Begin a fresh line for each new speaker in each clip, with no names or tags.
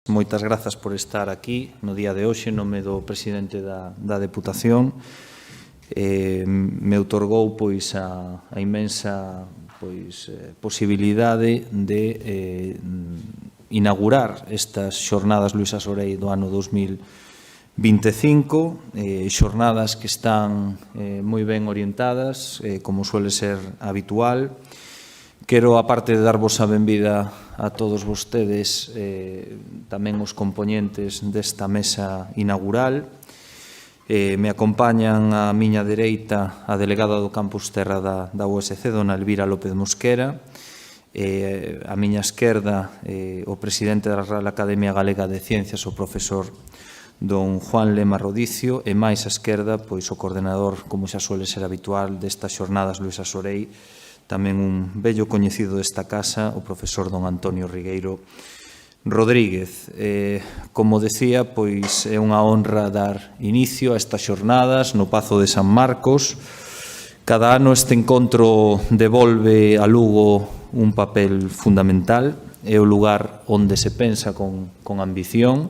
Moitas grazas por estar aquí no día de hoxe, nome do presidente da Deputación. Me outorgou a inmensa posibilidade de inaugurar estas xornadas Luís Asorei do ano 2025, xornadas que están moi ben orientadas, como suele ser habitual. Quero, aparte de darvos a benvida a todos vostedes, tamén os compoñentes desta mesa inaugural. Me acompañan a miña dereita a delegada do Campus Terra da USC, dona Elvira López Mosquera, a miña esquerda o presidente da Real Academia Galega de Ciencias, o profesor don Juan Lema Rodicio, e máis a esquerda, pois o coordenador, como xa suele ser habitual, destas xornadas Luís Asorei, tamén un vello coñecido desta casa, o profesor don Antonio Rigueiro Rodríguez. Como decía, pois é unha honra dar inicio a estas xornadas no Pazo de San Marcos. Cada ano este encontro devolve a Lugo un papel fundamental. É o lugar onde se pensa con ambición,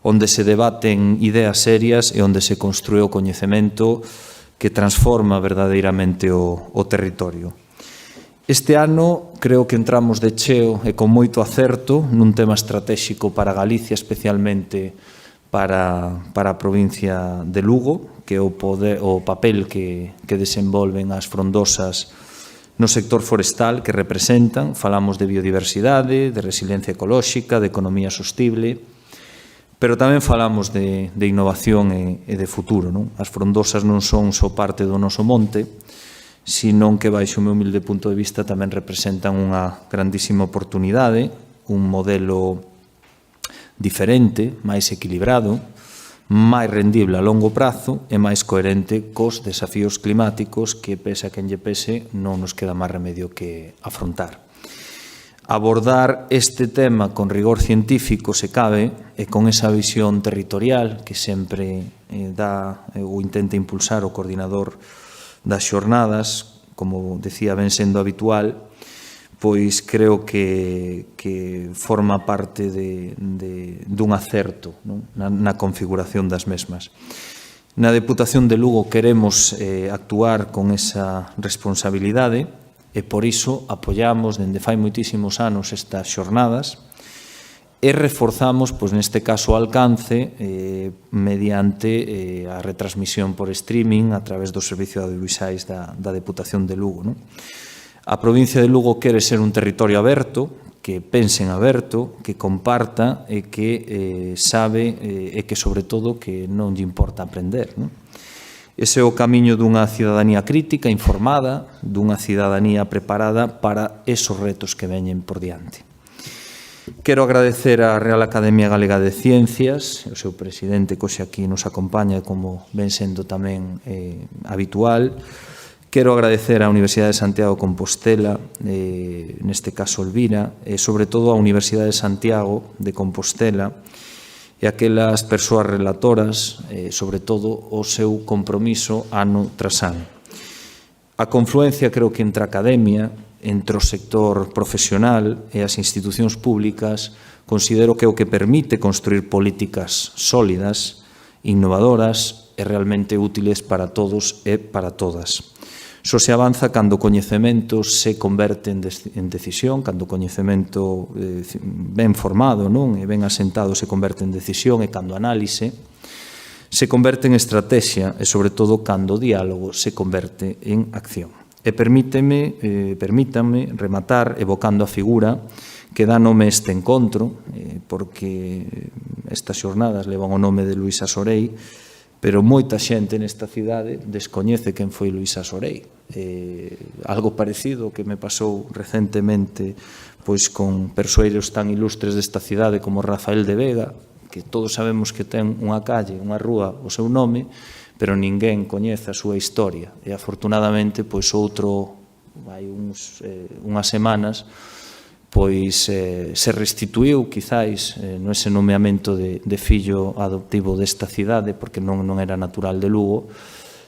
onde se debaten ideas serias e onde se construe o coñecemento que transforma verdadeiramente o territorio. Este ano creo que entramos de cheo e con moito acerto nun tema estratégico para Galicia, especialmente para a provincia de Lugo, que é o papel que desenvolven as frondosas no sector forestal que representan. Falamos de biodiversidade, de resiliencia ecolóxica, de economía sostible, pero tamén falamos de innovación e de futuro. As frondosas non son só parte do noso monte, senón que, baixo o meu humilde punto de vista, tamén representan unha grandísima oportunidade, un modelo diferente, máis equilibrado, máis rendible a longo prazo e máis coherente cos desafíos climáticos que, pese a quen lle pese, non nos queda máis remedio que afrontar. Abordar este tema con rigor científico, se cabe, e con esa visión territorial que sempre dá ou intenta impulsar o coordinador das xornadas, como decía, ben sendo habitual, pois creo que forma parte dun acerto na configuración das mesmas. Na Deputación de Lugo queremos actuar con esa responsabilidade e por iso apoiamos dende fai moitísimos anos estas xornadas e reforzamos, neste caso, o alcance mediante a retransmisión por streaming a través dos servicios audiovisuais da Deputación de Lugo. A provincia de Lugo quere ser un territorio aberto, que pense en aberto, que comparta e que sabe e que, sobre todo, que non lle importa aprender. Ese é o camiño dunha cidadanía crítica, informada, dunha cidadanía preparada para esos retos que veñen por diante. Quero agradecer á Real Academia Galega de Ciencias, o seu presidente, que hoxe aquí nos acompaña, como ven sendo tamén habitual. Quero agradecer á Universidade de Santiago de Compostela, neste caso Elvira, e sobre todo á Universidade de Santiago de Compostela e aquelas persoas relatoras, sobre todo o seu compromiso ano tras ano. A confluencia, creo que entre a academia, entre o sector profesional e as institucións públicas, considero que é o que permite construir políticas sólidas, innovadoras e realmente útiles para todos e para todas. Só se avanza cando o coñecemento se converte en decisión, cando o coñecemento ben formado e ben asentado se converte en decisión, e cando a análise se converte en estrategia e, sobre todo, cando o diálogo se converte en acción. E permítame rematar evocando a figura que dá nome a este encontro, porque estas xornadas levan o nome de Luís Asorei, pero moita xente nesta cidade descoñece quen foi Luís Asorei. Algo parecido que me pasou recentemente con persoeiros tan ilustres desta cidade como Rafael de Vega, que todos sabemos que ten unha calle, unha rúa, o seu nome, pero ninguén coñece a súa historia. E, afortunadamente, hai unhas semanas, se restituiu, quizáis, ese nomeamento de fillo adoptivo desta cidade, porque non era natural de Lugo,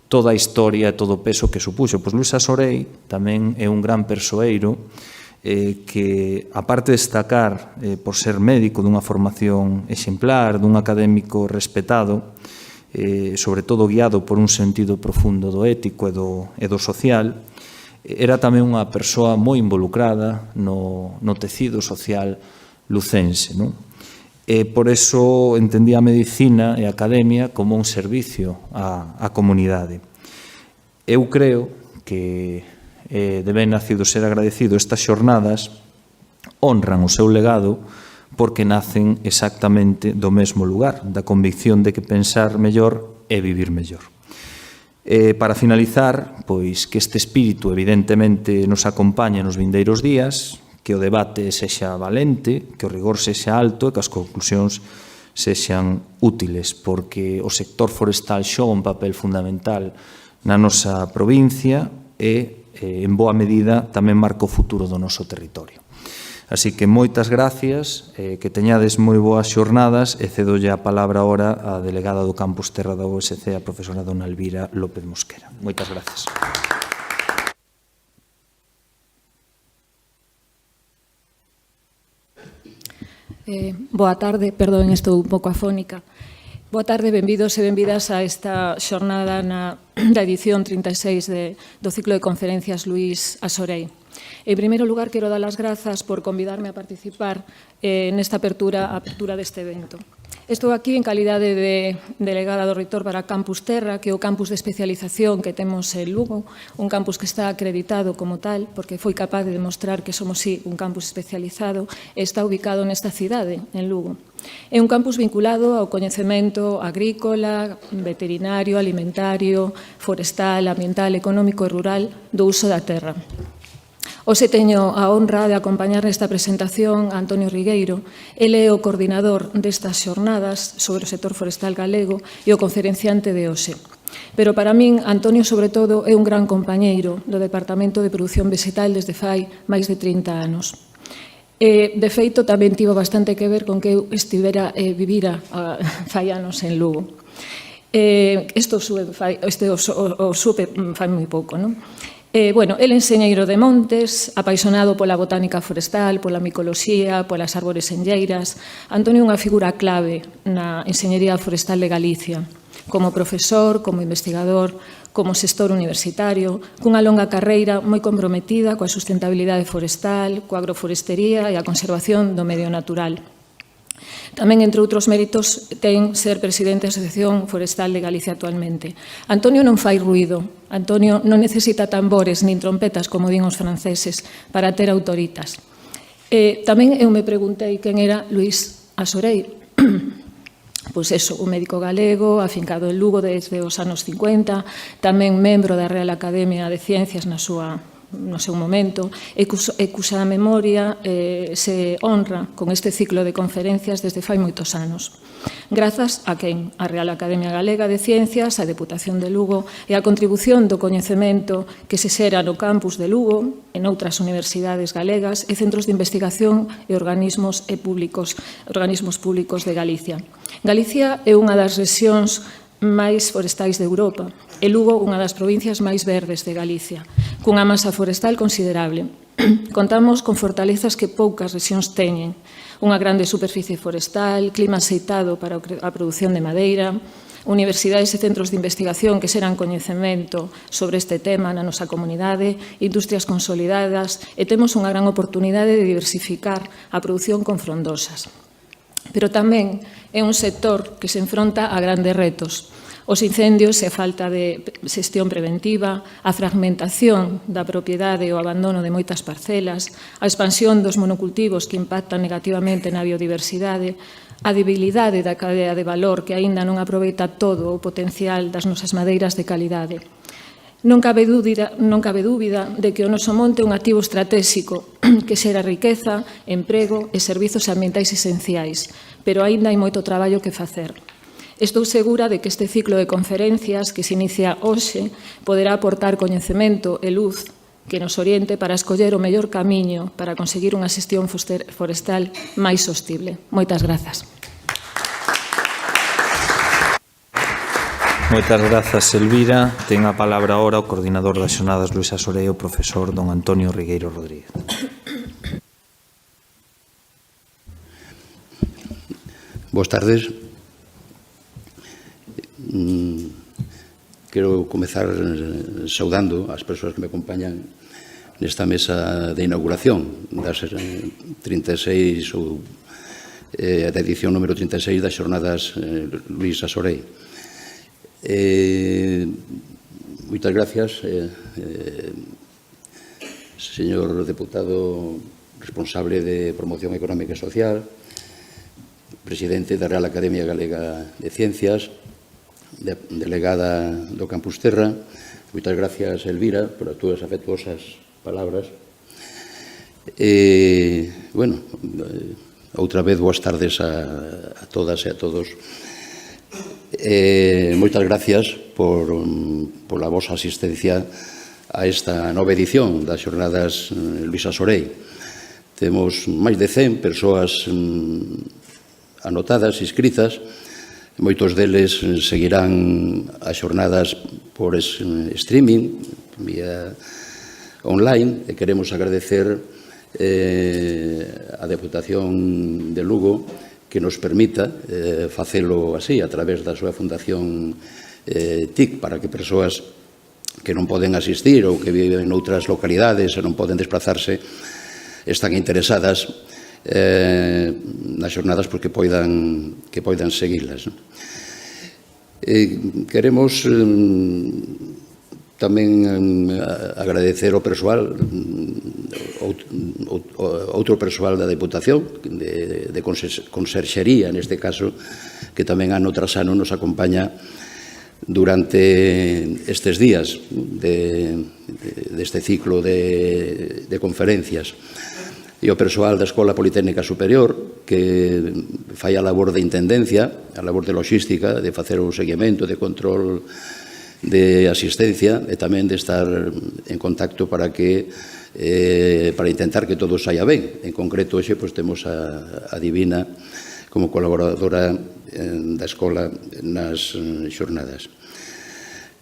toda a historia e todo o peso que supuxo. Luís Asorei tamén é un gran persoeiro que, aparte de destacar por ser médico dunha formación exemplar, dun académico respetado, sobre todo guiado por un sentido profundo do ético e do social, era tamén unha persoa moi involucrada no tecido social lucense, non? E por eso entendía a medicina e a academia como un servicio á comunidade. Eu creo que de ben nacido ser agradecido estas xornadas honran o seu legado porque nacen exactamente do mesmo lugar, da convicción de que pensar mellor é vivir mellor. Para finalizar, pois que este espírito evidentemente nos acompañe nos vindeiros días, que o debate sexa valente, que o rigor sexa alto e que as conclusións sexan útiles, porque o sector forestal xoga un papel fundamental na nosa provincia e, en boa medida, tamén marca o futuro do noso territorio. Así que moitas gracias, que teñades moi boas xornadas e cedolle a palabra ahora á delegada do Campus Terra da USC, a profesora dona Elvira López Mosquera. Moitas gracias.
Boa tarde, perdón, estou un pouco afónica. Boa tarde, benvidos e benvidas a esta xornada da edición 36 do ciclo de conferencias Luís Asorei. En primeiro lugar, quero dar as grazas por convidarme a participar nesta apertura deste evento. Estou aquí en calidade de delegada do reitor para Campus Terra, que é o campus de especialización que temos en Lugo, un campus que está acreditado como tal, porque foi capaz de demostrar que somos, sí, un campus especializado, e está ubicado nesta cidade, en Lugo. É un campus vinculado ao coñecemento agrícola, veterinario, alimentario, forestal, ambiental, económico e rural do uso da terra. Hoxe teño a honra de acompañar nesta presentación a Antonio Rigueiro. Ele é o coordinador destas xornadas sobre o sector forestal galego e o conferenciante de hoxe. Pero para min, Antonio, sobre todo, é un gran compañeiro do Departamento de Produción Vegetal desde fai máis de 30 anos. De feito, tamén tivo bastante que ver con que eu vivira fai anos en Lugo. Isto o supe fai moi pouco, non? Ele é enxeñeiro de montes, apaixonado pola botánica forestal, pola micoloxía, polas árbores enlleiras. Antonio é unha figura clave na enxeñería forestal de Galicia, como profesor, como investigador, como xestor universitario, cunha longa carreira moi comprometida coa sustentabilidade forestal, coa agroforestería e a conservación do medio natural. Tamén, entre outros méritos, ten ser presidente da Asociación Forestal de Galicia actualmente. Antonio non fai ruído. Antonio non necesita tambores nin trompetas, como din os franceses, para ter autoritas. Tamén eu me preguntei quen era Luís Asorei. Pois eso, un médico galego, afincado en Lugo desde os anos 50, tamén membro da Real Academia de Ciencias no seu momento, e cuxa memoria se honra con este ciclo de conferencias desde fai moitos anos. Grazas a quen? A Real Academia Galega de Ciencias, a Deputación de Lugo e a contribución do coñecemento que se xera no campus de Lugo, en outras universidades galegas e centros de investigación e organismos públicos de Galicia. Galicia é unha das rexións máis forestais de Europa, e Lugo unha das provincias máis verdes de Galicia, cunha masa forestal considerable. Contamos con fortalezas que poucas rexións teñen, unha grande superficie forestal, clima aceitado para a produción de madeira, universidades e centros de investigación que xeran coñecemento sobre este tema na nosa comunidade, industrias consolidadas, e temos unha gran oportunidade de diversificar a produción con frondosas. Pero tamén é un sector que se enfronta a grandes retos. Os incendios e a falta de xestión preventiva, a fragmentación da propiedade e o abandono de moitas parcelas, a expansión dos monocultivos que impactan negativamente na biodiversidade, a debilidade da cadea de valor que aínda non aproveita todo o potencial das nosas madeiras de calidade. Non cabe dúbida de que o noso monte é un activo estratégico que xera riqueza, emprego e servizos ambientais esenciais, pero aínda hai moito traballo que facer. Estou segura de que este ciclo de conferencias que se inicia hoxe poderá aportar coñecemento e luz que nos oriente para escoller o mellor camiño para conseguir unha xestión forestal máis sostible. Moitas grazas.
Moitas grazas, Elvira. Ten a palabra ahora o coordinador das xornadas Luís Asorei, o profesor don Antonio Rigueiro Rodríguez.
Boas tardes. Quero comezar saudando as persoas que me acompañan nesta mesa de inauguración das 36 ou da edición número 36 das xornadas Luís Asorei. Moitas gracias, señor deputado responsable de Promoción Económica e Social, presidente da Real Academia Galega de Ciencias, delegada do Campus Terra. Moitas gracias, Elvira, por as túas afectuosas palabras. Bueno, outra vez, boas tardes a todas e a todos. Moitas gracias por a vosa asistencia a esta nova edición das xornadas Luís Asorei. Temos máis de 100 persoas anotadas, inscritas. Moitos deles seguirán as xornadas por streaming, vía online, e queremos agradecer a Deputación de Lugo que nos permita facelo así, a través da súa fundación TIC, para que persoas que non poden asistir ou que viven noutras localidades e non poden desplazarse están interesadas nas xornadas porque poidan seguilas. Queremos tamén agradecer ao persoal, outro persoal da Deputación, de Conserxería, neste caso, que tamén ano tras ano nos acompaña durante estes días deste ciclo de conferencias. E o persoal da Escola Politécnica Superior, que fai a labor de intendencia, a labor de logística, de facer o seguimento, de control de asistencia, e tamén de estar en contacto para intentar que todo saia ben. En concreto, hoxe, temos a Divina como colaboradora da escola nas xornadas.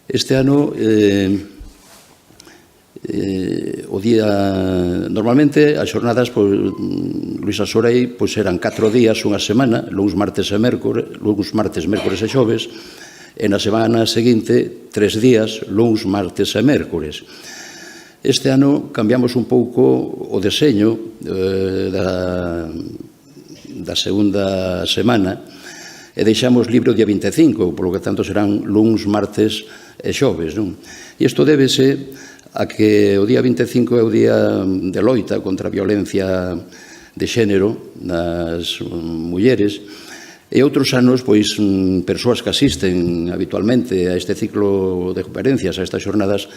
Este ano, o día, normalmente as xornadas Luís Asorei eran 4 días, unha semana, luns, martes, mércores e xoves, e na semana seguinte 3 días, luns, martes e mércores. Este ano cambiamos un pouco o deseño da segunda semana e deixamos libre o día 25, polo que tanto serán luns, martes e xoves. E isto débese a que o día 25 é o día de loita contra a violencia de xénero nas mulleres, e outros anos, persoas que asisten habitualmente a este ciclo de conferencias, a estas xornadas,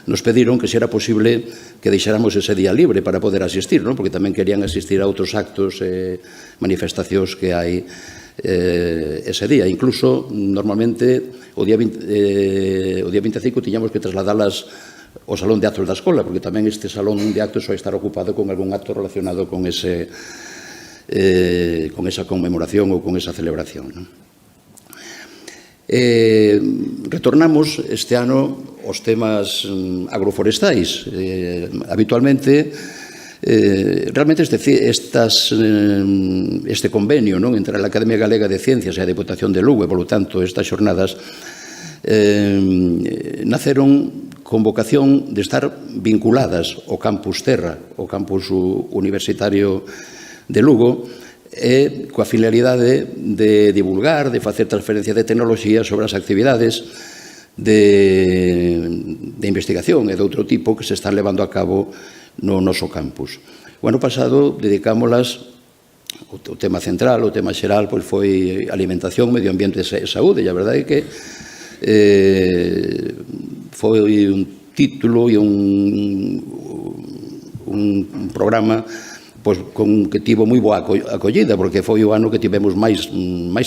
nos pediron que se era posible que deixáramos ese día libre para poder asistir, porque tamén querían asistir a outros actos e manifestacións que hai ese día. Incluso, normalmente, o día 25 tiñamos que trasladalas ao Salón de Actos da Escola, porque tamén este Salón de Actos vai estar ocupado con algún acto relacionado con esa conmemoración ou con esa celebración. Retornamos este ano aos temas agroforestais. Habitualmente, realmente este convenio entre a Academia Galega de Ciencias e a Deputación de Lugo, e, polo tanto, estas xornadas naceron con vocación de estar vinculadas ao Campus Terra, ao campus universitario de Lugo, e coa finalidade de divulgar, de facer transferencia de tecnoloxía sobre as actividades de investigación e de outro tipo que se están levando a cabo no noso campus. O ano pasado dedicámolas, o tema central, o tema xeral, foi alimentación, medio ambiente e saúde, e a verdade é que foi un título e un programa que tivo moi boa acollida, porque foi o ano que tivemos máis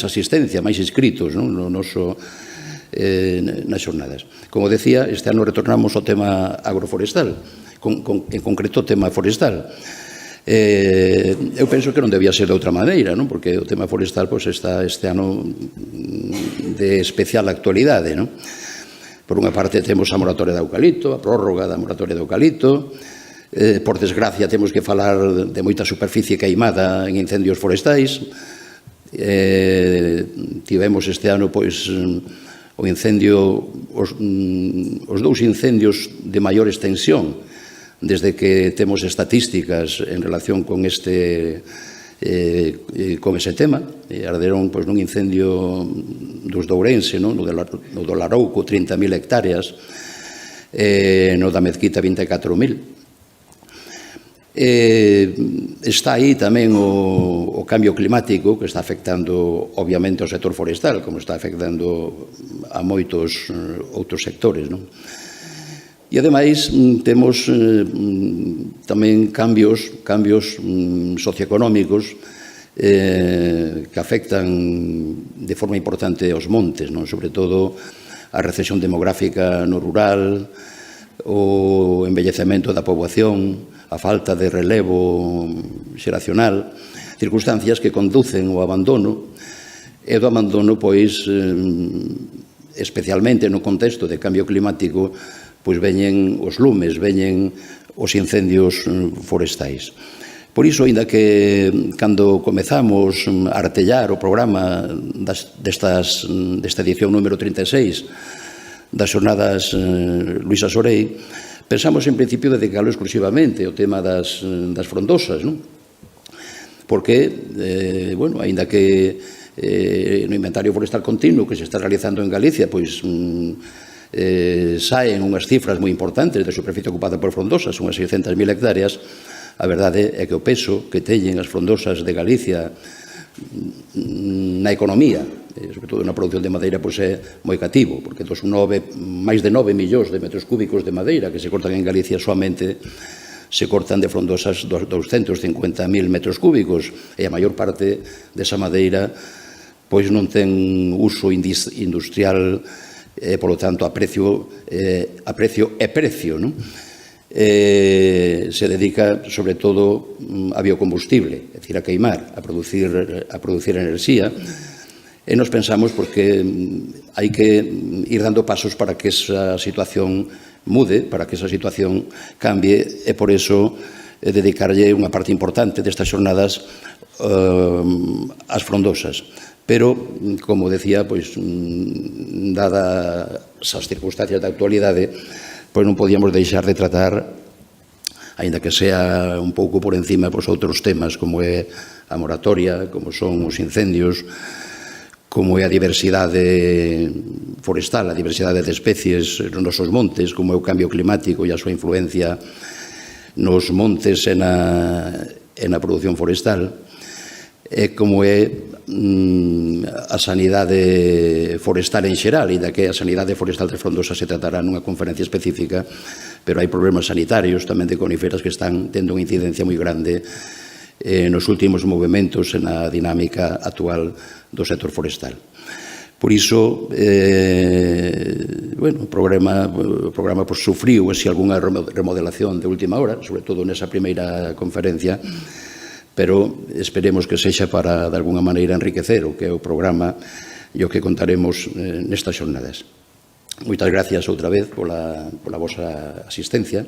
asistencia, máis inscritos nas xornadas. Como decía, este ano retornamos ao tema agroforestal, en concreto o tema forestal. Eu penso que non debía ser de outra maneira, porque o tema forestal está este ano de especial actualidade. Por unha parte temos a moratoria de eucalipto, a prórroga da moratoria de eucalipto. Por desgracia temos que falar de moita superficie queimada en incendios forestais. Tivemos este ano, pois, o incendio, os dous incendios de maior extensión desde que temos estatísticas en relación con ese tema. Arderon nun incendio dos de Ourense, no do Larouco, 30.000 hectáreas, no da Mezquita 24.000. Está aí tamén o cambio climático que está afectando obviamente ao sector forestal, como está afectando a moitos outros sectores, non? E ademais temos tamén cambios socioeconómicos que afectan de forma importante aos montes, non? Sobre todo a recesión demográfica no rural, o envellecemento da poboación, a falta de relevo xeracional, circunstancias que conducen ao abandono, e do abandono, pois, especialmente no contexto de cambio climático, pois veñen os lumes, veñen os incendios forestais. Por iso, aínda que cando comezamos a artellar o programa desta edición número 36 das xornadas Luís Asorei, pensamos en principio dedicarlo exclusivamente ao tema das frondosas, non? Porque, bueno, aínda que no inventario forestal continuo que se está realizando en Galicia, pois saen unhas cifras moi importantes de superficie ocupada por frondosas, unhas 600.000 hectáreas, a verdade é que o peso que teñen as frondosas de Galicia na economía, sobre todo na produción de madeira, pois é moi cativo, porque dos máis de 9 millóns de metros cúbicos de madeira que se cortan en Galicia, soamente se cortan de frondosas 250.000 metros cúbicos, e a maior parte desa madeira pois non ten uso industrial, polo tanto, a precio e precio, non? Se dedica, sobre todo, a biocombustible, é dicir, a queimar, a producir enerxía, e nos pensamos porque hai que ir dando pasos para que esa situación mude, para que esa situación cambie, e por iso dedicarlle unha parte importante destas xornadas ás frondosas. Pero, como decía, pois, dadas as circunstancias da actualidade, pois non podíamos deixar de tratar, aínda que sea un pouco por encima, pois outros temas, como é a moratoria, como son os incendios, como é a diversidade forestal, a diversidade de especies nos nosos montes, como é o cambio climático e a súa influencia nos montes e na produción forestal, e como é a sanidade forestal en xeral, e da que a sanidade forestal de Frondosa se tratará nunha conferencia específica, pero hai problemas sanitarios tamén de coníferas que están tendo unha incidencia moi grande nos últimos movimentos e na dinámica actual do sector forestal. Por iso, o programa sufriu algunha remodelación de última hora, sobre todo nesa primeira conferencia, pero esperemos que sexa para, de alguna maneira, enriquecer o que é o programa e o que contaremos nestas xornadas. Moitas gracias outra vez pola vosa asistencia.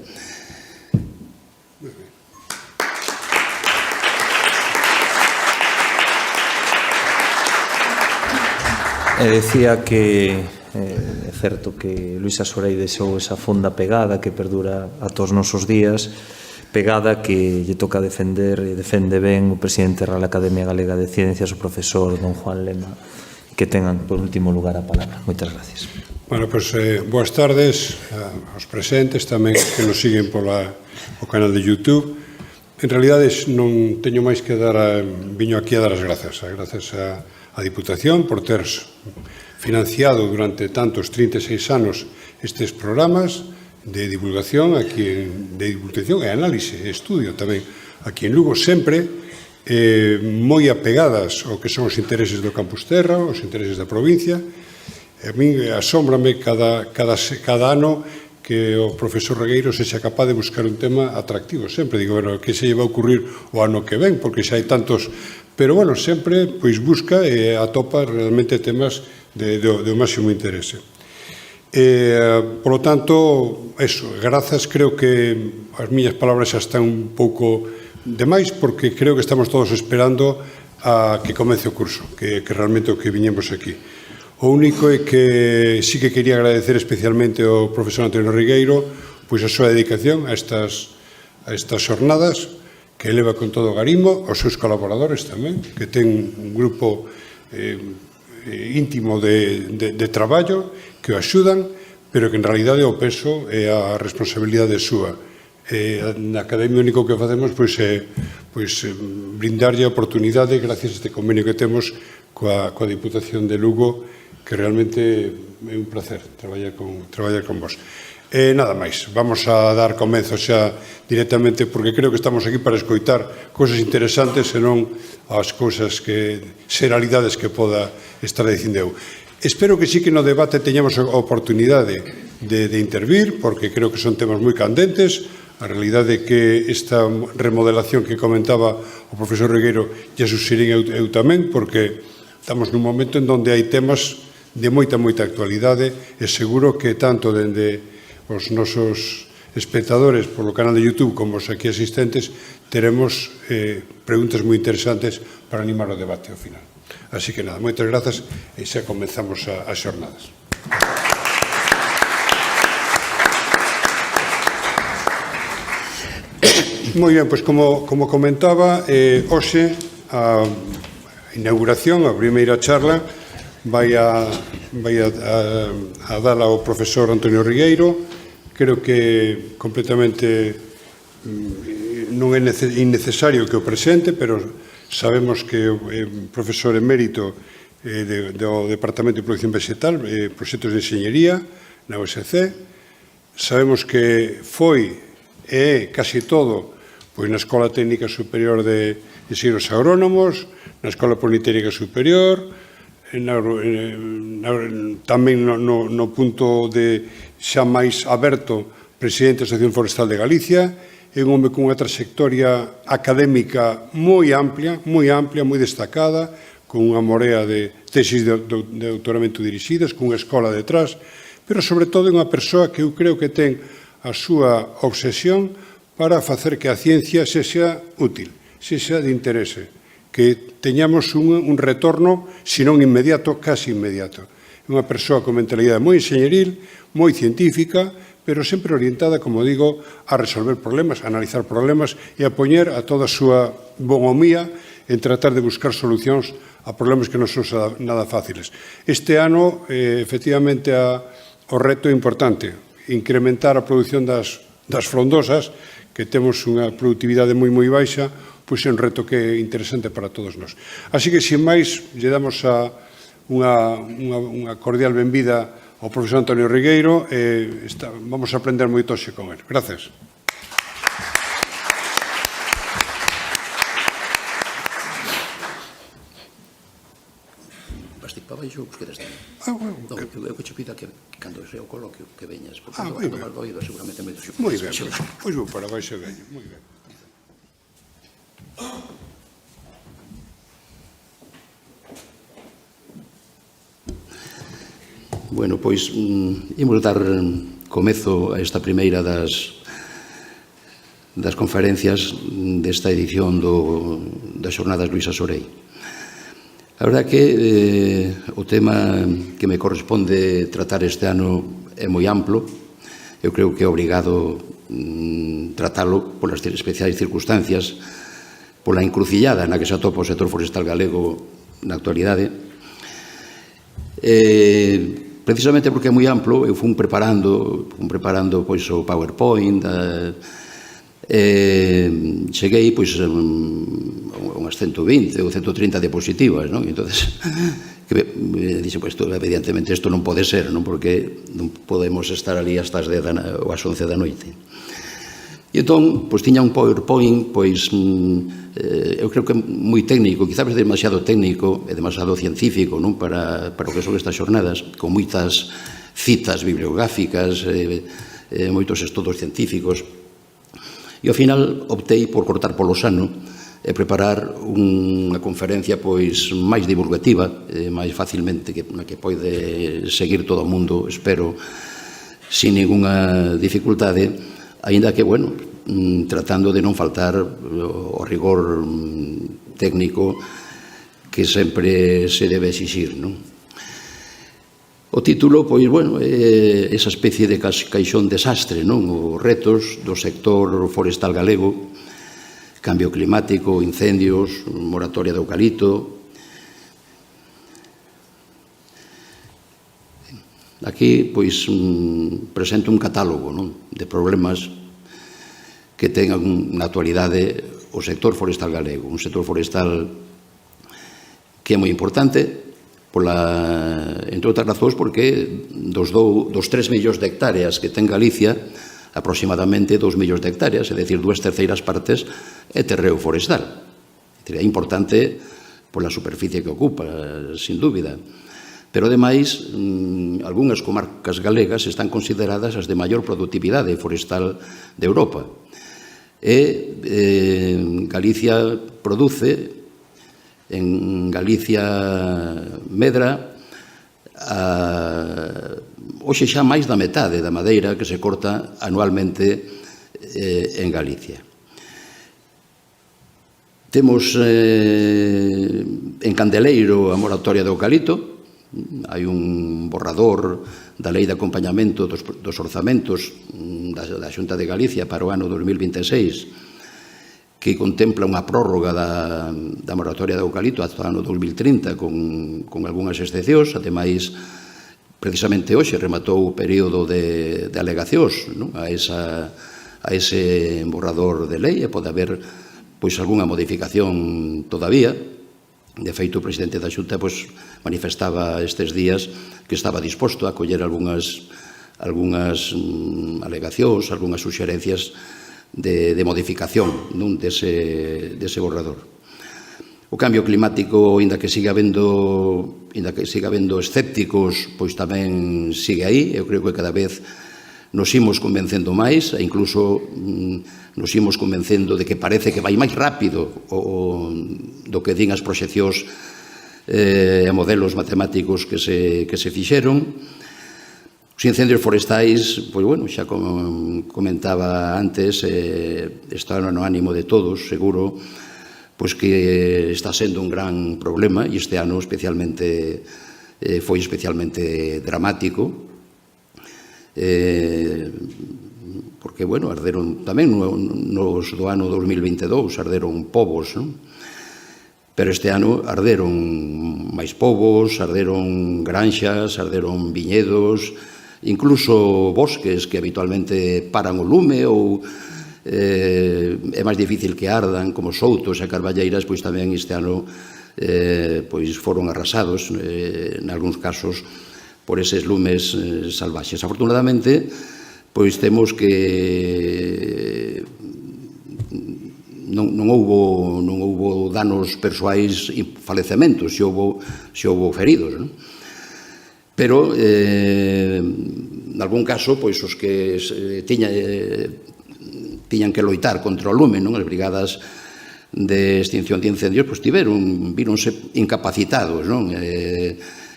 Decía que é certo que Luís Asorei deixou esa fonda pegada que perdura a todos os nosos días, pegada que lle toca defender e defende ben o presidente da Real Academia Galega de Ciencias, o profesor don Juan Lema, que tengan por último lugar a palabra. Moitas gracias.
Bueno, pois boas tardes aos presentes, tamén que nos siguen o canal de YouTube. En realidade non teño máis que viño aquí a dar as grazas a Diputación por ter financiado durante tantos 36 anos estes programas de divulgación e análise e estudio tamén aquí en Lugo, sempre moi apegadas ao que son os intereses do Campus Terra, os intereses da provincia. A min asómbrame cada ano que o profesor Regueiro sexa capaz de buscar un tema atractivo. Sempre digo, bueno, que se lle va a ocurrir o ano que ven, porque xa hai tantos. Pero, bueno, sempre pois busca e atopa realmente temas do máximo interese. Por lo tanto, grazas, creo que as miñas palabras xa están un pouco demais, porque creo que estamos todos esperando a que comece o curso, que realmente o que viñemos aquí. O único é que sí que quería agradecer especialmente ao profesor Antonio Rigueiro pois a súa dedicación a estas xornadas que eleva con todo o garimo, aos seus colaboradores tamén, que ten un grupo íntimo de traballo que o axudan, pero que en realidade o peso é a responsabilidade súa. Na Academia único que facemos é brindarlle a oportunidade gracias a este convenio que temos coa Diputación de Lugo, que realmente é un placer traballar con vos. Nada máis, vamos a dar comenzo xa directamente, porque creo que estamos aquí para escoitar cousas interesantes e non as cousas xeralidades que poda estar dicindo eu. Espero que sí que no debate teñamos a oportunidade de intervir, porque creo que son temas moi candentes. A realidade é que esta remodelación que comentaba o profesor Regueiro ya suxirín eu tamén, porque estamos nun momento en donde hai temas de moita actualidade e seguro que tanto dende os nosos espectadores polo canal de YouTube como os aquí asistentes teremos preguntas moi interesantes para animar o debate ao final. Así que nada, moitas grazas e xa comenzamos as xornadas. Moi ben, pois como comentaba, hoxe a inauguración, a primeira charla, vai a dala o profesor Antonio Rigueiro. Creo que completamente non é innecesario que o presente, pero sabemos que o profesor emérito do Departamento de Producción Vegetal, Proxectos de Enxeñería, na USC. Sabemos que foi e casi todo na Escola Técnica Superior de Enxeñeiros Agrónomos, na Escola Politécnica Superior, tamén no punto de xa máis aberto presidente da Asociación Forestal de Galicia. É un home con unha trayectoria académica moi amplia, moi destacada, con unha morea de tesis de doutoramento dirixidas, con unha escola detrás, pero sobre todo é unha persoa que eu creo que ten a súa obsesión para facer que a ciencia sexa útil, sexa de interese, que teñamos un retorno, se non inmediato, casi inmediato. É unha persoa con mentalidade moi enxeñeril, moi científica, pero sempre orientada, como digo, a resolver problemas, a analizar problemas e a poñer a toda a súa bonhomía en tratar de buscar solucións a problemas que non son nada fáciles. Este ano, efectivamente, o reto é importante, incrementar a produción das frondosas, que temos unha productividade moi baixa, pois é un reto que é interesante para todos nós. Así que, sin máis, lle damos unha cordial benvida ao profesor Antonio Rigueiro e vamos a aprender moito hoxe con él. Gracias.
Bastic para baixo, os queres ter. Eu que che pido que cando sea o coloquio que veñas, porque cando vas do oído seguramente me dixo.
Moi ben, pois vou para baixo e veño. Moi ben.
Bueno, pois imos dar comezo a esta primeira das conferencias desta edición das Xornadas Luís Asorei. A verdade que o tema que me corresponde tratar este ano é moi amplo. Eu creo que é obrigado tratalo polas especiais circunstancias, pola encrucillada na que se atopa o sector forestal galego na actualidade. Precisamente porque é moi amplo, eu fui preparando pois o PowerPoint, cheguei pois a unhas 120 ou 130 diapositivas, non? Entonces, dixe, pois, evidentemente, isto non pode ser, non? Porque non podemos estar ali hasta as 10 ou as 11 da noite. E entón, pois, tiña un PowerPoint, pois, eu creo que moi técnico, quizás demasiado técnico e demasiado científico, non? Para o que son estas xornadas, con moitas citas bibliográficas, moitos estudos científicos. E ao final optei por cortar polo sano e preparar unha conferencia pois máis divulgativa, máis facilmente, na que pode seguir todo o mundo, espero, sin ninguna dificultade, aínda que, bueno, tratando de non faltar o rigor técnico que sempre se debe exixir, non? O título, pois, bueno, é esa especie de caixón desastre, non? Os retos do sector forestal galego, cambio climático, incendios, moratoria do eucalipto. Aquí, pois, presento un catálogo, non? De problemas que ten na actualidade o sector forestal galego. Un sector forestal que é moi importante, entre outras razóns, porque dos 3 millóns de hectáreas que ten Galicia, aproximadamente 2 millóns de hectáreas, é dicir, 2/3 partes, é terreo forestal. É importante pola superficie que ocupa, sin dúbida. Pero, ademais, algunhas comarcas galegas están consideradas as de maior productividade forestal de Europa. E Galicia produce, en Galicia medra, hoxe xa máis da metade da madeira que se corta anualmente en Galicia. Temos en Candeleiro a moratoria do eucalipto. Hai un borrador da lei de acompañamento dos orzamentos da Xunta de Galicia para o ano 2026 que contempla unha prórroga da moratoria do eucalipto ata o ano 2030 con algunhas excepcións. Ademais, precisamente hoxe rematou o período de alegacións a ese borrador de lei e pode haber pois algunha modificación todavía. De feito, o presidente da Xunta manifestaba estes días que estaba disposto a acoller algunhas alegacións, algunhas suxerencias de modificación dese borrador. O cambio climático, inda que siga habendo escépticos, pois tamén sigue aí. Eu creo que cada vez nos imos convencendo máis, e incluso nos imos convencendo de que parece que vai máis rápido do que din as proxeccións e modelos matemáticos que se fixeron. Os incendios forestais, pois, bueno, xa comentaba antes, está no ánimo de todos, seguro, pois que está sendo un gran problema, e este ano foi especialmente dramático, porque, bueno, arderon tamén nos do ano 2022, arderon povos, non? Pero este ano arderon máis povos, arderon granxas, arderon viñedos, incluso bosques que habitualmente paran o lume ou é máis difícil que ardan, como soutos e carballeiras, pois tamén este ano pois foron arrasados, en algúns casos, por eses lumes salvaxes. Afortunadamente, pois temos que non houbo danos persoais e falecementos, se houbo feridos, non? Pero, en algún caso, pois os que tiñan que loitar contra o lume, non? As brigadas de extinción de incendios, pois víronse incapacitados, non?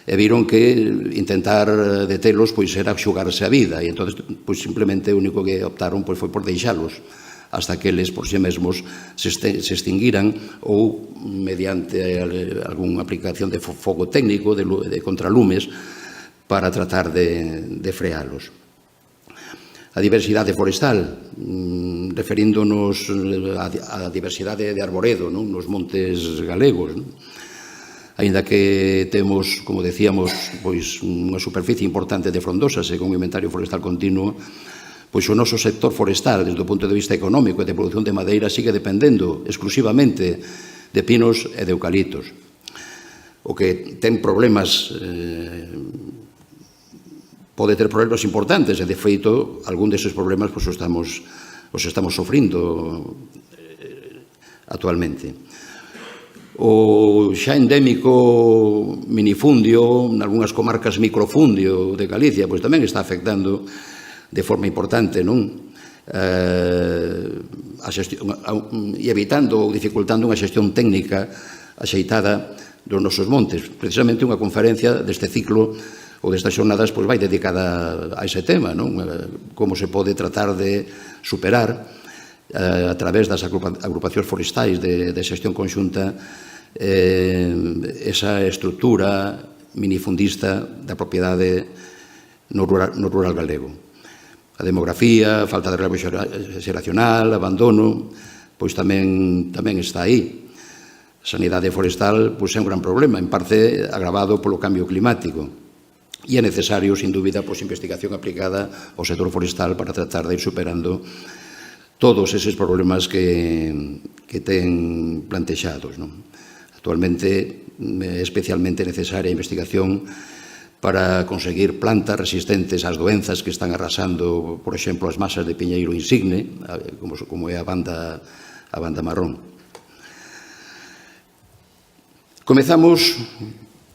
E viron que intentar detelos pois era xugarse a vida, e entón, pois simplemente o único que optaron pois foi por deixalos hasta que eles por si mesmos se extinguiran ou mediante algunha aplicación de fogo técnico, de contralumes, para tratar de frealos. A diversidade forestal, referíndonos á diversidade de arboredo nos montes galegos, aínda que temos, como decíamos, pois unha superficie importante de frondosas e con un inventario forestal continuo, pois o noso sector forestal, desde o punto de vista económico e de produción de madeira, sigue dependendo exclusivamente de pinos e de eucaliptos. O que ten problemas pode ter problemas importantes, e de feito, algún deses problemas os estamos sofrindo actualmente. O xa endémico minifundio, en algunhas comarcas microfundio de Galicia, pois tamén está afectando de forma importante, non? E evitando ou dificultando unha xestión técnica axeitada dos nosos montes. Precisamente unha conferencia deste ciclo ou destas xornadas pois vai dedicada a ese tema, non? Como se pode tratar de superar a través das agrupacións forestais de xestión conxunta esa estrutura minifundista da propiedade no rural galego. A demografía, a falta de relevo xeracional, abandono, pois tamén está aí. A sanidade forestal pois é un gran problema, en parte agravado polo cambio climático. E é necesario, sin dúbida, pois, investigación aplicada ao sector forestal para tratar de ir superando todos eses problemas que ten plantexados, non? Actualmente é especialmente necesaria a investigación para conseguir plantas resistentes ás doenzas que están arrasando, por exemplo, as masas de piñeiro insigne, como é a banda marrón. Comezamos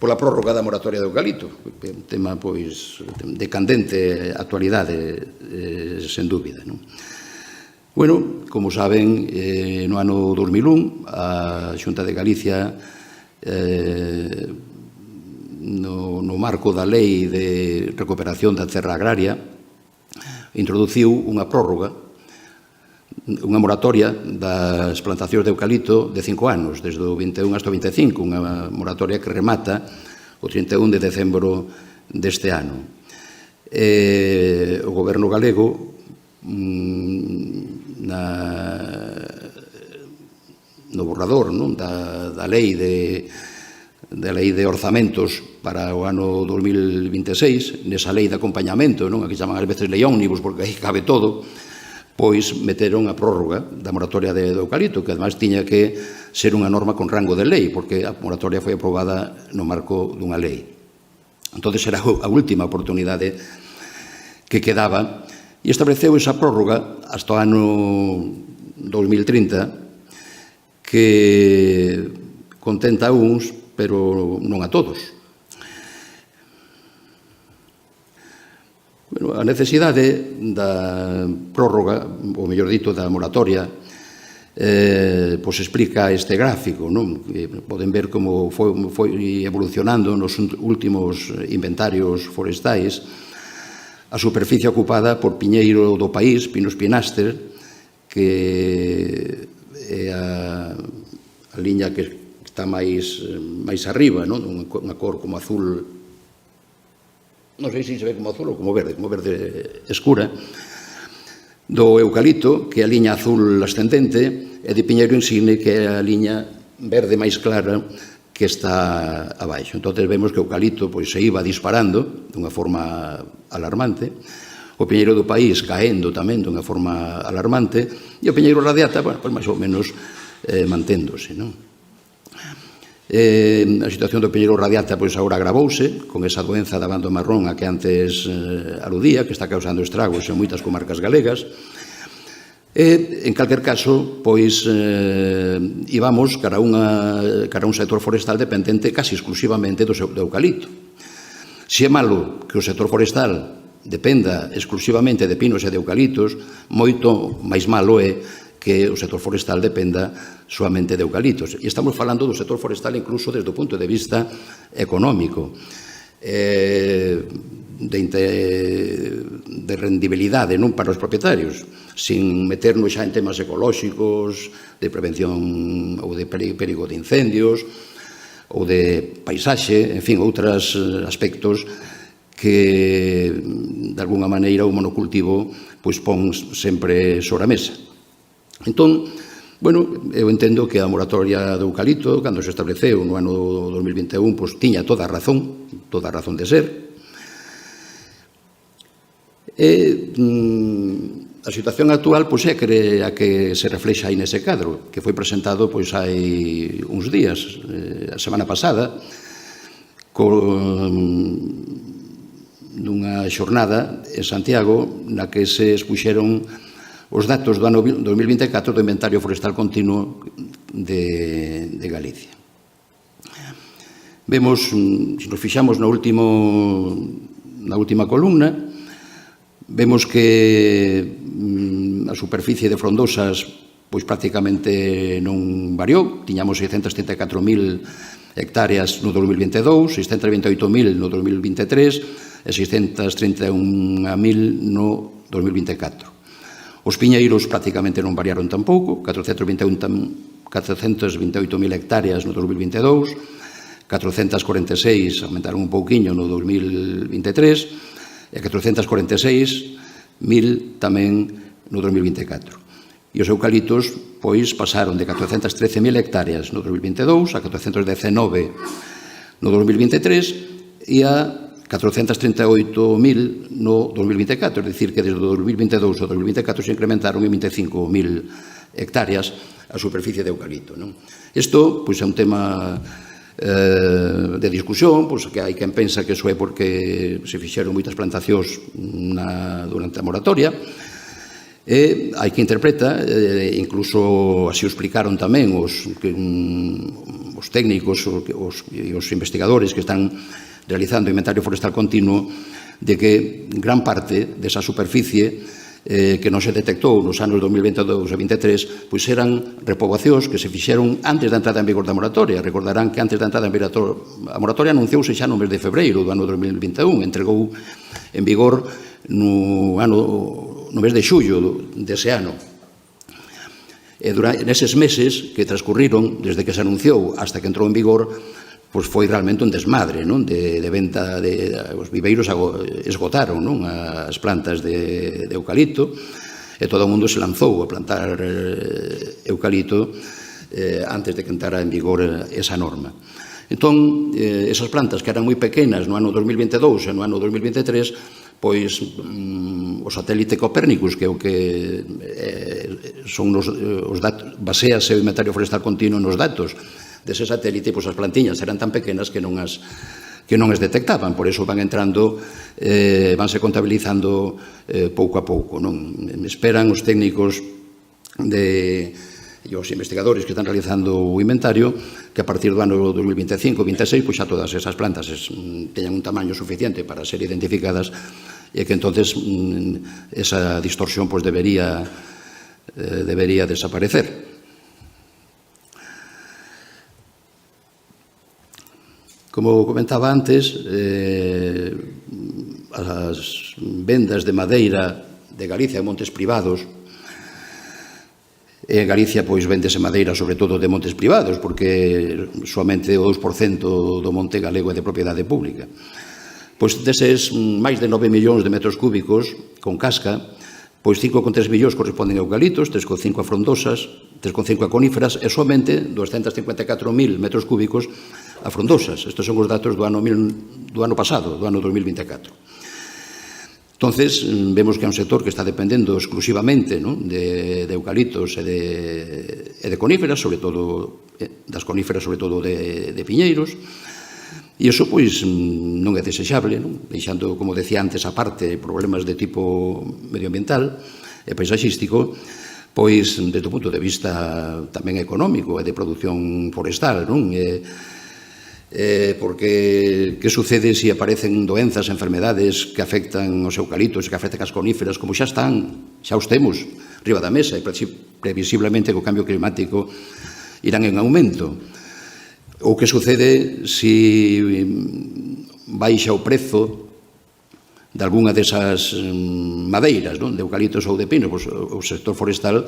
pola prórroga da moratoria do eucalipto, un tema pois de candente actualidade, sen dúbida, non? Bueno, como saben, no ano 2001, a Xunta de Galicia, no marco da Lei de Recuperación da Terra Agraria, introduciu unha prórroga, unha moratoria das plantacións de eucalipto de 5 anos, desde o 21 hasta o 25, unha moratoria que remata o 31 de decembro deste ano. O goberno galego, no borrador da lei de orzamentos para o ano 2026, nesa lei de acompañamento, a que chaman ás veces lei ómnibus, porque aí cabe todo, pois meteron a prórroga da moratoria do eucalipto, que además tiña que ser unha norma con rango de lei, porque a moratoria foi aprobada no marco dunha lei. Entón, era a última oportunidade que quedaba, e estableceu esa prórroga hasta o ano 2030, que contenta a uns, pero non a todos. Bueno, a necesidade da prórroga, ou mellor dito, da moratoria, pois explica este gráfico, non? Poden ver como foi evolucionando nos últimos inventarios forestais a superficie ocupada por piñeiro do país, Pinus pinaster, que é a liña que está máis arriba, non? Unha cor como azul, non sei se se ve como azul ou como verde escura, do eucalipto, que é a liña azul ascendente, e de piñeiro insigne, que é a liña verde máis clara, que está abaixo. Entón, vemos que o eucalipto se iba disparando dunha forma alarmante, o piñeiro do país caendo tamén dunha forma alarmante, e o piñeiro radiata, máis ou menos manténdose, non? A situación do piñeiro radiata agora agravouse con esa doenza da banda marrón a que antes aludía, que está causando estragos en moitas comarcas galegas. En calquer caso, íbamos cara a un sector forestal dependente casi exclusivamente do eucalipto. Se é malo que o sector forestal dependa exclusivamente de pinos e de eucaliptos, moito máis malo é que o sector forestal dependa soamente de eucaliptos. E estamos falando do sector forestal incluso desde o punto de vista económico, de rendibilidade non para os propietarios, sin meternos xa en temas ecolóxicos, de prevención ou de perigo de incendios, ou de paisaxe, en fin, outros aspectos que, de alguna maneira, o monocultivo pon sempre sobre a mesa. Entón, bueno, eu entendo que a moratoria do eucalipto, cando se estableceu no ano 2021, tiña toda a razón de ser. A situación actual é a que se reflexa aí nese cadro, que foi presentado hai uns días, a semana pasada, nunha xornada en Santiago na que se expuxeron os datos do ano 2024 do Inventario Forestal Continuo de Galicia. Vemos, se nos fixamos na última columna, vemos que a superficie de frondosas prácticamente non variou. Tiñamos 634.000 hectáreas no 2022, 628.000 no 2023 e 631.000 no 2024. Os piñeiros prácticamente non variaron tampouco, 421 428.000 hectáreas no 2022, 446 aumentaron un pouquiño no 2023 e 446.000 tamén no 2024. E os eucaliptos, pois, pasaron de 413.000 hectáreas no 2022 a 419 no 2023 e a 438.000 no 2024, é dicir, que desde o 2022 ao 2024 se incrementaron en 25.000 hectáreas a superficie de eucalipto. Isto, pois, é un tema de discusión, pois, que hai quen pensa que iso é porque se fixeron moitas plantacións durante a moratoria, e hai que interpreta, incluso así o explicaron tamén os técnicos e os investigadores que están realizando inventario forestal continuo, de que gran parte desa superficie que non se detectou nos anos 2022 e 2023, pois eran repoboacións que se fixeron antes da entrada en vigor da moratoria. Recordarán que antes da entrada en vigor a moratoria anunciouse xa no mes de febreiro do ano 2021, entregou en vigor no mes de xullo dese ano. E neses meses que transcurriron desde que se anunciou hasta que entrou en vigor, pois foi realmente un desmadre, non? De venta, os viveiros esgotaron, non? As plantas de eucalipto, e todo o mundo se lanzou a plantar eucalipto antes de que entrara en vigor esa norma. Entón, esas plantas que eran moi pequenas no ano 2022 e no ano 2023, pois o satélite Copérnicus, que é o que son os datos, basease o inventario forestal continuo nos datos dese satélite, pois as plantiñas eran tan pequenas que non as detectaban, por iso van entrando, vanse contabilizando pouco a pouco. Esperan os técnicos e os investigadores que están realizando o inventario que a partir do ano 2025-26 pois xa todas esas plantas teñan un tamaño suficiente para ser identificadas e que entonces esa distorsión pois debería desaparecer. Como comentaba antes, as vendas de madeira de Galicia en montes privados, en Galicia pois vendese madeira sobre todo de montes privados, porque somente o 2% do monte galego é de propiedade pública. Pois deses máis de 9 millóns de metros cúbicos con casca, pois 5,3 millóns corresponden a eucaliptos, 3,5 a frondosas, 3,5 a coníferas e somente 254.000 metros cúbicos a frondosas. Estes son os datos do ano pasado, do ano 2024. Entonces, vemos que é un sector que está dependendo exclusivamente de eucaliptos e de coníferas, sobre todo das coníferas, sobre todo de piñeiros, e iso, pois, non é desexable, deixando, como decía antes, aparte problemas de tipo medioambiental e paisaxístico, pois, desde o punto de vista tamén económico e de produción forestal, non? Porque que sucede se aparecen doenzas, enfermedades que afectan os eucaliptos, que afectan as coníferas, como xa os temos riba da mesa, e previsiblemente co cambio climático irán en aumento. Ou que sucede se baixa o prezo de algunha desas madeiras, de eucaliptos ou de pino, pois o sector forestal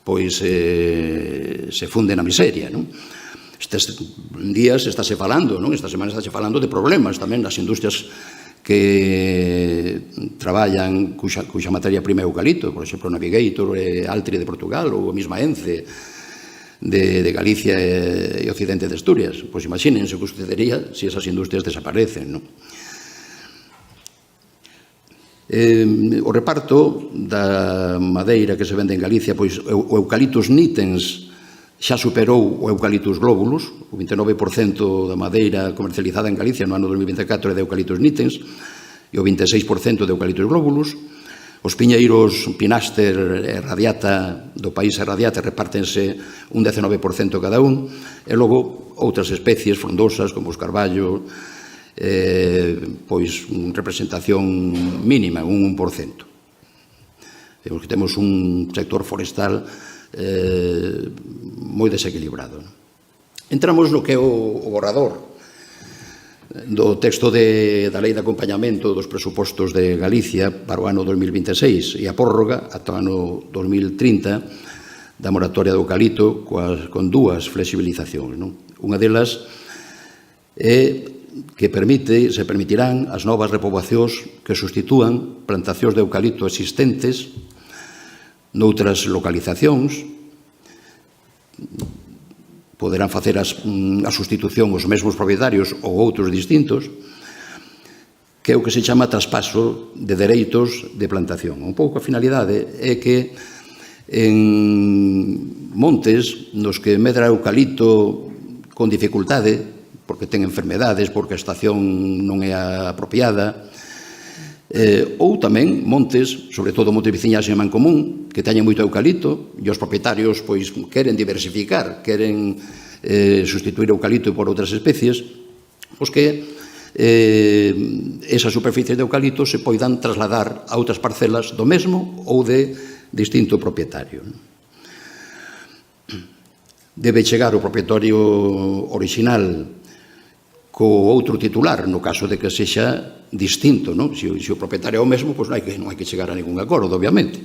pois se funde na miseria, non? Estes días estáse falando, estas semanas estáse falando de problemas tamén nas industrias que traballan cuxa materia prima é eucalipto, por exemplo, Navigator, Altri de Portugal ou a mesma Ence de Galicia e Occidente de Asturias. Pois imagínense o que sucedería se esas industrias desaparecen. O reparto da madeira que se vende en Galicia, pois o Eucalyptus nitens xa superou o Eucalyptus globulus, o 29% da madeira comercializada en Galicia no ano 2024 é de Eucalyptus nitens e o 26% de Eucalyptus globulus. Os piñeiros Pinaster e Radiata do país e Radiata repártense un 19% cada un, e logo outras especies frondosas como os carballo, pois representación mínima, un 1%. Vemos que temos un sector forestal moi desequilibrado. Entramos no que é o borrador do texto da Lei de Acompañamento dos Presupostos de Galicia para o ano 2026 e a prórroga ata o ano 2030 da moratoria do eucalipto con dúas flexibilizacións. Unha delas é que se permitirán as novas repoboacións que sustitúan plantacións de eucalipto existentes noutras localizacións. Poderán facer a sustitución os mesmos propietarios ou outros distintos, que é o que se chama traspaso de dereitos de plantación. Un pouco a finalidade é que en montes nos que medra eucalipto con dificultade, porque ten enfermedades, porque a estación non é apropiada, ou tamén montes, sobre todo montes veciñais en Mancomún, que teñen moito eucalipto e os propietarios pois queren diversificar, queren sustituir o eucalipto por outras especies, pois que esas superficies de eucalipto se poidan trasladar a outras parcelas do mesmo ou de distinto propietario. Debe chegar o propietario orixinal co outro titular, no caso de que sexa distinto, non? Se o propietario é o mesmo, pois non hai que chegar a ningún acordo, obviamente.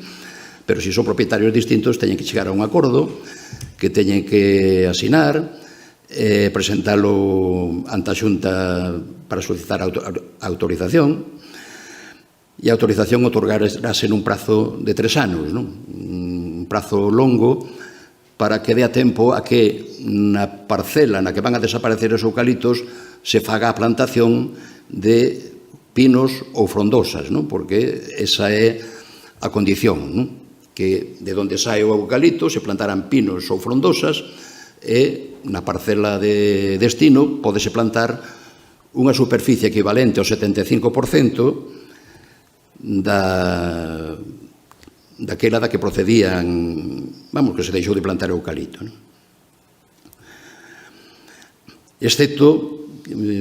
Pero se son propietarios distintos, teñen que chegar a un acordo que teñen que asinar, presentalo ante a Xunta para solicitar autorización, e a autorización otorgarase nun prazo de 3 anos, un prazo longo para que dé a tempo a que na parcela na que van a desaparecer os eucaliptos se faga a plantación de pinos ou frondosas, porque esa é a condición, que de onde sae o eucalipto se plantarán pinos ou frondosas e na parcela de destino pódese plantar unha superficie equivalente ao 75% daquela da que procedían, que se deixou de plantar eucalipto. Excepto,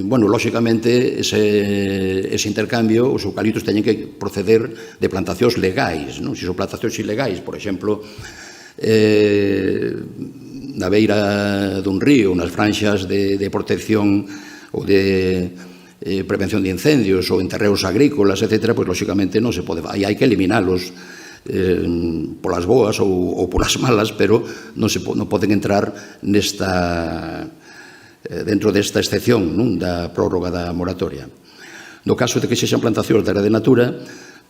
lóxicamente, ese intercambio, os eucaliptos teñen que proceder de plantacións legais. Se son plantacións ilegais, por exemplo, na beira dun río, nas franxas de protección ou de prevención de incendios ou en terreos agrícolas, etc., pois, lóxicamente, non se pode. Aí hai que eliminalos polas boas ou polas malas, pero non poden entrar dentro desta excepción da prórroga da moratoria. No caso de que sexan plantacións de área de natura,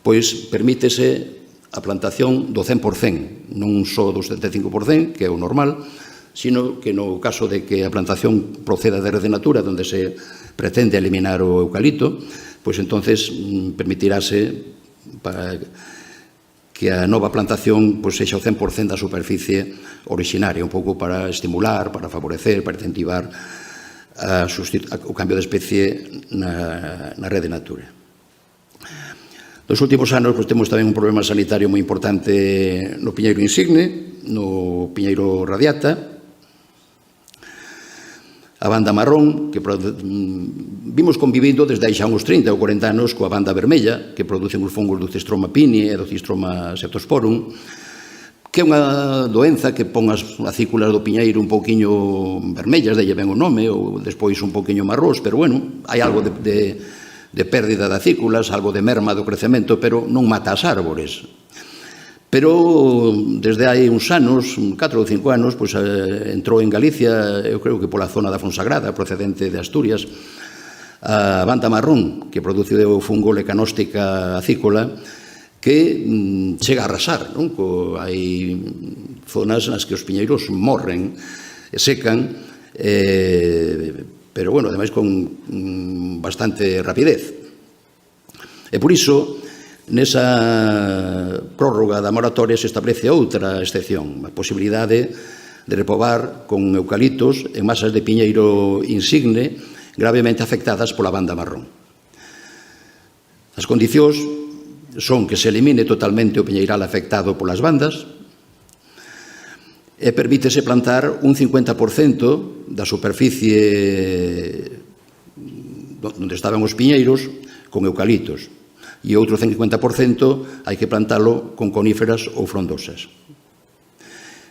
pois permítese a plantación do 100%, non só do 75%, que é o normal, sino que no caso de que a plantación proceda de área de natura, onde se pretende eliminar o eucalipto, pois entonces permitirase que a nova plantación sexa o 100% da superficie originaria, un pouco para estimular, para favorecer, para incentivar o cambio de especie na rede natura. Nos últimos anos temos tamén un problema sanitario moi importante no piñeiro insigne, no piñeiro radiata, a banda marrón, que vimos convivindo desde aí xa uns 30 ou 40 anos coa banda vermella, que producen os fungos do Cistroma pini e do Cistroma septosporum, que é unha doenza que pon as acículas do piñeiro un pouquiño vermellas, dalle ben o nome, ou despois un pouquiño marrós, pero hai algo de pérdida de acículas, algo de merma do crecemento, pero non mata as árbores. Pero desde hai uns anos, 4 ou 5 anos, entrou en Galicia, eu creo que pola zona da Fonsagrada, procedente de Asturias, a banda marrón, que produce o fungo lecanóstica acícola, que chega a arrasar. Hai zonas nas que os piñeiros morren e secan, pero, ademais, con bastante rapidez. E por iso, nesa prórroga da moratoria se establece outra excepción, a posibilidade de repobar con eucaliptos en masas de piñeiro insigne gravemente afectadas pola banda marrón. As condicións son que se elimine totalmente o piñeiral afectado polas bandas e permítese plantar un 50% da superficie onde estaban os piñeiros con eucaliptos, e outro 50% hai que plantalo con coníferas ou frondosas.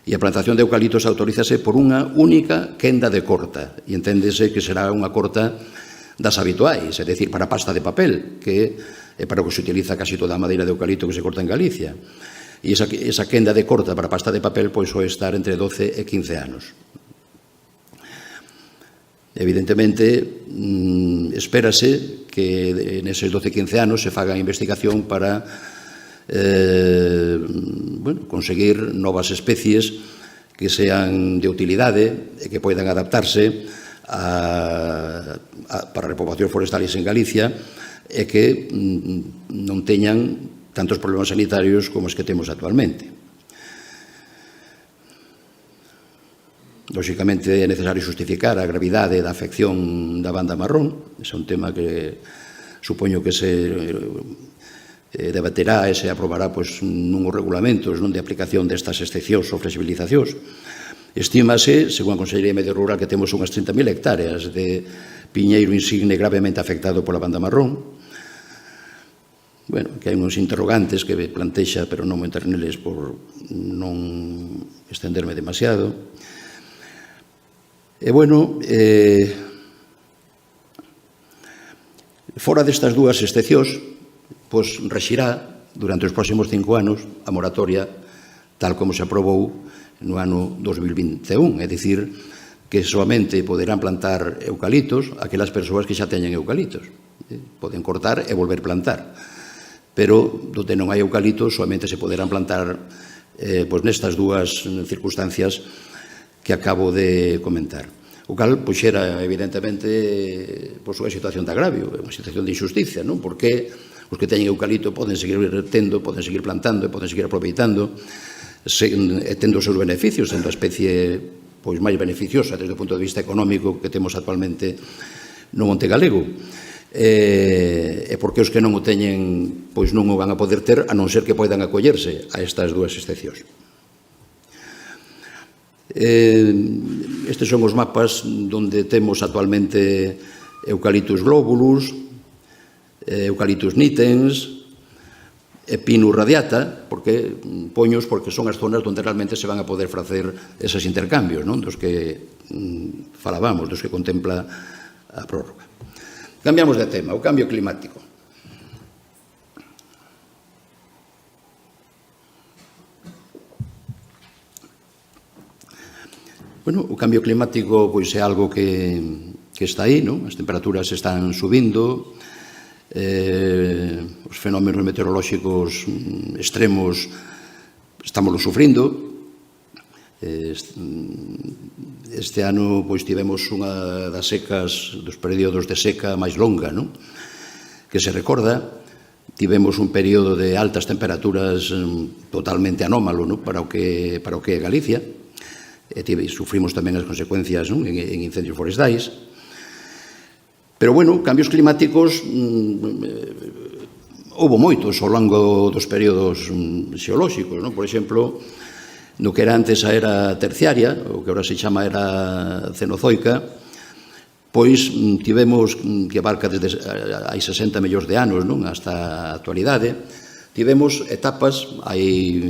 E a plantación de eucaliptos autorízase por unha única quenda de corta, e enténdese que será unha corta das habituais, é dicir, para pasta de papel, que é para o que se utiliza casi toda a madeira de eucalipto que se corta en Galicia. E esa quenda de corta para pasta de papel pois vai estar entre 12 e 15 anos. Evidentemente, espérase que neses 12 e 15 anos se faga a investigación para conseguir novas especies que sean de utilidade e que poidan adaptarse para repoboacións forestales en Galicia e que non teñan tantos problemas sanitarios como os que temos actualmente. Lóxicamente é necesario justificar a gravidade da afección da banda marrón. Ese é un tema que supoño que se debaterá e se aprobará nuns regulamentos de aplicación destas excepcións ou flexibilizacións. Estímase, según a Consellería de Medio Rural, que temos unhas 30.000 hectáreas de piñeiro insigne gravemente afectado pola banda marrón. Bueno, que hai uns interrogantes que plantexa, pero non me entrar neles por non estenderme demasiado. E, bueno, fora destas dúas excepcións, pois rexirá durante os próximos 5 anos a moratoria tal como se aprobou no ano 2021, é dicir, que solamente poderán plantar eucaliptos aquelas persoas que xa teñen eucaliptos. Poden cortar e volver plantar. Pero, donde non hai eucaliptos, solamente se poderán plantar nestas dúas circunstancias que acabo de comentar. O cal puxera, evidentemente, unha situación de agravio, unha situación de injusticia, non? Porque os que teñen eucalipto poden seguir tendo, poden seguir plantando, poden seguir aproveitando, tendo os seus beneficios, sendo a especie máis beneficiosa desde o punto de vista económico que temos actualmente no Monte Galego. E porque os que non o teñen non o van a poder ter, a non ser que poidan acollerse a estas dúas excepcións. Estes son os mapas onde temos actualmente Eucalyptus globulus, Eucalyptus nitens e Pinus radiata, porque poños porque son as zonas onde realmente se van a poder facer eses intercambios, dos que falábamos, dos que contempla a prórroga. Cambiamos de tema, o cambio climático. Bueno, o cambio climático é algo que está aí, non? As temperaturas están subindo, os fenómenos meteorolóxicos extremos estámoslo sufrindo. Este ano tivemos unha das secas, dos períodos de seca máis longa, que se recorda. Tivemos un período de altas temperaturas totalmente anómalo para o que é Galicia. Sufrimos tamén as consecuencias en incendios forestais. Pero, bueno, cambios climáticos houbo moitos ao longo dos períodos xeolóxicos. Por exemplo, no que era antes a era terciaria, o que agora se chama era cenozoica, pois tivemos, que abarca desde hai 60 millóns de anos hasta a actualidade, tivemos etapas, hai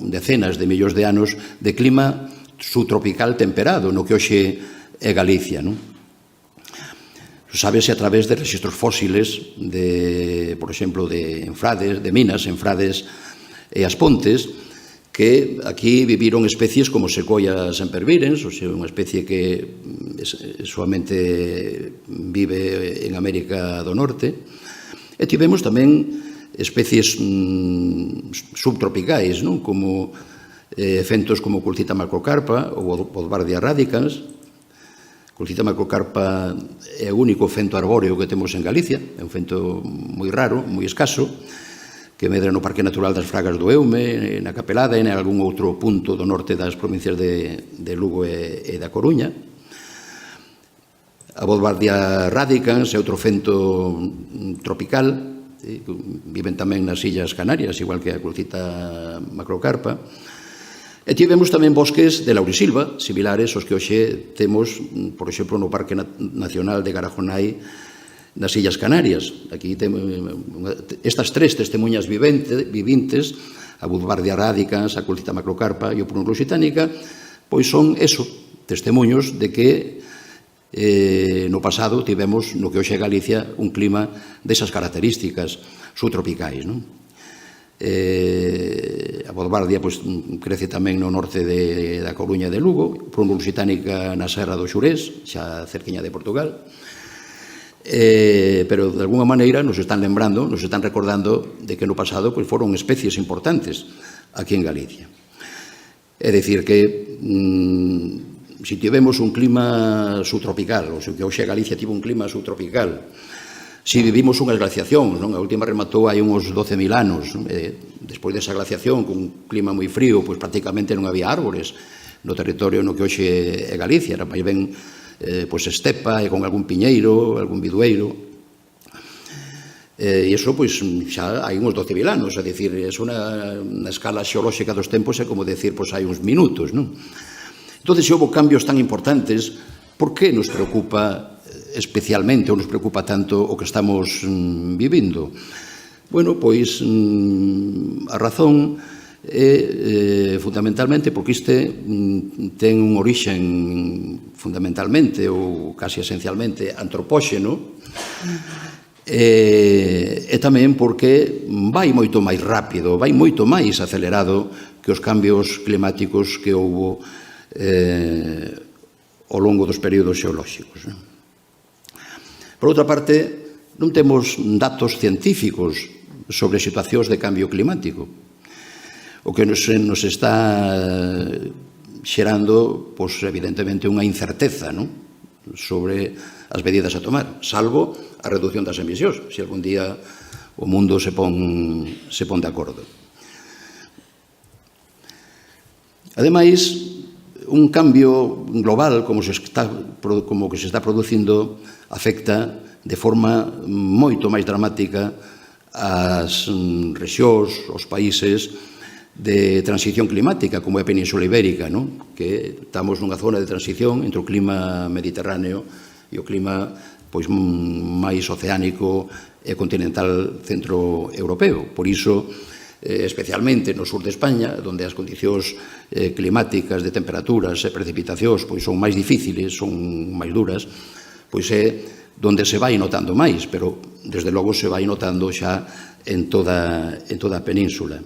decenas de millóns de anos de clima subtropical temperado, no que hoxe é Galicia. Sábese a través de registros fósiles, por exemplo, de enfrades, de minas, enfrades e as pontes, que aquí viviron especies como Sequoia sempervirens, ou sea, unha especie que solamente vive en América do Norte, e tivemos tamén especies subtropicais, como fentos como Culcita macrocarpa ou Bodvardia radicans. Culcita macrocarpa é o único fento arbóreo que temos en Galicia, é un fento moi raro, moi escaso, que medra no Parque Natural das Fragas do Eume, na Capelada e en algún outro punto do norte das provincias de Lugo e da Coruña. A Bodvardia radicans é outro fento tropical, viven tamén nas Illas Canarias, igual que a Culcita macrocarpa. E tivemos tamén bosques de laurisilva, similares aos que hoxe temos, por exemplo, no Parque Nacional de Garajonai, nas Illas Canarias. Aquí temos estas tres testemunhas vivintes, a Bodvardia radicans, a Culcita macrocarpa e o Prunus lusitanica, pois son testemunhos de que no pasado tivemos, no que hoxe é Galicia, un clima desas características subtropicais. Bodvardia crece tamén no norte da Coruña de Lugo, Prunlusitanica na Serra do Xurés, xa cerquiña de Portugal, pero de alguna maneira nos están lembrando, nos están recordando de que no pasado foron especies importantes aquí en Galicia. É dicir que se tivemos un clima subtropical, ou se que hoxe Galicia tivo un clima subtropical, se vivimos unhas glaciacións, a última rematou hai uns 12.000 anos, despois desa glaciación, con un clima moi frío, pois prácticamente non había árbores no territorio no que hoxe é Galicia, era máis ben estepa e con algún piñeiro, algún bidueiro, e iso xa hai uns 12.000 anos, é dicir, é na escala xeolóxica dos tempos, é como decir, hai uns minutos, non? Entón, se houve cambios tan importantes, por que nos preocupa especialmente ou nos preocupa tanto o que estamos vivindo? Bueno, pois a razón é fundamentalmente porque este ten un orixen fundamentalmente ou casi esencialmente antropóxeno, e tamén porque vai moito máis rápido, vai moito máis acelerado que os cambios climáticos que houve ao longo dos períodos xeolóxicos. Por outra parte, non temos datos científicos sobre situacións de cambio climático. O que nos está xerando, evidentemente, unha incerteza sobre as medidas a tomar, salvo a reducción das emisións, se algún día o mundo se pon de acordo. Ademais, un cambio global como que se está producindo afecta de forma moito máis dramática as rexións, os países de transición climática, como é a Península Ibérica, que estamos nunha zona de transición entre o clima mediterráneo e o clima máis oceánico e continental centroeuropeo. Por iso, especialmente no sur de España, onde as condicións climáticas de temperaturas e precipitacións son máis difíciles, son máis duras, é onde se vai notando máis, pero desde logo se vai notando xa en toda a península.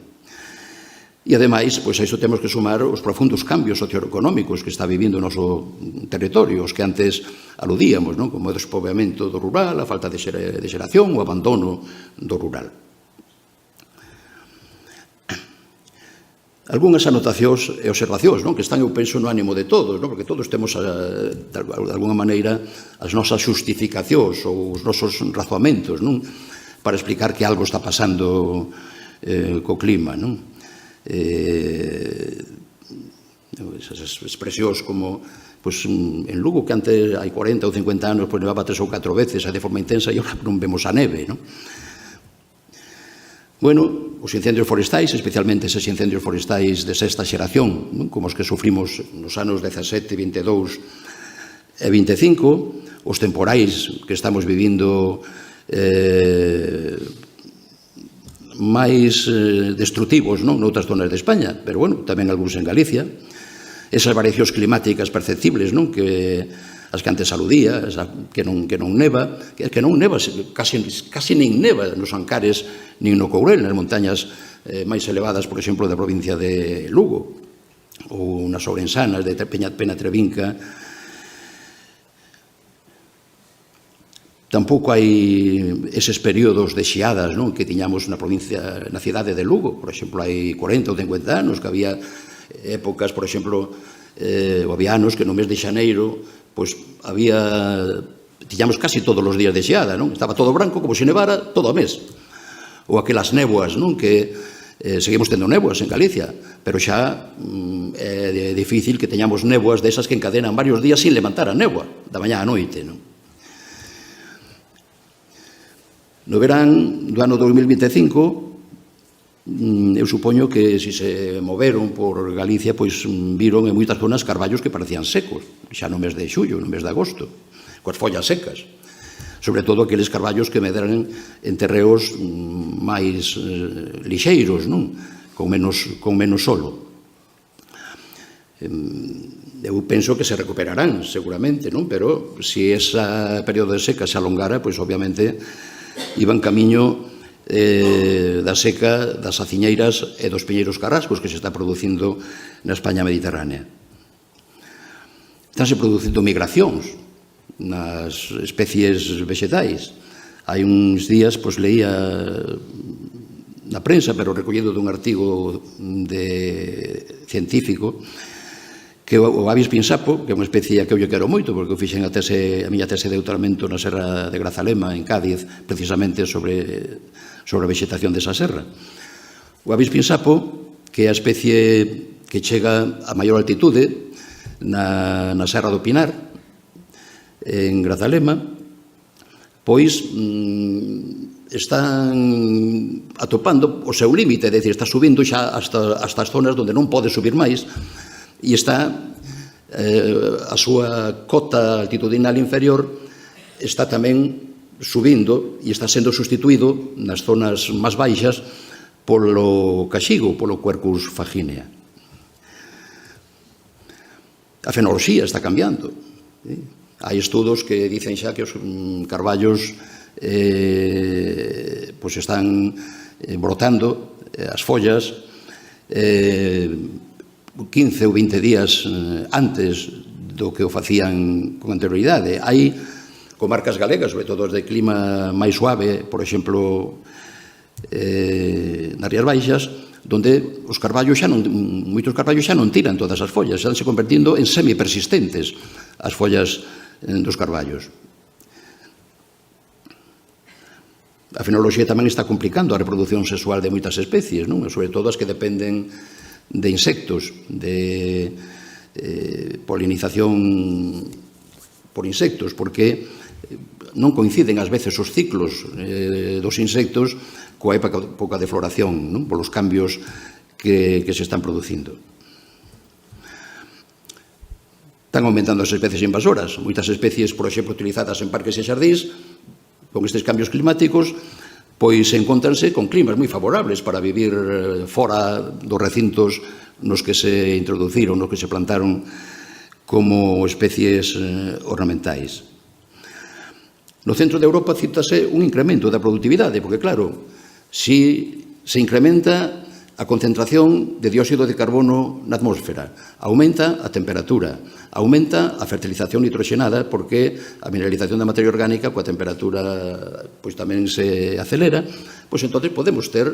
E ademais, a iso temos que sumar os profundos cambios socioeconómicos que está vivindo o noso territorio, os que antes aludíamos, como o despoboamento do rural, a falta de xeración, o abandono do rural. Algúnas anotacións e observacións que están, eu penso, no ánimo de todos, porque todos temos, de alguna maneira, as nosas justificacións ou os nosos razoamentos para explicar que algo está pasando co clima. Esas expresións como en Lugo, que antes hai 40 ou 50 anos nevaba 3 ou 4 veces de forma intensa e agora non vemos a neve. Bueno, os incendios forestais, especialmente eses incendios forestais de sexta xeración, como os que sufrimos nos anos 17, 22 e 25, os temporais que estamos vivindo máis destructivos noutras zonas de España, pero tamén algúns en Galicia, esas variacións climáticas perceptibles que as que antes aludía, que non neva, casi nin neva nos Ancares nin no Courel, nas montañas máis elevadas, por exemplo, da provincia de Lugo, ou nas Ourensanas de Penatrevinca. Tampouco hai eses períodos de xiadas que tiñamos na cidade de Lugo. Por exemplo, hai 40 ou 50 anos que había épocas, por exemplo, había anos que no mes de xaneiro tiñamos casi todos os días de xeada, estaba todo branco como se nevara todo o mes. Ou aquelas néboas, que seguimos tendo néboas en Galicia, pero xa é difícil que teñamos néboas desas que encadenan varios días sin levantar a néboa, da mañá á noite. No verán do ano 2025, eu supoño que se se moveron por Galicia, viron en moitas zonas carballos que parecían secos, xa no mes de xullo, no mes de agosto, coas follas secas. Sobre todo aqueles carballos que medran en terreos máis lixeiros, con menos solo. Eu penso que se recuperarán, seguramente, pero se ese período de seca se alongara, obviamente, iban camiño da seca das aciñeiras e dos piñeiros carrascos que se está producindo na España mediterránea. Estánse producindo migracións nas especies vegetais. Hai uns días, leía na prensa, pero recollido dun artigo científico, que o avis pinsapo, que é unha especie que eu lle quero moito, porque eu fixen a miña tese de doutoramento na Serra de Grazalema, en Cádiz, precisamente sobre a vegetación desa serra. O avis pinsapo, que é a especie que chega a maior altitude na Serra do Pinar, en Grazalema, pois están atopando o seu límite, é dicir, está subindo xa hasta as zonas onde non pode subir máis, e está a súa cota altitudinal inferior está tamén subindo e está sendo sustituído nas zonas máis baixas polo caxigo, polo Quercus faginea. A fenoloxía está cambiando. Hai estudos que dicen xa que os carballos están brotando as follas 15 ou 20 días antes do que o facían con anterioridade. Hai comarcas galegas, sobre todo as de clima máis suave, por exemplo, nas Rías Baixas, donde os carballos moitos carballos xa non tiran todas as follas, están se convertindo en semipersistentes as follas dos carballos. A fenoloxía tamén está complicando a reproducción sexual de moitas especies, sobre todo as que dependen de insectos, de polinización por insectos, porque non coinciden ás veces os ciclos dos insectos coa época de floración, polos cambios que se están producindo. Están aumentando as especies invasoras. Moitas especies, por exemplo, utilizadas en parques e xardís, con estes cambios climáticos, pois encontranse con climas moi favorables para vivir fora dos recintos nos que se introduciron, nos que se plantaron como especies ornamentais. No centro de Europa cítase un incremento da productividade, porque claro, si se incrementa a concentración de dióxido de carbono na atmósfera, aumenta a temperatura, aumenta a fertilización nitroxenada, porque a mineralización da materia orgánica coa temperatura pois tamén se acelera, pois entón podemos ter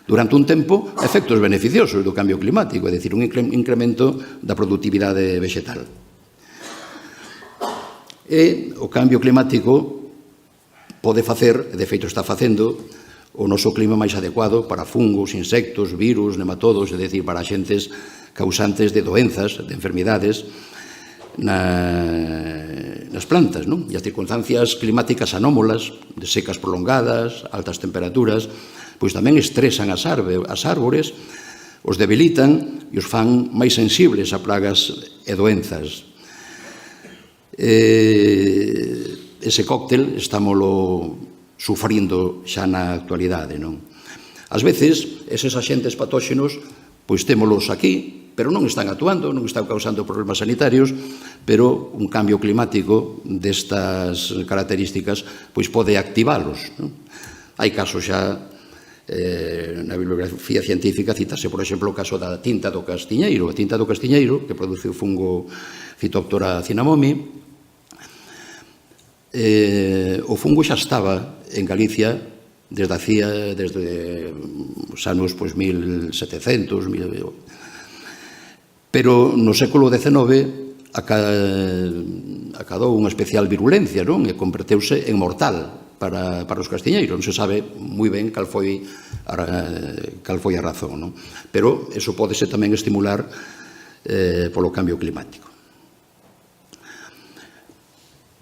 durante un tempo efectos beneficiosos do cambio climático, é dicir, un incremento da productividade vegetal. E o cambio climático pode facer, e de feito está facendo, o noso clima máis adecuado para fungos, insectos, virus, nematodos, é dicir, para axentes causantes de doenzas, de enfermidades nas plantas, non? E as circunstancias climáticas anómalas, de secas prolongadas, altas temperaturas, pois tamén estresan as árbores, os debilitan e os fan máis sensibles a plagas e doenzas. Ese cóctel estámolo sufrindo xa na actualidade, non? Ás veces, eses axentes patóxenos, pois témolos aquí, pero non están actuando, non están causando problemas sanitarios, pero un cambio climático destas características, pois pode activalos, non? Hai casos xa na bibliografía científica, cítase, por exemplo, o caso da tinta do castiñeiro. A tinta do castiñeiro, que produce o fungo Phytophthora cinnamomi, o fungo xa estaba en Galicia desde os anos 1700, pero no século XIX acadou unha especial virulencia, non? E converteuse en mortal para os castiñeiros. Non se sabe moi ben cal foi a razón, non? Pero eso pódese tamén estimular polo cambio climático.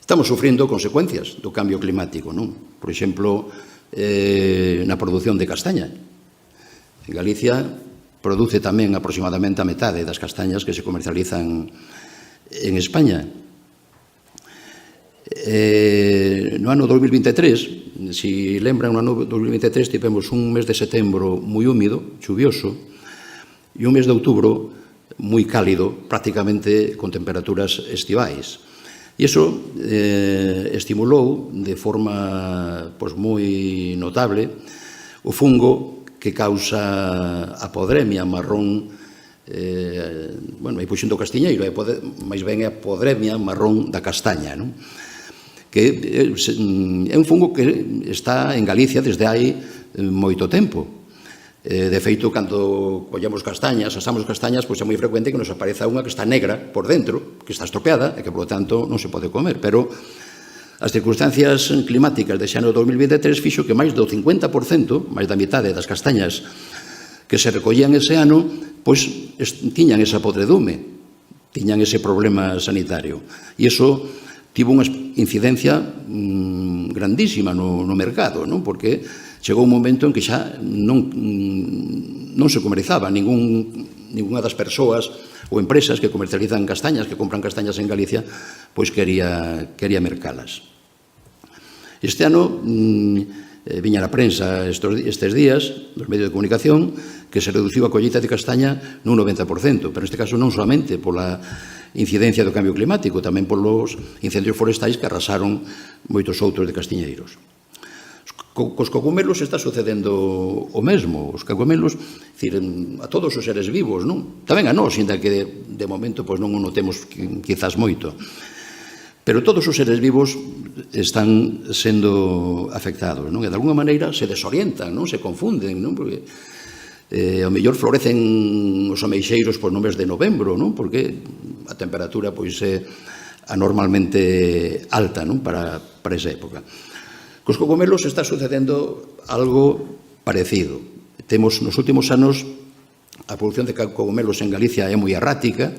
Estamos sufrindo consecuencias do cambio climático, non? Por exemplo, na produción de castaña. En Galicia produce tamén aproximadamente a metade das castañas que se comercializan en España. No ano 2023, si lembran, no ano 2023 tivemos un mes de setembro moi húmido, chuvioso, e un mes de outubro moi cálido, prácticamente con temperaturas estivais. E iso estimulou de forma moi notable o fungo que causa a podremia marrón, aí puxendo o castiñeiro, máis ben é a podremia marrón da castaña, non? Que é un fungo que está en Galicia desde hai moito tempo. De feito, cando collemos castañas, asamos castañas, pois é moi frecuente que nos apareza unha que está negra por dentro, que está estropeada e que, por lo tanto, non se pode comer. Pero as circunstancias climáticas de xano 2023 fixo que máis do 50%, máis da mitade das castañas que se recollían ese ano, pois tiñan esa podredume, tiñan ese problema sanitario. E iso tivo unha incidencia grandísima no mercado, non? Porque chegou un momento en que xa non se comercializaba, ninguna das persoas ou empresas que comercializan castañas, que compran castañas en Galicia, pois quería mercalas. Este ano viña na prensa estes días, nos medios de comunicación, que se reduciu a colleita de castaña nun 90%, pero neste caso non solamente pola incidencia do cambio climático, tamén polos incendios forestais que arrasaron moitos outros de castiñeiros. Cos cogumelos está sucedendo o mesmo. Os cogumelos, a todos os seres vivos, non? Tamén a nós, ainda que de momento non o notemos quizás moito. Pero todos os seres vivos están sendo afectados, non? E de alguna maneira se desorientan, non? Se confunden, non? Porque ao mellor florecen os ameixeiros no mes de novembro, non? Porque a temperatura é anormalmente alta, non? Para esa época. Cos cogumelos está sucedendo algo parecido. Temos nos últimos anos a produción de cogumelos en Galicia é moi errática,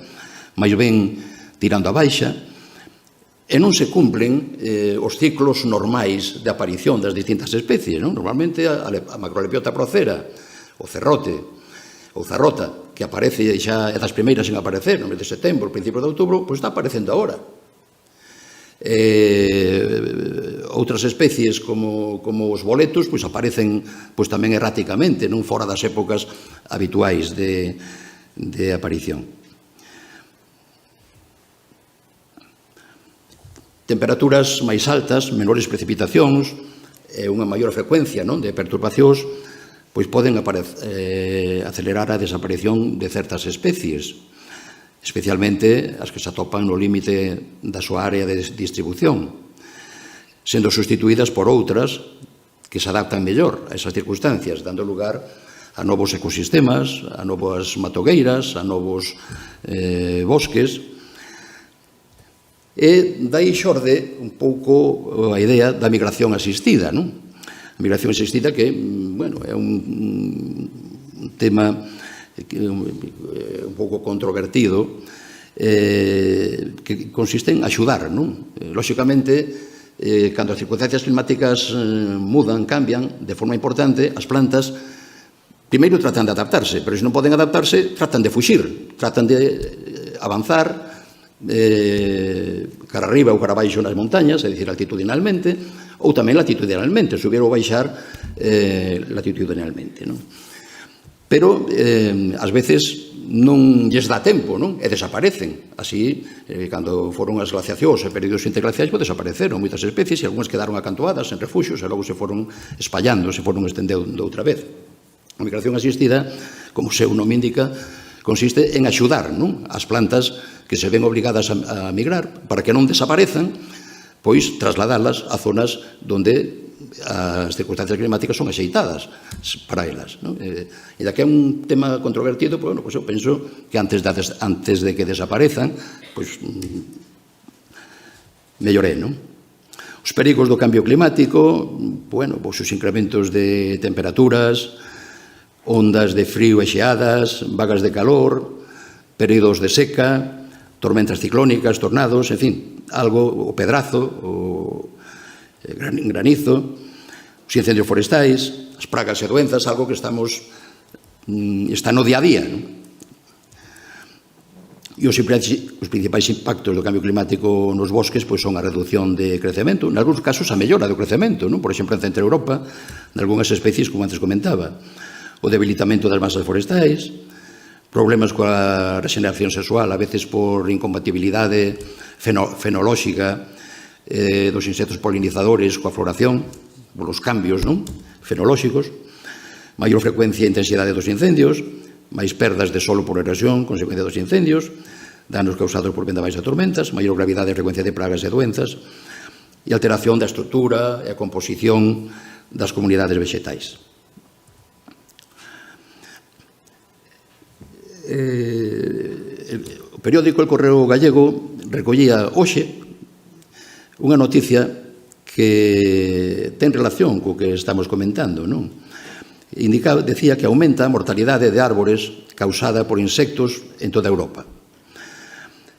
máis ben tirando a baixa, e non se cumplen os ciclos normais de aparición das distintas especies, non? Normalmente a Macrolepiota procera, o cerrote, ou zarrota, que aparece xa é das primeiras en aparecer no mes de setembro, principio de outubro, pois está aparecendo agora. Outras especies como os boletos pois aparecen tamén erráticamente, non fora das épocas habituais de aparición. Temperaturas máis altas, menores precipitacións e unha maior frecuencia de perturbacións pois poden acelerar a desaparición de certas especies, especialmente as que se atopan no límite da súa área de distribución, sendo sustituídas por outras que se adaptan mellor a esas circunstancias, dando lugar a novos ecosistemas, a novas matogueiras, a novos bosques. E dai xorde un pouco a idea da migración asistida, non? A migración asistida que, é un tema un pouco controvertido, que consiste en axudar, non? Lóxicamente, cando as circunstancias climáticas mudan, cambian de forma importante, as plantas primeiro tratan de adaptarse, pero se non poden adaptarse, tratan de fuxir, tratan de avanzar cara arriba ou cara abaixo nas montañas, é dicir, altitudinalmente, ou tamén latitudinalmente, subir ou baixar latitudinalmente, non? Pero, ás veces, non lles dá tempo, non? E desaparecen. Así, cando foron as glaciacións e períodos interglaciais, desapareceron moitas especies e algunhas quedaron acantoadas en refuxios e logo se foron espallando, se foron estendendo outra vez. A migración asistida, como o seu nome indica, consiste en axudar, non? As plantas que se ven obrigadas a migrar para que non desaparezan, pois trasladalas a zonas onde as circunstancias climáticas son axeitadas para elas, non? E da que é un tema controvertido, pois eu penso que antes de que desaparezan, pois melloré, non? Os perigos do cambio climático, os incrementos de temperaturas, ondas de frío e xeadas, vagas de calor, períodos de seca, tormentas ciclónicas, tornados, en fin, o pedrazo, o granizo, os incendios forestais, as pragas e doenzas, algo que está no día a día, non? E os principais impactos do cambio climático nos bosques son a reducción de crecemento, en algúns casos a mellora do crecemento, non? Por exemplo, en Centro Europa, en algunhas especies, como antes comentaba, o debilitamento das masas forestais, problemas coa regeneración sexual, a veces por incompatibilidade fenolóxica dos insectos polinizadores coa floración, polos cambios fenolóxicos, maior frecuencia e intensidade dos incendios, máis perdas de solo por erosión, consecuencia dos incendios, danos causados por vendavais e tormentas, maior gravidade e frecuencia de pragas e doenzas, e alteración da estrutura e a composición das comunidades vegetais. O periódico El Correo Gallego recollía hoxe unha noticia que ten relación co que estamos comentando, non? Decía que aumenta a mortalidade de árbores causada por insectos en toda Europa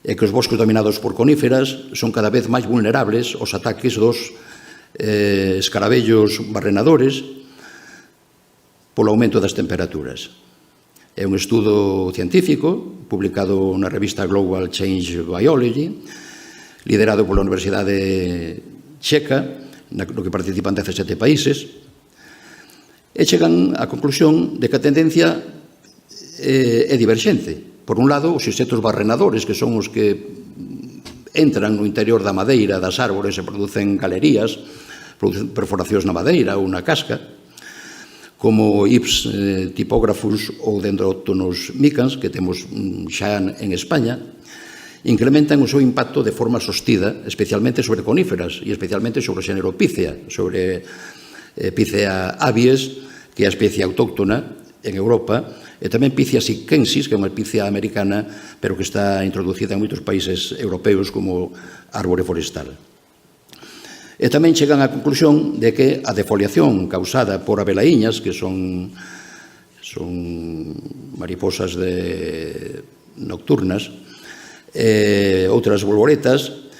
e que os bosques dominados por coníferas son cada vez máis vulnerables aos ataques dos escarabellos barrenadores polo aumento das temperaturas. É un estudo científico publicado na revista Global Change Biology, liderado pola Universidade Checa, no que participan 17 países, e chegan á conclusión de que a tendencia é diverxente. Por un lado, os insectos barrenadores, que son os que entran no interior da madeira, das árbores, e producen galerías, producen perforacións na madeira ou na casca, como Ips tipógrafos ou Dendrótonos micans, que temos xa en España, incrementan o seu impacto de forma sostida, especialmente sobre coníferas e especialmente sobre o xénero Pícea, sobre Pícea abies, que é a especie autóctona en Europa, e tamén Pícea sickensis, que é unha pícea americana, pero que está introducida en moitos países europeos como árbore forestal. E tamén chegan á conclusión de que a defoliación causada por abelaíñas, que son mariposas nocturnas, outras bolboretas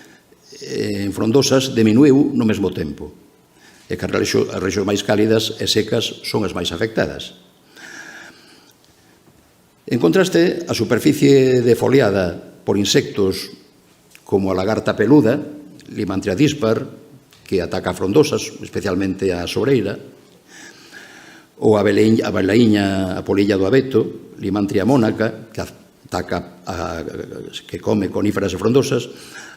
frondosas, diminuiu no mesmo tempo, e que as rexións máis cálidas e secas son as máis afectadas. En contraste, a superficie defoliada por insectos como a lagarta peluda, Limantria dispar, que ataca a frondosas, especialmente a sobreira, ou a abelaíña, a polilla do abeto, Limantria mónaca, que que come coníferas e frondosas,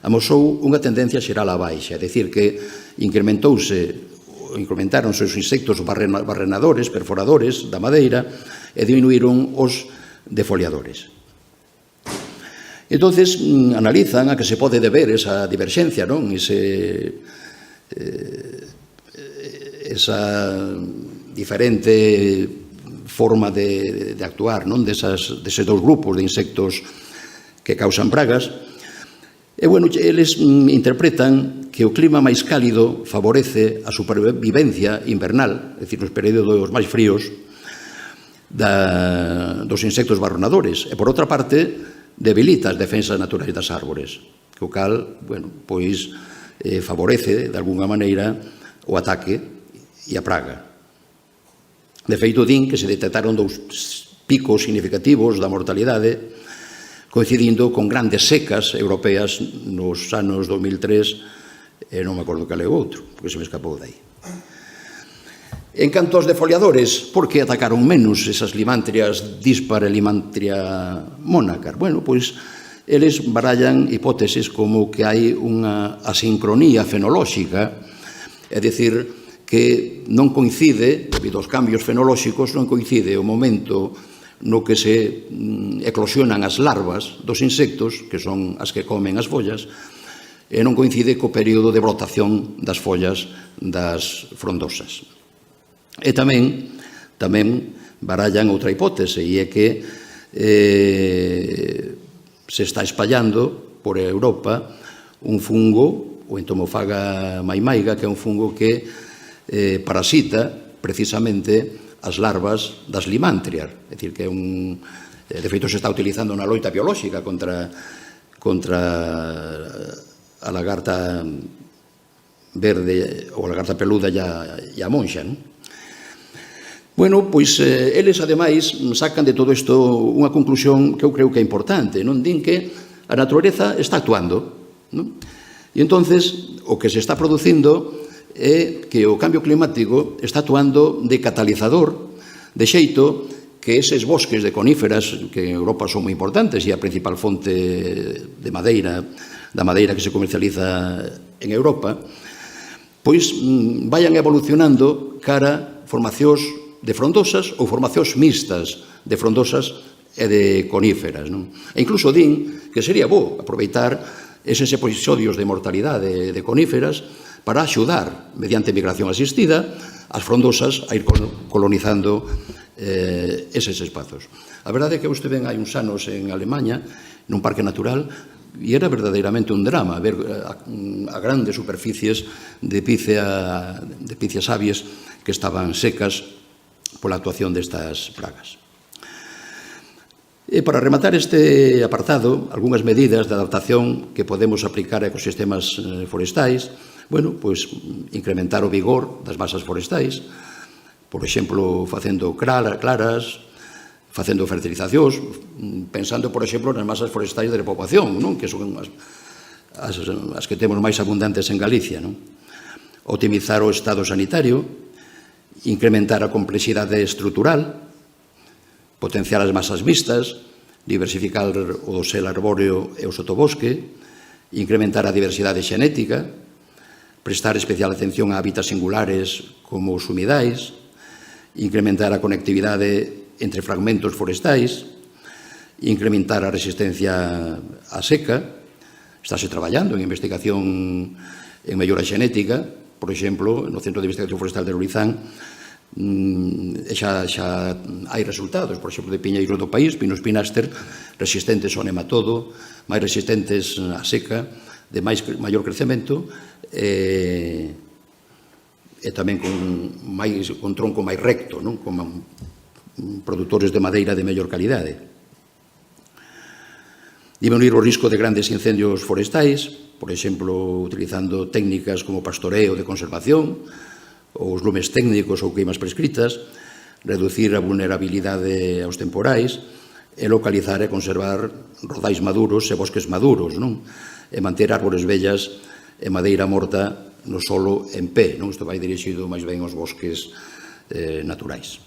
amosou unha tendencia xeral á baixa, é dicir, que incrementaronse os insectos barrenadores, perforadores da madeira e diminuíron os defoliadores. Entón, analizan a que se pode deber esa diverxencia, non? Esa diferente forma de actuar, non? Deses dous grupos de insectos que causan pragas. E, bueno, eles interpretan que o clima máis cálido favorece a supervivencia invernal, é dicir, nos períodos máis fríos dos insectos barrenadores. E, por outra parte, debilita as defensas naturais das árbores, que o cal, bueno, pois, favorece, de alguna maneira, o ataque e a praga. De feito, din que se detectaron dous picos significativos da mortalidade coincidindo con grandes secas europeas nos anos 2003 e non me acordo cal é o outro, porque se me escapou dai. En canto aos defoliadores, por que atacaron menos esas Limantrias dispar e Limantria mónacar? Bueno, pois, eles barallan hipótesis como que hai unha asincronía fenolóxica, é dicir, que non coincide, debido aos cambios fenolóxicos, non coincide o momento no que se eclosionan as larvas dos insectos, que son as que comen as follas, e non coincide co período de brotación das follas das frondosas. E tamén barallan outra hipótese, e é que se está espallando por Europa un fungo, o Entomofaga maimaiga, que é un fungo que parasita precisamente as larvas das Limantrias. É dicir, que é de feito se está utilizando na loita biolóxica contra a lagarta verde ou a lagarta peluda e a monxa. Bueno, pois eles ademais sacan de todo isto unha conclusión que eu creo que é importante, non? Din que a natureza está actuando, non? E entonces o que se está producindo é que o cambio climático está actuando de catalizador, de xeito que eses bosques de coníferas, que en Europa son moi importantes e a principal fonte de madeira, da madeira que se comercializa en Europa, pois vayan evolucionando cara formacións de frondosas ou formacións mixtas de frondosas e de coníferas. E incluso din que sería bo aproveitar eses episodios de mortalidade de coníferas para axudar, mediante migración asistida, as frondosas a ir colonizando eses espazos. A verdade é que usted ven hai uns anos en Alemanha, nun parque natural, e era verdadeiramente un drama ver a grandes superficies de píceas avies que estaban secas pola actuación destas pragas. E para rematar este apartado, algunhas medidas de adaptación que podemos aplicar a ecosistemas forestais, bueno, pois incrementar o vigor das masas forestais, por exemplo, facendo claras, facendo fertilizacións, pensando, por exemplo, nas masas forestais de repoboación, non? Que son as que temos máis abundantes en Galicia. Non? Optimizar o estado sanitario, incrementar a complexidade estrutural, potenciar as masas mixtas, diversificar o dosel arbóreo e o sotobosque, incrementar a diversidade xenética, prestar especial atención a hábitats singulares como os humidais, incrementar a conectividade entre fragmentos forestais, incrementar a resistencia á seca. Estáse traballando en investigación en mellora xenética, por exemplo, no Centro de Investigación Forestal de Lourizán, xa hai resultados, por exemplo, de piñeiros do país, pinos pinaster, resistentes ao nematodo, máis resistentes á seca, de maior crecemento, e tamén con tronco máis recto, non? Con produtores de madeira de mellor calidade. Diminuir o risco de grandes incendios forestais, por exemplo, utilizando técnicas como pastoreo de conservación, ou os lumes técnicos ou queimas prescritas, reducir a vulnerabilidade aos temporais, e localizar e conservar rodais maduros e bosques maduros, non? E manter árbores vellas e madeira morta no solo en pé, non? Isto vai dirixido máis ben aos bosques naturais.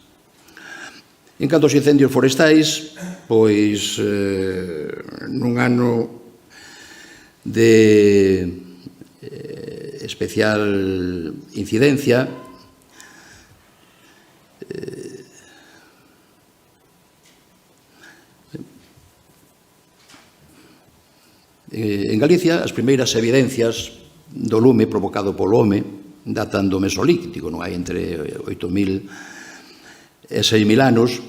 En canto aos incendios forestais, pois nun ano de especial incidencia, en Galicia as primeiras evidencias do lume provocado polo home datan do Mesolítico, non hai entre 8.000 e 6.000 anos,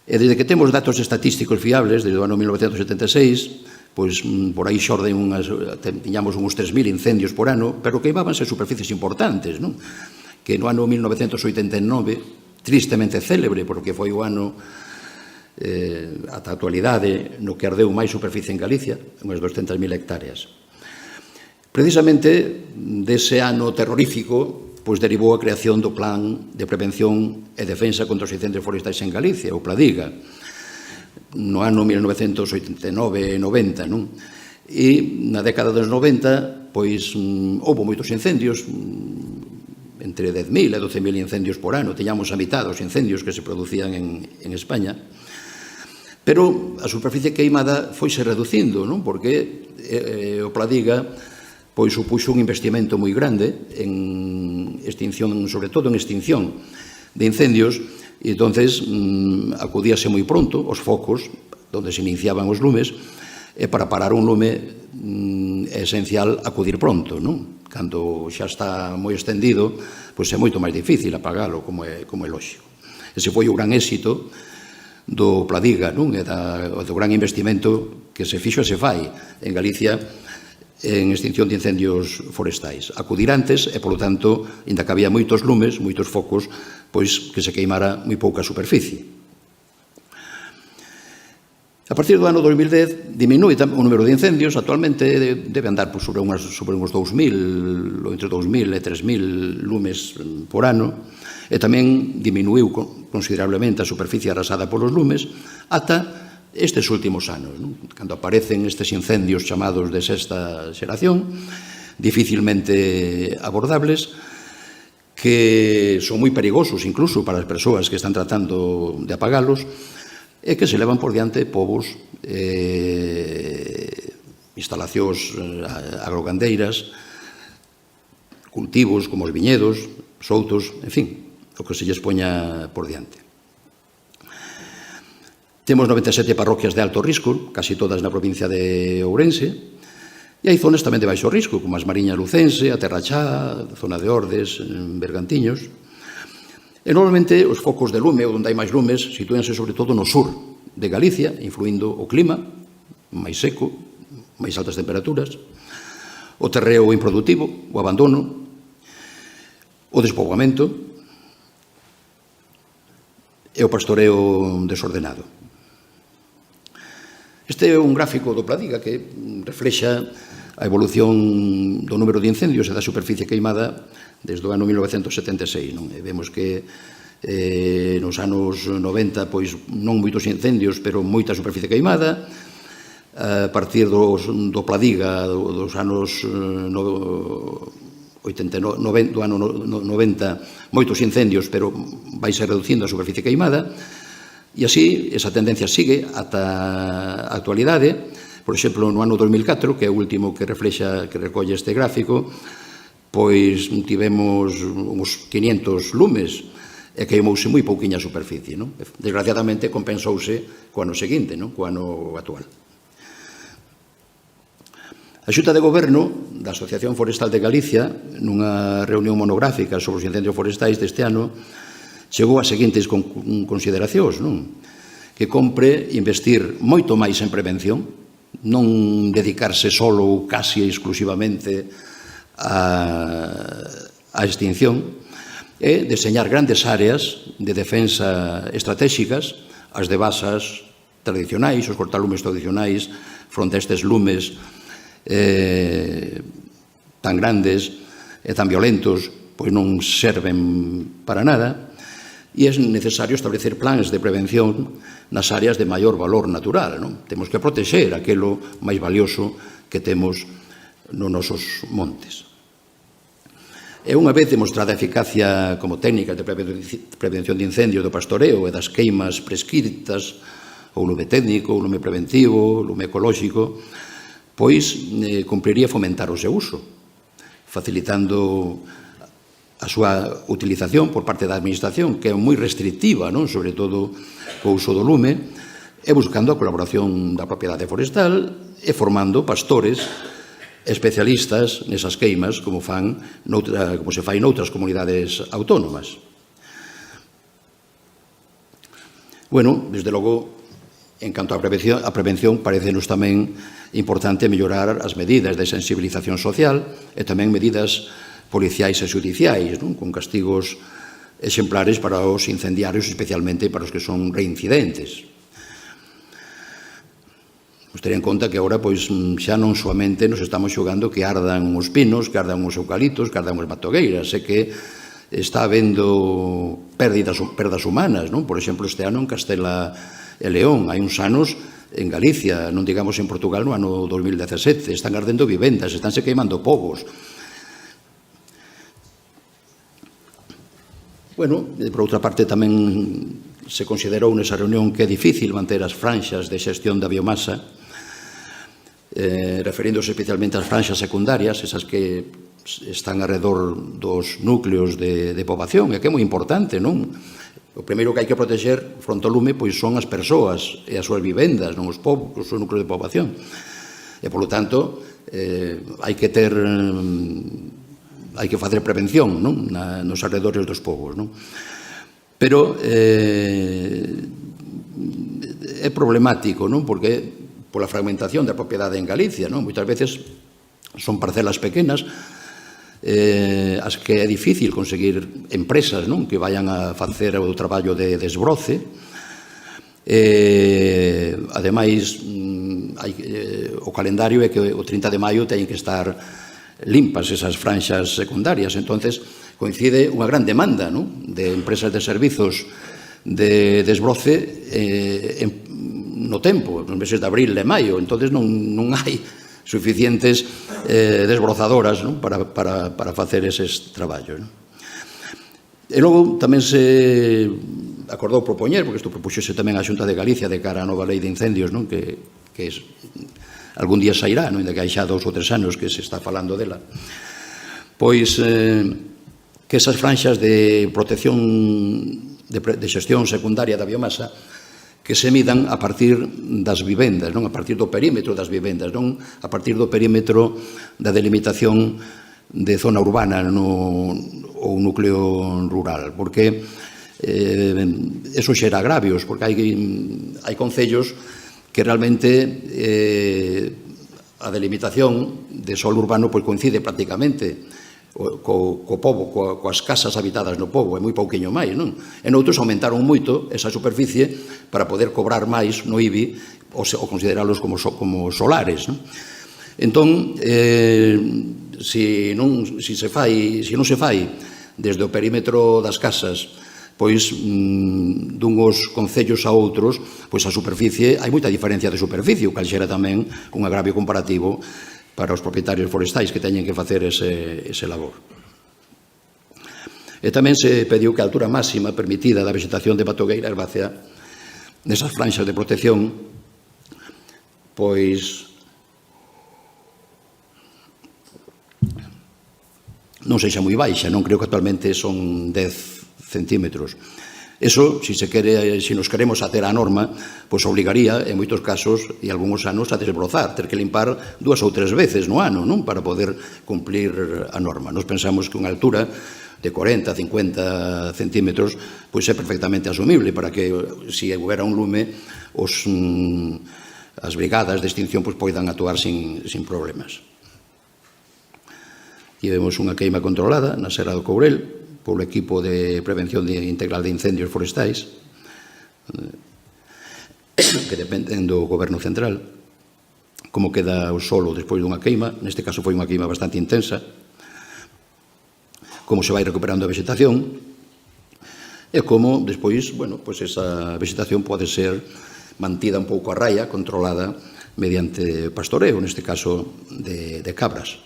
e desde que temos datos estatísticos fiables, desde o ano 1976, pois por aí xorden tiñamos uns 3.000 incendios por ano, pero queimábanse superficies importantes, non? Que no ano 1989, tristemente célebre, porque foi o ano ata a actualidade no que ardeu máis superficie en Galicia, unhas 200.000 hectáreas. Precisamente dese ano terrorífico pois derivou a creación do Plan de Prevención e Defensa contra os Incendios Forestais en Galicia, o PLADIGA, no ano 1989 e 90, non? E na década dos 90, pois, houve moitos incendios, entre 10.000 e 12.000 incendios por ano, teñamos a mitad dos incendios que se producían en España, pero a superficie queimada foise reducindo, non? Porque o PLADIGA pois supuxo un investimento moi grande en extinción, sobre todo en extinción de incendios, e entonces acudíase moi pronto aos focos onde se iniciaban os lumes, e para parar un lume é esencial acudir pronto, non? Cando xa está moi extendido, pois é moito máis difícil apagalo, como é lóxico. Ese foi o gran éxito do PLADIGA, non? E do gran investimento que se fixo e se fai en Galicia en extinción de incendios forestais. Acudir antes e, polo tanto, ainda que había moitos lumes, moitos focos, pois que se queimara moi pouca superficie. A partir do ano 2010 diminúe o número de incendios, actualmente debe andar sobre uns 2.000, ou entre 2.000 e 3.000 lumes por ano, e tamén diminuiu considerablemente a superficie arrasada polos lumes, ata estes últimos anos, non? Cando aparecen estes incendios chamados de sexta xeración, dificilmente abordables, que son moi perigosos incluso para as persoas que están tratando de apagalos, e que se levan por diante povos, instalacións agrogandeiras, cultivos como os viñedos, soutos, en fin, o que se lles poña por diante. Temos 97 parroquias de alto risco, casi todas na provincia de Ourense, e hai zonas tamén de baixo risco, como as Mariñas Lucense, a Terrachá, a zona de Ordes, en Bergantiños. E normalmente os focos de lume, ou onde hai máis lumes, sitúense sobre todo no sur de Galicia, influindo o clima, máis seco, máis altas temperaturas, o terreo improdutivo, o abandono, o despoboamento e o pastoreo desordenado. Este é un gráfico do Pladiga que reflexa a evolución do número de incendios e da superficie queimada desde o ano 1976. E vemos que nos anos 90 pois non moitos incendios, pero moita superficie queimada. A partir do Pladiga dos anos 89, do ano 90, moitos incendios, pero vai ser reducindo a superficie queimada. E así, esa tendencia sigue ata a actualidade. Por exemplo, no ano 2004, que é o último que reflexa, que recolle este gráfico, pois tivemos uns 500 lumes e queimouse moi pouquiña superficie. Desgraciadamente, compensouse co ano seguinte, co ano actual. A Xunta de Goberno da Asociación Forestal de Galicia, nunha reunión monográfica sobre os incendios forestais deste ano, chegou ás seguintes consideracións, que compre investir moito máis en prevención, non dedicarse solo ou casi exclusivamente á extinción, e deseñar grandes áreas de defensa estratégicas, as devasas tradicionais, os cortalumes tradicionais, fronte a estes lumes tan grandes e tan violentos, pois non serven para nada. E é necesario establecer plans de prevención nas áreas de maior valor natural. Temos que protexer aquilo máis valioso que temos nos nosos montes. E unha vez demostrada a eficacia como técnicas de prevención de incendios do pastoreo e das queimas prescritas, o lume técnico, o lume preventivo, o lume ecolóxico, pois cumpriría fomentar o seu uso, facilitando a súa utilización por parte da Administración, que é moi restrictiva, sobre todo co uso do lume, e buscando a colaboración da propiedade forestal e formando pastores especialistas nesas queimas, como se fai noutras comunidades autónomas. Bueno, desde logo, en canto á prevención, parecenos tamén importante mellorar as medidas de sensibilización social e tamén medidas policiais e xudiciais, con castigos exemplares para os incendiarios, especialmente para os que son reincidentes. Vos ter en conta que agora xa non soamente nos estamos xogando que ardan os pinos, que ardan os eucaliptos, que ardan os matogueiras, e que está habendo perdas humanas. Por exemplo, este ano en Castela e León, hai uns anos en Galicia, non digamos en Portugal, no ano 2017, están ardendo vivendas, estánse queimando povos. Bueno, por outra parte, tamén se considerou nesa reunión que é difícil manter as franxas de xestión da biomasa, referíndose especialmente ás franxas secundarias, esas que están alrededor dos núcleos de poboación, e que é moi importante, non? O primeiro que hai que protexer fronte ao lume son as persoas e as súas vivendas, non os povos, os seus núcleos de poboación. E, polo tanto, hai que facer prevención nos alrededores dos povos. Pero é problemático, porque pola fragmentación da propiedade en Galicia, moitas veces son parcelas pequenas as que é difícil conseguir empresas que vayan a facer o traballo de desbroce. Ademais, o calendario é que o 30 de maio teñen que estar limpas esas franxas secundarias. Entonces, coincide unha gran demanda de empresas de servizos de desbroce no tempo, nos meses de abril e maio. Entonces, non hai suficientes desbrozadoras para facer eses traballos. E logo tamén se acordou propoñer, porque isto propuxose tamén a Xunta de Galicia de cara á nova lei de incendios, non? Que algún día sairá, non? Ainda que hai xa 2 ou 3 anos que se está falando dela. Pois que esas franxas de protección de xestión secundaria da biomasa que se midan a partir das vivendas, non? A partir do perímetro das vivendas, non? A partir do perímetro da delimitación de zona urbana ou núcleo rural, porque eso xera agravios, porque hai concellos que realmente a delimitación de solo urbano coincide prácticamente co pobo, coas casas habitadas no pobo, é moi pouquiño máis, non? E noutros aumentaron moito esa superficie para poder cobrar máis no IBI ou consideralos como solares, non? Entón, se non se fai desde o perímetro das casas, pois dunhos concellos a outros, pois a superficie, hai moita diferencia de superficie, o cal xera tamén un agravio comparativo para os propietarios forestais que teñen que facer ese labor. E tamén se pediu que a altura máxima permitida da vegetación de patogueira herbácea nesas franxas de protección pois non sexa moi baixa, non creo que actualmente son 10 centímetros. Eso, se nos queremos ater á norma, pois obligaría, en moitos casos, e algúns anos, a desbrozar, ter que limpar 2 ou 3 veces no ano, non? Para poder cumplir a norma. Nos pensamos que unha altura de 40, 50 centímetros pois é perfectamente asumible para que, se houbera un lume, as brigadas de extinción poidan actuar sin problemas. Tivemos unha queima controlada na Serra do Courel polo equipo de prevención integral de incendios forestais que dependen do goberno central. Como queda o solo despois dunha queima, neste caso foi unha queima bastante intensa, como se vai recuperando a vegetación e como despois, esa vegetación pode ser mantida un pouco a raya, controlada mediante pastoreo, neste caso de cabras.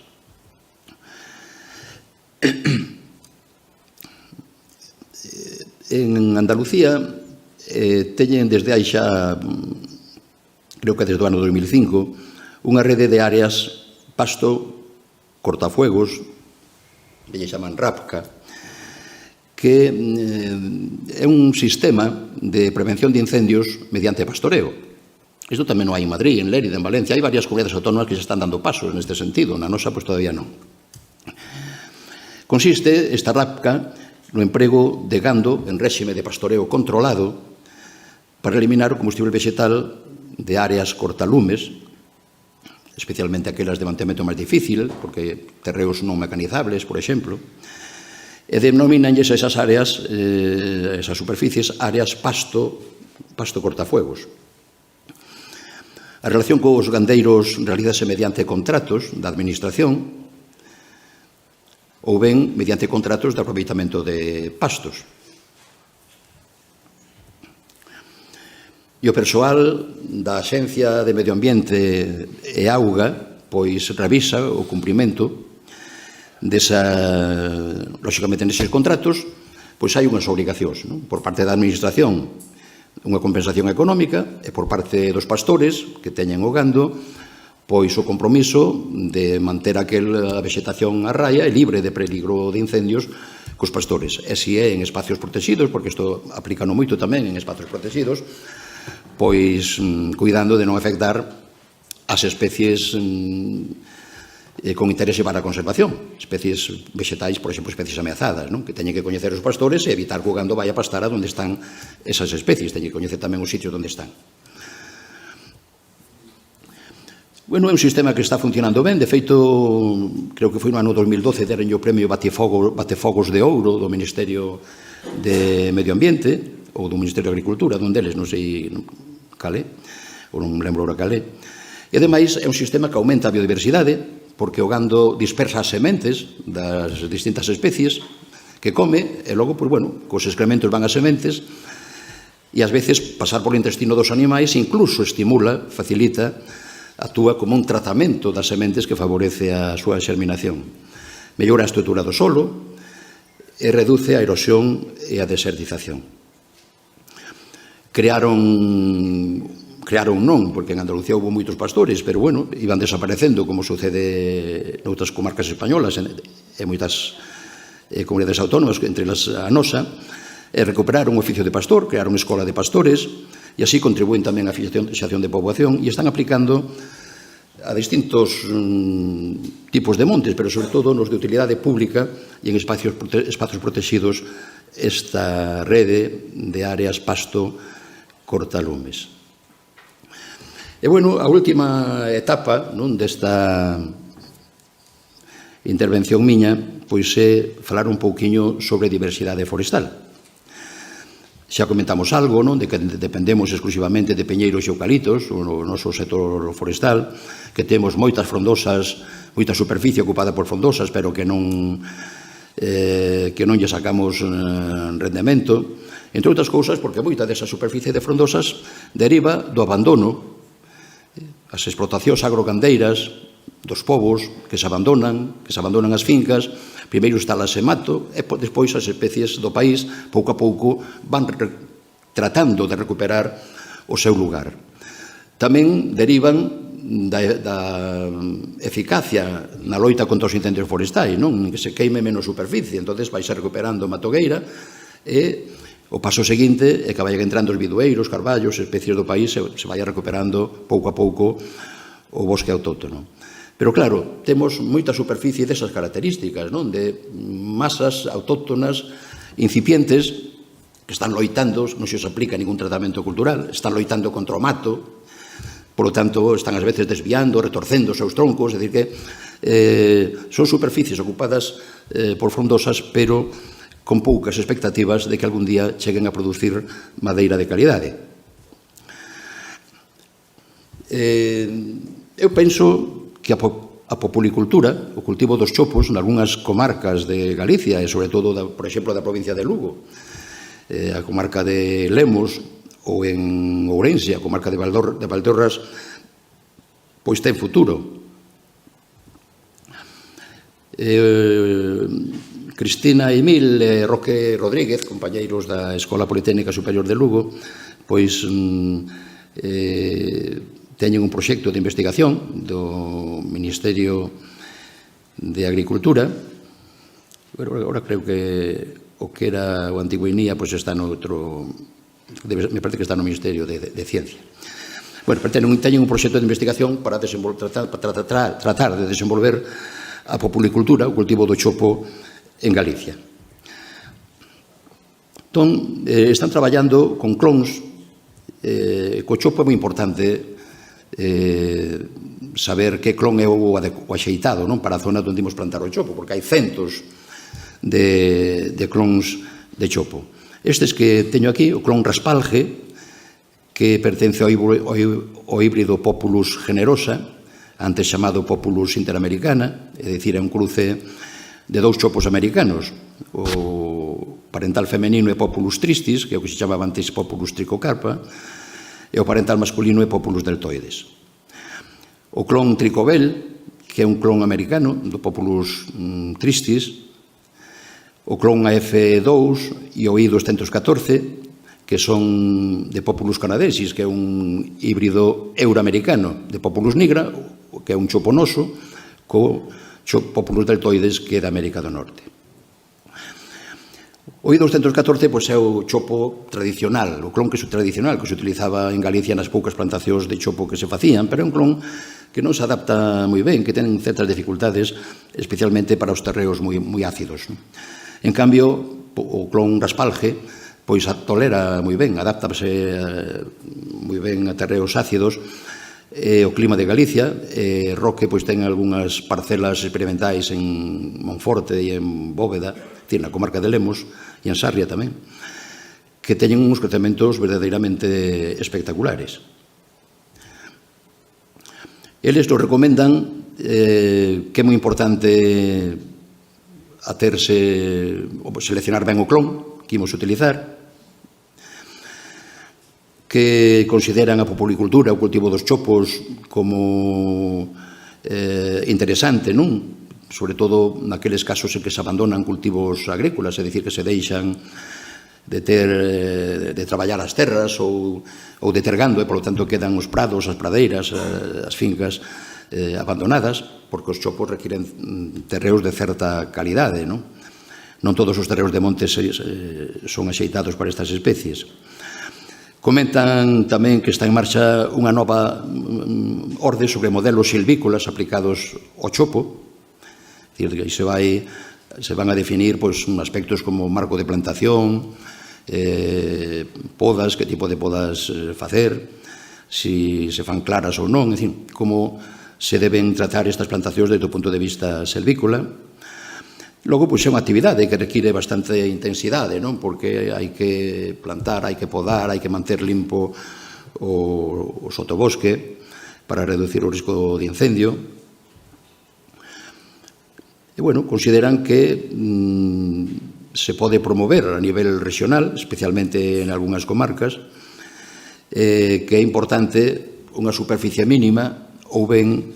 En Andalucía teñen desde hai xa, creo que desde o ano 2005, unha rede de áreas pasto, cortafuegos, que lle chaman RAPCA, que é un sistema de prevención de incendios mediante pastoreo. Isto tamén non hai en Madrid, en Lérida, en Valencia. Hai varias comunidades autónomas que xa están dando pasos neste sentido. Na nosa, pois todavía non. Consiste esta RAPCA no emprego de gando en réxime de pastoreo controlado para eliminar o combustible vegetal de áreas cortalumes, especialmente aquelas de mantemento máis difícil, porque terreos non mecanizables, por exemplo, e denomínanlles esas áreas, esas superficies, áreas pasto cortafuegos. A relación cos gandeiros realízase mediante contratos da administración ou ben mediante contratos de aproveitamento de pastos. E o persoal da Axencia de Medio Ambiente e Auga pois revisa o cumprimento lóxicamente neses contratos, pois hai unhas obrigacións, non? Por parte da administración unha compensación económica e por parte dos pastores que teñen o gando pois o compromiso de manter aquela vegetación a raya e libre de peligro de incendios cos pastores. E se é en espacios protegidos, porque isto aplícano moito tamén en espacios protegidos, pois cuidando de non afectar as especies con interese para a conservación, especies vegetais, por exemplo, especies ameazadas, non? Que teñen que coñecer os pastores e evitar que o gando vai a pastar a onde están esas especies, teñen que coñecer tamén os sitios onde están. Bueno, é un sistema que está funcionando ben. De feito, creo que foi no ano 2012 deronlle o premio Batefogos de Ouro do Ministerio de Medio Ambiente ou do Ministerio de Agricultura, donde eles, non sei cal é, ou non lembro ora cal é. E ademais é un sistema que aumenta a biodiversidade porque o gando dispersa as sementes das distintas especies que come e logo, pois, cos excrementos van as sementes e ás veces pasar polo intestino dos animais incluso estimula, facilita, actúa como un tratamento das sementes que favorece a súa xerminación. Mellora a estrutura do solo e reduce a erosión e a desertización. Crearon non, porque en Andalucía houve moitos pastores, pero, bueno, iban desaparecendo, como sucede noutras comarcas españolas e moitas comunidades autónomas, entre elas a nosa, e recuperaron o oficio de pastor, crearon escola de pastores, e así contribúen tamén á fixación de poboación, e están aplicando a distintos tipos de montes, pero sobre todo nos de utilidade pública e en espacios protegidos esta rede de áreas pasto cortalumes. E, bueno, a última etapa desta intervención miña pois é falar un pouquiño sobre diversidade forestal. Xa comentamos algo, de que dependemos exclusivamente de peñeiros e eucaliptos, o noso sector forestal, que temos moitas frondosas, moita superficie ocupada por frondosas, pero que non lle sacamos rendemento, entre outras cousas, porque moita desa superficie de frondosas deriva do abandono, as explotacións agrogandeiras dos povos que se abandonan as fincas. Primeiro está o mato e despois as especies do país, pouco a pouco, van tratando de recuperar o seu lugar. Tamén derivan da eficacia na loita contra os incendios forestais, que se queime menos superficie, entonces vai ser recuperando matogueira e o paso seguinte é que vayan entrando os bidueiros, carballos, especies do país e se vaya recuperando pouco a pouco o bosque autóctono. Pero, claro, temos moita superficie desas características, de masas autóctonas incipientes que están loitando, non se os aplica ningún tratamento cultural, están loitando contra o mato, por lo tanto, están ás veces desviando, retorcendo os seus troncos, é dicir que son superficies ocupadas por frondosas, pero con poucas expectativas de que algún día cheguen a producir madeira de calidade. Eu penso que a populicultura, o cultivo dos chopos, nalgúnas comarcas de Galicia e, sobre todo, por exemplo, da provincia de Lugo, a comarca de Lemos, ou en Ourense, a comarca de Valdeorras, pois ten futuro. Cristina Emil e Roque Rodríguez, compañeiros da Escola Politécnica Superior de Lugo, pois teñen un proxecto de investigación do Ministerio de Agricultura. Agora creo que o que era o antigo INIA pois está no outro, me parece que está no Ministerio de Ciencia. Bueno, pero teñen un proxecto de investigación para tratar de desenvolver a populicultura, o cultivo do chopo en Galicia. Entón, están traballando con clons. Co chopo é moi importante saber que clon é o axeitado para a zona onde imos plantar o chopo, porque hai centos de clons de chopo. Estes que teño aquí, o clon Raspalge, que pertence ao híbrido Populus generosa, antes chamado Populus interamericana, é dicir, é un cruce de dous chopos americanos. O parental femenino é Populus tristis, que é o que se chamaba antes Populus tricocarpa, e o parental masculino é Populus deltoides. O clon Tricobel, que é un clon americano do Populus tristis, o clon AF2 e o I214, que son de Populus canadensis, que é un híbrido euroamericano de Populus nigra, que é un chopo noso, co Populus deltoides, que é da América do Norte. O I214 é o chopo tradicional, o clon que se utilizaba en Galicia nas poucas plantacións de chopo que se facían, pero é un clon que non se adapta moi ben, que ten certas dificultades, especialmente para os terreos moi ácidos. En cambio, o clon Raspalge pois tolera moi ben, adáptase moi ben a terreos ácidos, o clima de Galicia. Roque pois ten algunhas parcelas experimentais en Monforte e en Bóveda, na comarca de Lemos, e en Sarria tamén, que teñen uns crecementos verdadeiramente espectaculares. Eles nos recomendan que é moi importante seleccionar ben o clon que imos utilizar, que consideran a populicultura, o cultivo dos chopos, como interesante, non? sobre todo naqueles casos en que se abandonan cultivos agrícolas, é dicir, que se deixan de traballar as terras ou de ter gando, e, polo tanto, quedan os prados, as pradeiras, as fincas abandonadas, porque os chopos requiren terreos de certa calidade, non? Non todos os terreos de monte son axeitados para estas especies. Comentan tamén que está en marcha unha nova orde sobre modelos silvícolas aplicados ao chopo, é dicir, que se van a definir aspectos como marco de plantación, podas, que tipo de podas facer, si se fan claras ou non, é dicir, como se deben tratar estas plantacións desde o punto de vista silvícola. Logo, é unha actividade que require bastante intensidade, non? Porque hai que plantar, hai que podar, hai que manter limpo o sotobosque para reducir o risco de incendio. E, bueno, consideran que se pode promover a nivel regional, especialmente en algunhas comarcas, que é importante unha superficie mínima ou ben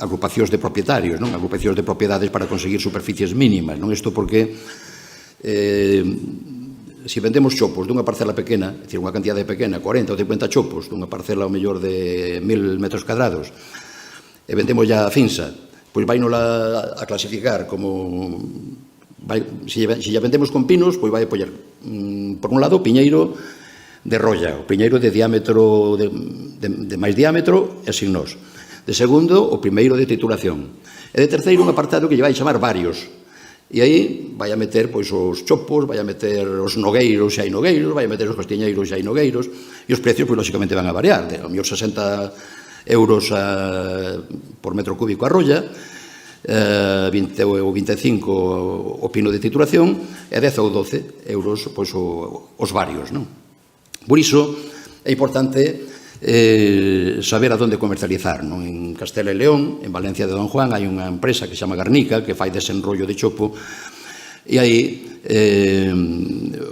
agrupacións de propietarios, non? Agrupacións de propiedades para conseguir superficies mínimas, non? Isto porque se vendemos chopos dunha parcela pequena, é dicir, unha cantidade pequena, 40 ou 50 chopos dunha parcela ao mellor de 1000 metros cadrados, e vendemos ya a finsa, pois vai nola a clasificar como... Se ya vendemos con pinos, pois vai a poñer, por un lado, o piñeiro de rolla, o piñeiro de diámetro, de máis diámetro e sin nós. De segundo, o primeiro de titulación. E de terceiro, un apartado que lle vai chamar varios. E aí vai a meter os chopos, vai a meter os nogueiros, xa hai nogueiros, vai a meter os castiñeiros, xa hai nogueiros, e os precios, lógicamente, van a variar. De, ao mellor, 60 euros por metro cúbico a rolla, 20 ou 25 o pino de titulación, e 10 ou 12 euros os varios, non? Por iso, é importante saber a donde comercializar, non? En Castela e León, en Valencia de Don Juan, hai unha empresa que se chama Garnica, que fai desenrollo de chopo, e aí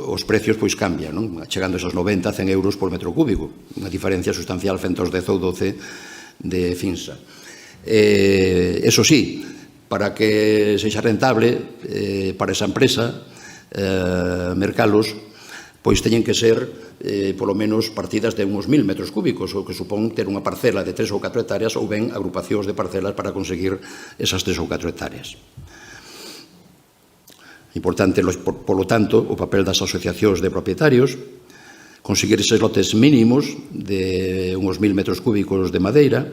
os precios cambian, non? Chegando esos 90, 100 euros por metro cúbico, unha diferencia sustancial frente aos 10 ou 12 de finsa. Eso sí, para que sexa rentable para esa empresa mercalos, pois teñen que ser polo menos partidas de uns 1000 metros cúbicos, o que supón ter unha parcela de 3 ou 4 hectáreas ou ben agrupacións de parcelas para conseguir esas 3 ou 4 hectáreas. Importante, polo tanto, o papel das asociacións de propietarios, conseguir eses lotes mínimos de uns 1000 metros cúbicos de madeira,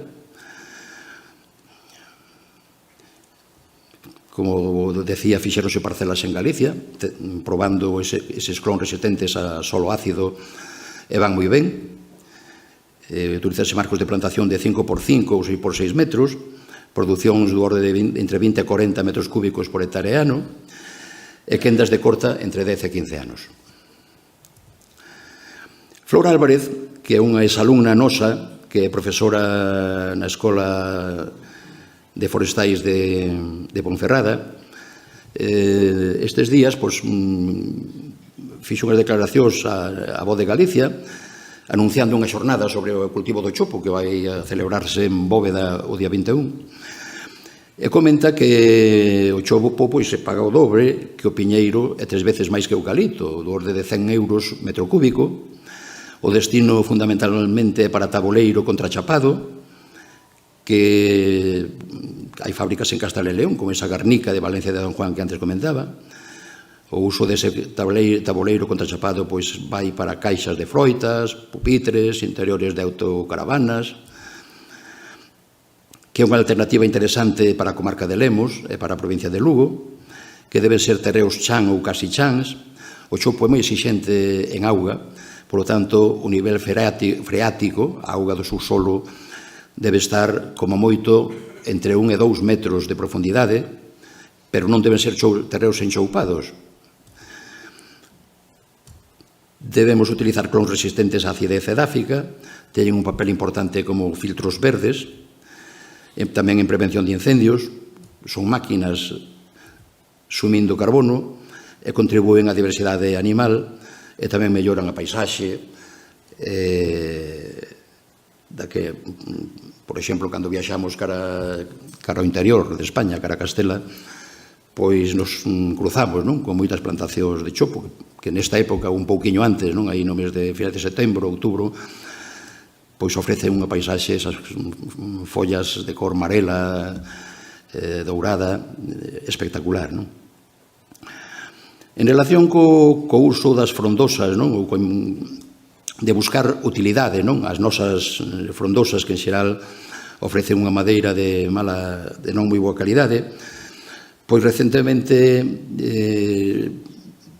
como decía, fixeronse parcelas en Galicia, probando eses clon resistentes a solo ácido, e van moi ben. Utilizarse marcos de plantación de 5x5 ou 6x6 metros, producións do orde de entre 20 e 40 metros cúbicos por hectárea ano, e quendas de corta entre 10 e 15 anos. Flor Álvarez, que é unha exalumna nosa, que é profesora na Escola de Forestais de Ponferrada, estes días fixo unhas declaracións a Voz de Galicia anunciando unha xornada sobre o cultivo do chopo que vai a celebrarse en Bóveda o día 21, e comenta que o chopo se paga o dobre, que o piñeiro é 3 veces máis que o eucalipto, do orde de 100 euros metro cúbico, o destino fundamentalmente para taboleiro contrachapado, que hai fábricas en Castela e León, como esa Garnica de Valencia de Don Juan que antes comentaba. O uso dese taboleiro contrachapado vai para caixas de froitas, pupitres, interiores de autocaravanas, que é unha alternativa interesante para a comarca de Lemos e para a provincia de Lugo, que deben ser terreos chan ou casi chans. O chopo é moi exixente en auga, polo tanto, o nivel freático, a auga do subsolo, debe estar, como moito, entre 1 e 2 metros de profundidade, pero non deben ser terreos enchoupados. Debemos utilizar clons resistentes á acidez edáfica, teñen un papel importante como filtros verdes, tamén en prevención de incendios, son máquinas sumindo carbono e contribúen á diversidade animal e tamén melloran a paisaxe da que, por exemplo, cando viaxamos cara ao interior de España, cara a Castela, pois nos cruzamos con moitas plantacións de chopo, que nesta época, un pouquiño antes, aí no mes de final de setembro, outubro, pois ofrece unha paisaxe, esas follas de cor marela, dourada, espectacular. En relación co uso das frondosas, de buscar utilidade, as nosas frondosas, que en xeral ofrecen unha madeira de non moi boa calidade, pois recentemente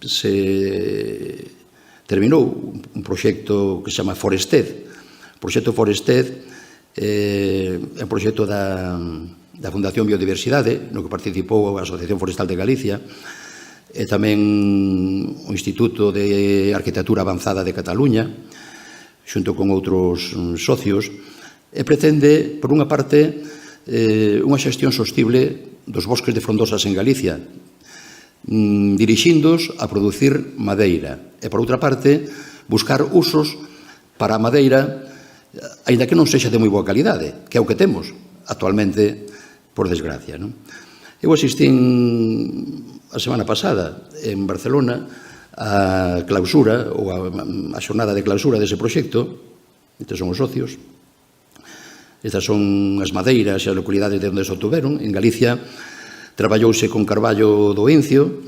se terminou un proxecto que se chama Forested. O proxecto Forested é un proxecto da Fundación Biodiversidade, no que participou a Asociación Forestal de Galicia, e tamén o Instituto de Arquitectura Avanzada de Cataluña, xunto con outros socios, e pretende, por unha parte, unha xestión sostible dos bosques de frondosas en Galicia, dirixíndos a producir madeira, e, por outra parte, buscar usos para a madeira, aínda que non sexa de moi boa calidade, que é o que temos actualmente, por desgracia. Eu asistín a semana pasada en Barcelona a clausura, ou a xornada de clausura dese proxecto. Estes son os socios. Estas son as madeiras e as localidades de onde se obtuveron. En Galicia traballouse con carballo do Encio,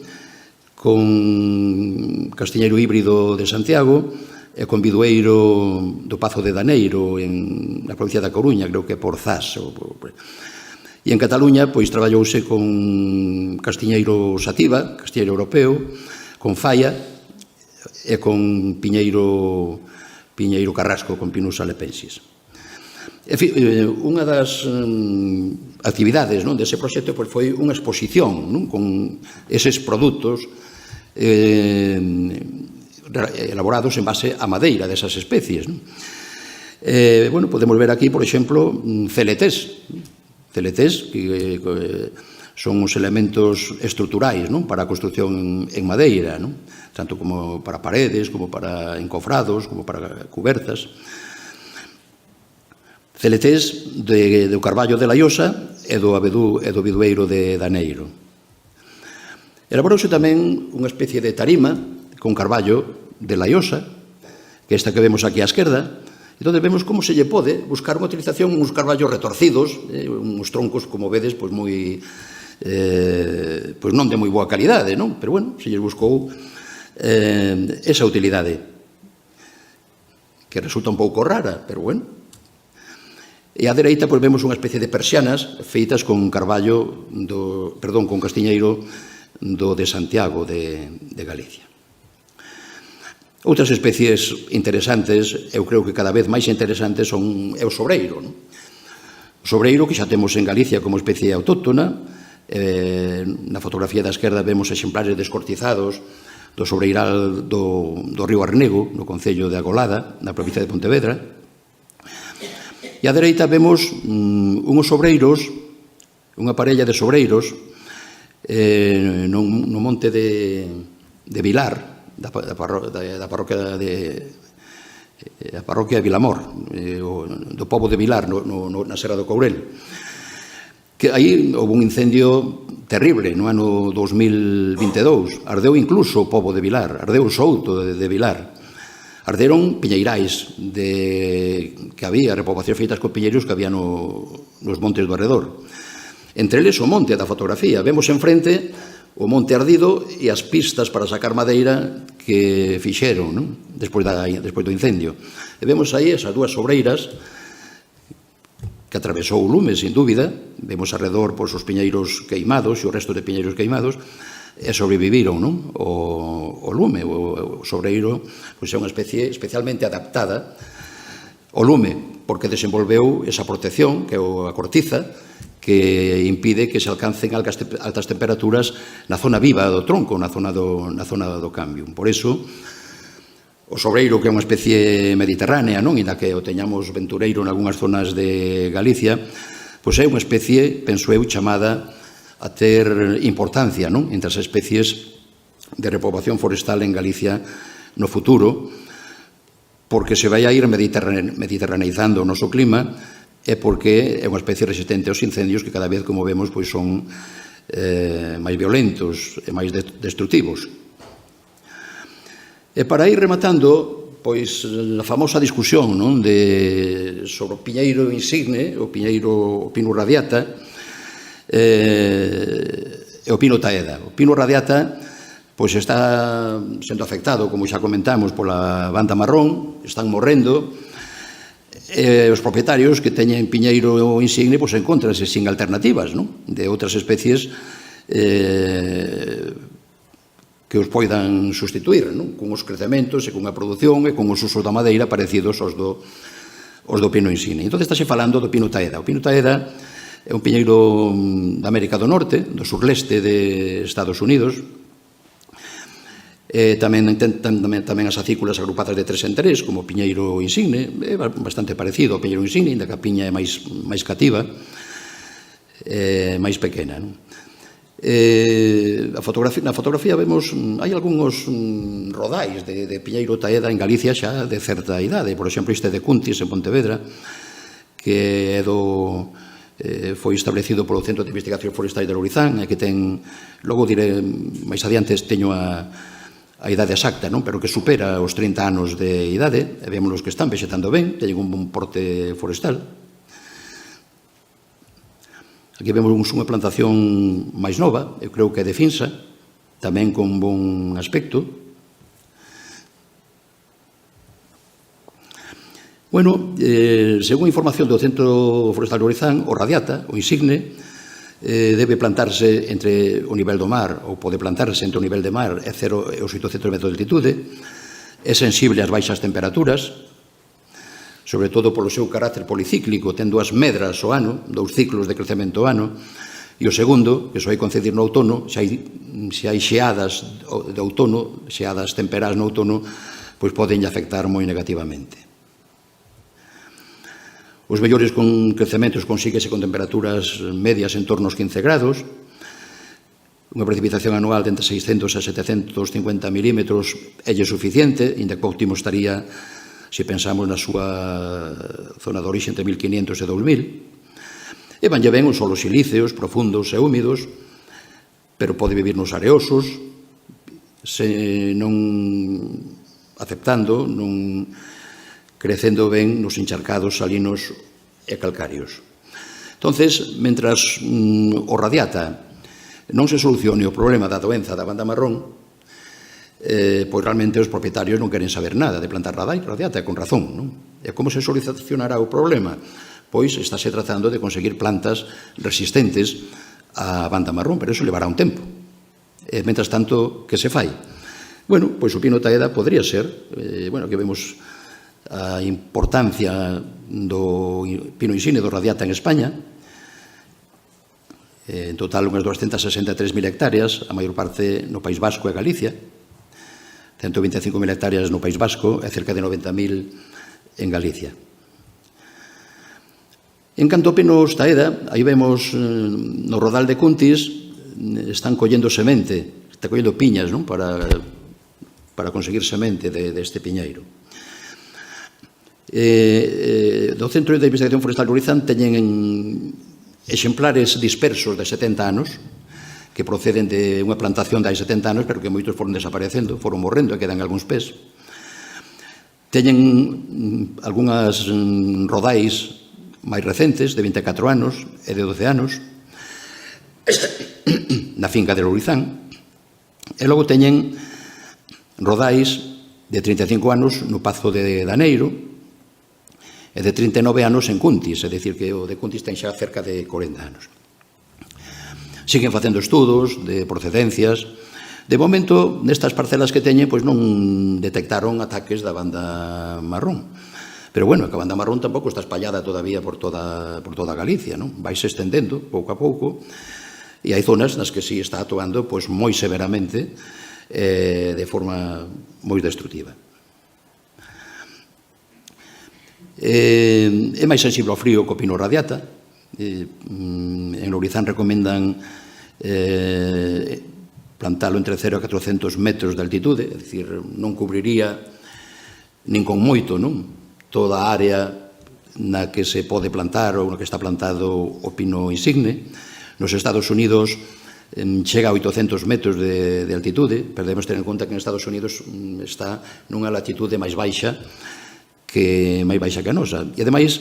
con castiñeiro híbrido de Santiago e con bidueiro do Pazo de Daneiro na provincia da Coruña, creo que por Zas. E en Cataluña pois traballouse con castiñeiro sativa, castiñeiro europeo, con falla e con piñeiro carrasco, con Pinus alepensis. En fin, unha das actividades dese proxecto foi unha exposición con eses produtos elaborados en base a madeira desas especies. Podemos ver aquí, por exemplo, celetés, que son os elementos estruturais para a construción en madeira, tanto como para paredes, como para encofrados, como para cubertas. Celetés do carballo de Laiosa e do bidueiro de Daneiro. Elaborouse tamén unha especie de tarima con carballo de Laiosa, que esta que vemos aquí á esquerda. Entón vemos como se lle pode buscar unha utilización, uns carballos retorcidos, uns troncos, como vedes, pois non de moi boa calidade, pero bueno, se lles buscou esa utilidade, que resulta un pouco rara, pero bueno. E á dereita pois vemos unha especie de persianas feitas con carballo con castiñeiro de Santiago de Galicia. Outras especies interesantes, eu creo que cada vez máis interesantes, é o sobreiro. O sobreiro, que xa temos en Galicia como especie autóctona. Na fotografía da esquerda vemos exemplares descortizados do sobreiral do río Arnego, no concello de Agolada, na provincia de Pontevedra. E á dereita vemos unhos sobreiros, unha parella de sobreiros, no monte de Vilar, da parroquia de Vilamor, do pobo de Vilar, na Serra do Courel. Que aí houve un incendio terrible no ano 2022. Ardeu incluso o pobo de Vilar, ardeu o souto de Vilar. Arderon piñeirais que había, repoboacións feitas con piñeiros que había nos montes do arredor. Entre eles o monte da fotografía. Vemos enfrente o monte ardido e as pistas para sacar madeira que fixeron despois do incendio. E vemos aí esas dúas sobreiras que atravesou o lume, sin dúbida. Vemos arredor os piñeiros queimados e o resto de piñeiros queimados, e sobreviviron o lume. O sobreiro é unha especie especialmente adaptada ao lume, porque desenvolveu esa protección, que é a cortiza, que impide que se alcancen altas temperaturas na zona viva do tronco, na zona do cambio. Por iso, o sobreiro, que é unha especie mediterránea, e na que o teñamos ventureiro en algunhas zonas de Galicia, pois é unha especie, penso eu, chamada a ter importancia entre as especies de repoboación forestal en Galicia no futuro, porque se vai a ir mediterraneizando o noso clima e porque é unha especie resistente aos incendios que cada vez, como vemos, pois son máis violentos e máis destructivos. E para ir rematando, pois a famosa discusión sobre o piñeiro insigne, o pino radiata e o pino taeda. O pino radiata pois está sendo afectado, como xa comentamos, pola banda marrón, están morrendo, e os propietarios que teñen piñeiro insigne pois encontranse sin alternativas de outras especies que os poidan sustituir con os crecementos e con a produción e con os usos da madeira parecidos aos do pino insigne. Entón, estáse falando do pino taeda. O pino taeda é un piñeiro da América do Norte, do surleste de Estados Unidos. Tamén as acículas agrupadas de 3 en 3, como o piñeiro insigne, é bastante parecido ao piñeiro insigne, ainda que a piña é máis cativa, máis pequena. Na fotografía vemos, hai algúns rodais de piñeiro taeda en Galicia xa de certa idade, por exemplo, este de Cuntis, en Pontevedra, que foi establecido polo Centro de Investigación Forestal de Lourizán, e que ten, logo diré, máis adiante teño a idade exacta, pero que supera os 30 anos de idade, e vemos os que están vexetando ben, teñen un bon porte forestal. Aquí vemos unha plantación máis nova, eu creo que é de Finsa, tamén con bon aspecto. Bueno, según información do Centro Forestal de Lourizán, o radiata, o insigne, debe plantarse entre o nivel do mar, ou pode plantarse entre o nivel de mar e 0 e os 800 metros de altitude, é sensible ás baixas temperaturas, sobre todo polo seu carácter policíclico, ten 2 medras ao ano, 2 ciclos de crecemento ao ano, e o segundo, que só hai concedir no outono, se hai xeadas de outono, xeadas temperadas no outono, pois poden afectar moi negativamente. Os mellores con crecementos consíguese con temperaturas medias en torno aos 15 grados, unha precipitación anual de entre 600 a 750 milímetros é suficiente, inda que óptimo estaría, se pensamos na súa zona de orixe, entre 1500 e 2000. E vanlle ben os solos silíceos, profundos e húmidos, pero pode vivir nos areosos, aceptando, non crecendo ben nos encharcados salinos e calcáreos. Entonces, mentras o radiata non se solucione o problema da doenza da banda marrón, pois realmente os propietarios non queren saber nada de plantar radiata, con razón. E como se solucionará o problema? Pois estáse tratando de conseguir plantas resistentes á banda marrón, pero eso levará un tempo. E, mentras tanto, que se fai? Bueno, pois o pino taeda podría ser, que vemos a importancia do pino insigne do radiata en España, en total unhas 263.000 hectáreas, a maior parte no País Vasco e Galicia, 125.000 hectáreas no País Vasco e cerca de 90.000 en Galicia. En canto ao pino taeda, aí vemos no rodal de Cuntis, están collendo semente, está collendo piñas para conseguir semente deste piñeiro. Do Centro de Investigación Forestal de Lourizán teñen exemplares dispersos de 70 anos que proceden de unha plantación de hai 70 anos, pero que moitos foron desaparecendo, foron morrendo e quedan algúns pés. Teñen algunhas rodais máis recentes, de 24 anos e de 12 anos, na finca de Lourizán, e logo teñen rodais de 35 anos no Pazo de Daneiro, e de 39 anos en Cuntis, é dicir que o de Cuntis ten xa cerca de 40 anos. Siguen facendo estudos de procedencias. De momento, nestas parcelas que teñen, pois non detectaron ataques da banda marrón. Pero bueno, a banda marrón tampouco está espallada todavía por toda Galicia, non? Vaise estendendo pouco a pouco, e hai zonas nas que sí está actuando pois moi severamente, de forma moi destructiva. É máis sensible ao frío que o pino radiata. En Lourizán recomendan plantalo entre 0 e 400 metros de altitude, é dicir, non cubriría nin con moito, non? Toda a área na que se pode plantar ou na que está plantado o pino insigne. Nos Estados Unidos chega a 800 metros de altitude, pero debemos ter en conta que en Estados Unidos está nunha latitude máis baixa que a nosa. E, ademais,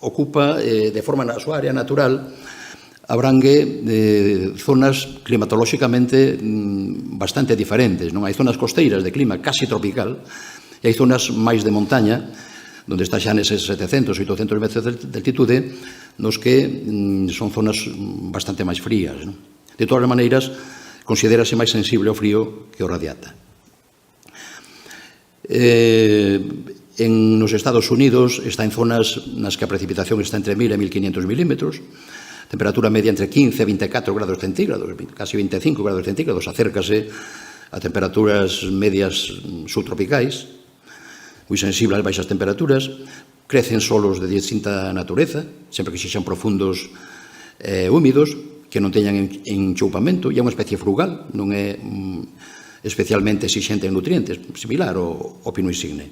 ocupa, de forma na súa área natural, abrangue zonas climatolóxicamente bastante diferentes. Non hai zonas costeiras de clima casi tropical e hai zonas máis de montaña, onde está xa neses 700, 800 metros de altitude, nos que son zonas bastante máis frías. De todas as maneiras, considérase máis sensible ao frío que o radiata. Nos Estados Unidos está en zonas nas que a precipitación está entre 1000 e 1500 milímetros, temperatura media entre 15 e 24 grados centígrados, casi 25 grados centígrados, acércase a temperaturas medias subtropicais, moi sensible ás baixas temperaturas, crecen solos de distinta natureza, sempre que sexan profundos e húmidos, que non teñan enchoupamento, e é unha especie frugal, non é especialmente exixente en nutrientes, similar ao pino insigne.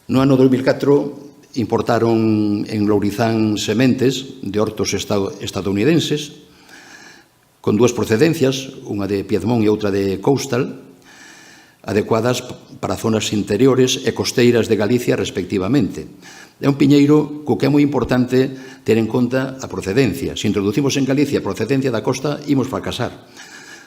No ano 2004 importaron en Lourizán sementes de hortos estadounidenses con dúas procedencias, unha de Piedmont e outra de Coastal, adecuadas para zonas interiores e costeiras de Galicia respectivamente. É un piñeiro co que é moi importante ter en conta a procedencia. Se introducimos en Galicia a procedencia da costa, imos fracasar.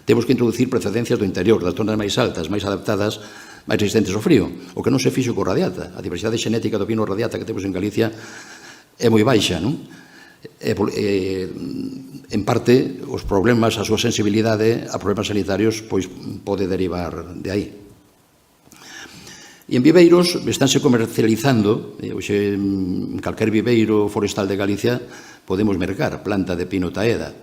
Temos que introducir procedencias do interior, das zonas máis altas, máis adaptadas, máis resistentes ao frío, o que non se fixo co radiata. A diversidade xenética do pino radiata que temos en Galicia é moi baixa, non? En parte, os problemas, a súa sensibilidade a problemas sanitarios, pois pode derivar de aí. E en viveiros estánse comercializando, hoxe en calquer viveiro forestal de Galicia podemos mercar planta de pino taeda.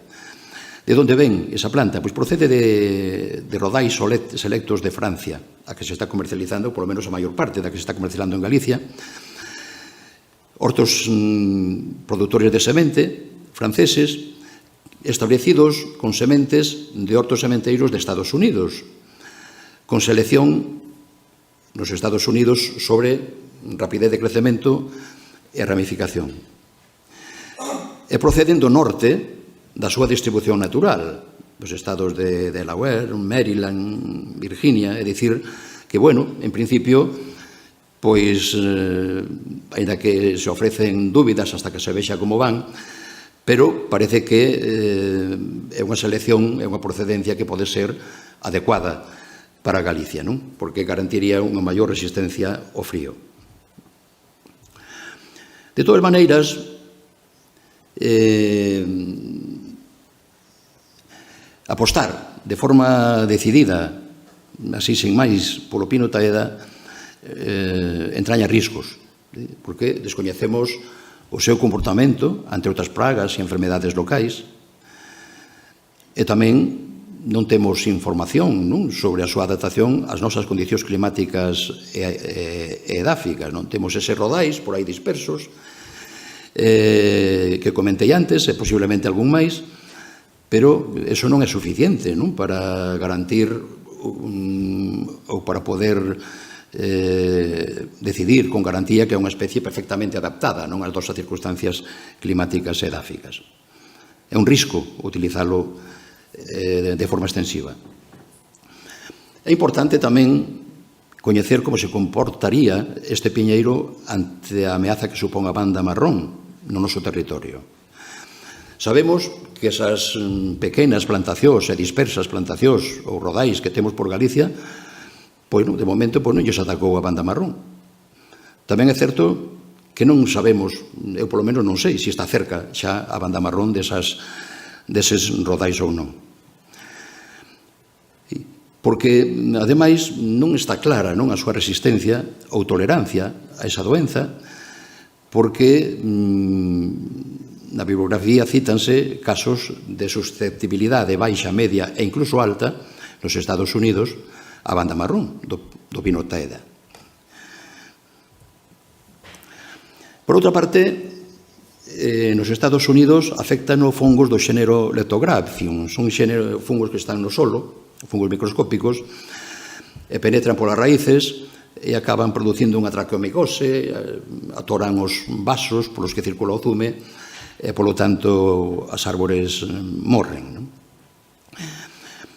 De onde ven esa planta? Pois procede de rodais selectos de Francia, a que se está comercializando, polo menos a maior parte da que se está comercializando en Galicia. Hortos produtores de semente franceses establecidos con sementes de hortos sementeiros de Estados Unidos, con selección nos Estados Unidos sobre rapidez de crecemento e ramificación. E proceden do norte da súa distribución natural, os estados de Delaware, Maryland, Virginia, é dicir, que, bueno, en principio, pois, ainda que se ofrecen dúbidas hasta que se vexa como van, pero parece que é unha selección, é unha procedencia que pode ser adecuada para Galicia, non? Porque garantiría unha maior resistencia ao frío. De todas maneiras, apostar de forma decidida, así sen máis, polo pino taeda, entraña riscos, porque descoñecemos o seu comportamento ante outras pragas e enfermedades locais, e tamén non temos información sobre a súa adaptación ás nosas condicións climáticas e edáficas. Non temos eses rodais por aí dispersos que comentei antes, e posiblemente algún máis, pero eso non é suficiente para garantir ou para poder decidir con garantía que é unha especie perfectamente adaptada ás nosas circunstancias climáticas e edáficas. É un risco utilizalo de forma extensiva. É importante tamén coñecer como se comportaría este piñeiro ante a ameaza que supón a banda marrón no noso territorio. Sabemos que esas pequenas plantacións e dispersas plantacións ou rodais que temos por Galicia, pois de momento non lles atacou a banda marrón. Tamén é certo que non sabemos, eu polo menos non sei se está cerca xa a banda marrón deses rodais ou non. Porque, ademais, non está clara a súa resistencia ou tolerancia a esa doenza, porque na bibliografía cítanse casos de susceptibilidade baixa, media e incluso alta nos Estados Unidos a banda marrón do pino taeda. Por outra parte, nos Estados Unidos afectan fungos do xénero Leptographium. Son fungos que están no solo, fungos microscópicos, e penetran polas raíces e acaban producindo unha traqueomicose, atoran os vasos polos que circula o zume, e, polo tanto, as árbores morren, non?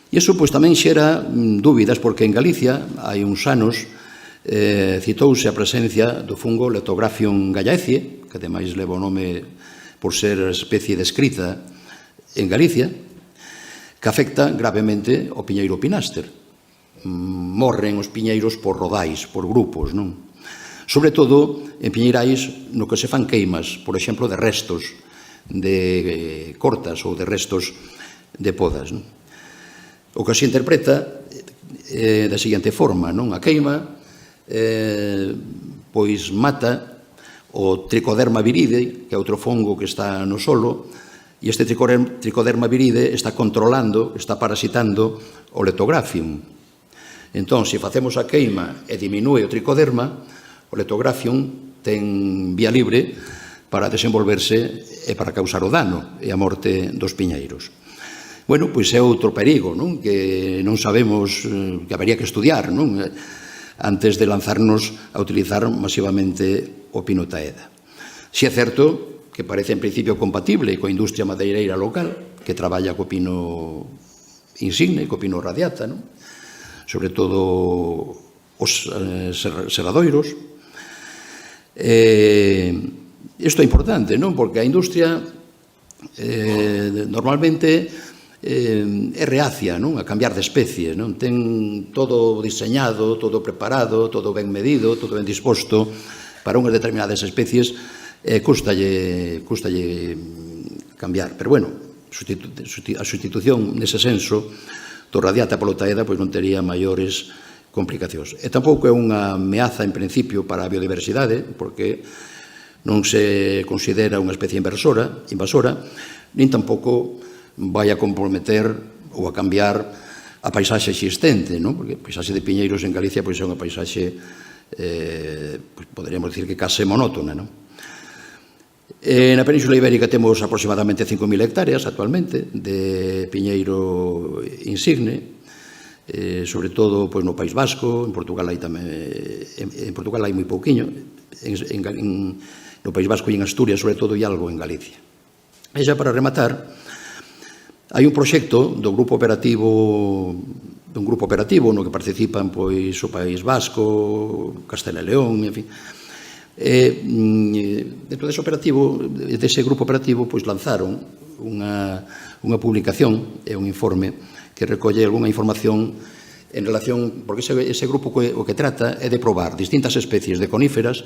E iso, pois, tamén xera dúbidas, porque en Galicia, hai uns anos, citouse a presencia do fungo Leptographium gallaecie, que ademais leva o nome por ser especie descrita en Galicia, que afecta gravemente o piñeiro pináster. Morren os piñeiros por rodais, por grupos, non? Sobre todo en piñeirais no que se fan queimas, por exemplo, de restos de cortas ou de restos de podas, non? O que se interpreta da seguinte forma, non? A queima pois mata o Trichoderma viride, que é outro fongo que está no solo, e este Trichoderma viride está controlando, está parasitando o Leptographium. Entón, se facemos a queima e diminúe o Trichoderma, o Leptographium ten vía libre para desenvolverse e para causar o dano e a morte dos piñeiros. Bueno, pois é outro perigo, non? Que non sabemos, que habería que estudiar, non? Antes de lanzarnos a utilizar masivamente o pino taeda. Si é certo que parece en principio compatible coa industria madeireira local, que traballa co pino insigne, co pino radiata, non? Sobre todo os serradoiros. Isto é importante, non? Porque a industria normalmente é reacia, non? A cambiar de especie, non? Ten todo diseñado, todo preparado, todo ben medido, todo ben disposto para unhas determinadas especies, custalle cambiar. Pero, bueno, a sustitución nese senso do radiata polo taeda pois non tería maiores complicacións. E tampouco é unha ameaza en principio para a biodiversidade, porque non se considera unha especie invasora, nin tampouco vai a comprometer ou a cambiar a paisaxe existente, non? Porque a paisaxe de piñeiros en Galicia pois é unha paisaxe, poderíamos dicir que case monótona, non? Na Península Ibérica temos aproximadamente 5.000 hectáreas actualmente de piñeiro insigne, sobre todo pois, no País Vasco, en Portugal hai tamén, en Portugal hai moi pouquiño, no País Vasco e en Asturias, sobre todo, e algo en Galicia. E xa para rematar, hai un proxecto dun grupo operativo no que participan pois o País Vasco, Castela e León, en fin. Dentro dese grupo operativo pois lanzaron unha publicación e un informe que recolle algunha información en relación, porque ese grupo o que trata é de probar distintas especies de coníferas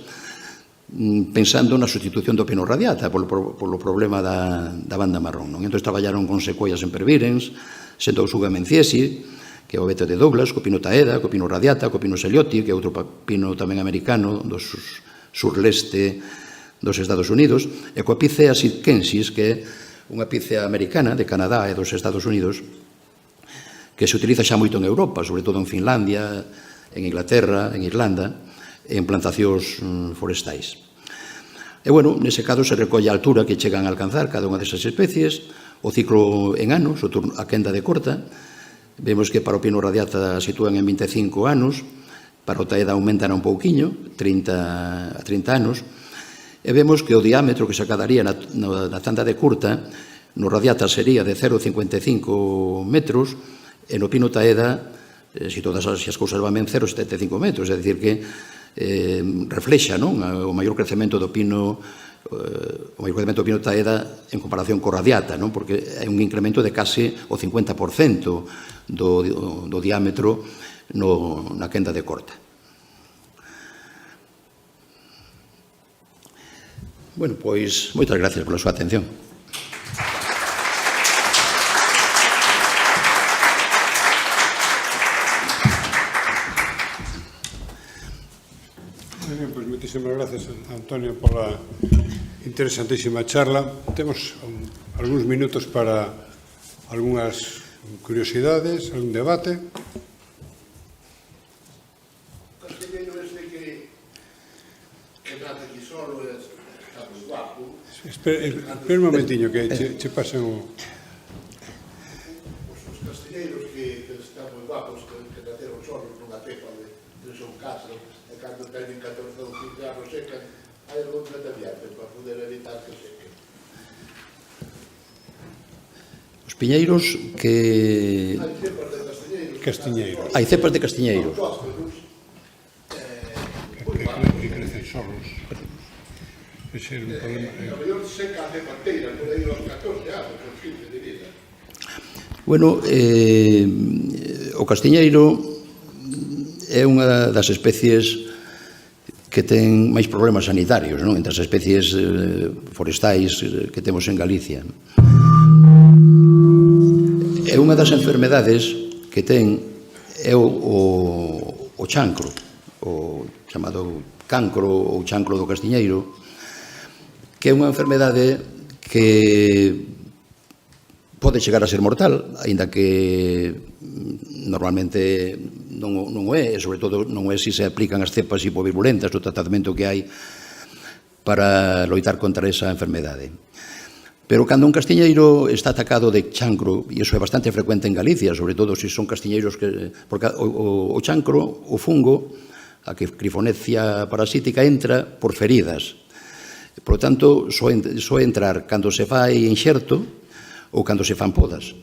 pensando na sustitución do pino radiata polo problema da banda marrón, non? Entón traballaron con sequoias sempervirens, Centausuga menciesi, que é o abeto de Douglas, co pino taeda, co pino radiata, co pino selioti, que é outro pino tamén americano dos surleste dos Estados Unidos, e coa Picea sitkensis, que é unha picea americana de Canadá e dos Estados Unidos, que se utiliza xa moito en Europa, sobre todo en Finlandia, en Inglaterra, en Irlanda, en plantacións forestais. E, bueno, nese caso se recolle a altura que chegan a alcanzar cada unha desas especies, o ciclo en anos, a quenda de corta. Vemos que para o pino radiata sitúan en 25 anos, para o taeda aumentan un pouquiño, 30 a 30 anos, e vemos que o diámetro que se acadaría na tanda de curta no radiata sería de 0,55 metros, e no pino taeda, se todas as cousas van ben, 0,75 metros, é dicir que reflexa, non, o maior crecemento do pino taeda en comparación co radiata, non? Porque é un incremento de case o 50% do diámetro na quenda de corta. Bueno, pois, moitas gracias pola súa atención.
Pois moitísimas gracias, Antonio, pola interesantísima charla. Temos algúns minutos para algunhas curiosidades, algún debate.
Castelleiro este que trata aquí solo, está moi guapo.
Espera un momentiño que che pasen o...
Os castelleiros que están
cepa de son 4, e cando teñen 14 ou 15 anos secan, hai algún tratamiento para poder evitar que sequen.
Os piñeiros que...
Hai cepas de castiñeiros.
Castiñeiros.
Hai cepas de castiñeiros.
Autóctonos,
Que crecen solos. Ese é un problema.
a mellor seca a cepateira por aí aos 14 anos, aos 15 de vida.
Bueno, o castiñeiro é unha das especies que ten máis problemas sanitarios, non? Entre as especies forestais que temos en Galicia. É unha das enfermedades que ten é o chancro, o chamado cancro ou chancro do castiñeiro, que é unha enfermedade que pode chegar a ser mortal, aínda que normalmente non o é, e sobre todo non é se se aplican as cepas hipovirulentas do tratamento que hai para loitar contra esa enfermedade. Pero cando un castiñeiro está atacado de chancro, e iso é bastante frecuente en Galicia, sobre todo se son castiñeiros que... Porque o chancro, o fungo, a Crifonecia parasítica, entra por feridas. Por lo tanto, só entrar cando se fai enxerto ou cando se fan podas.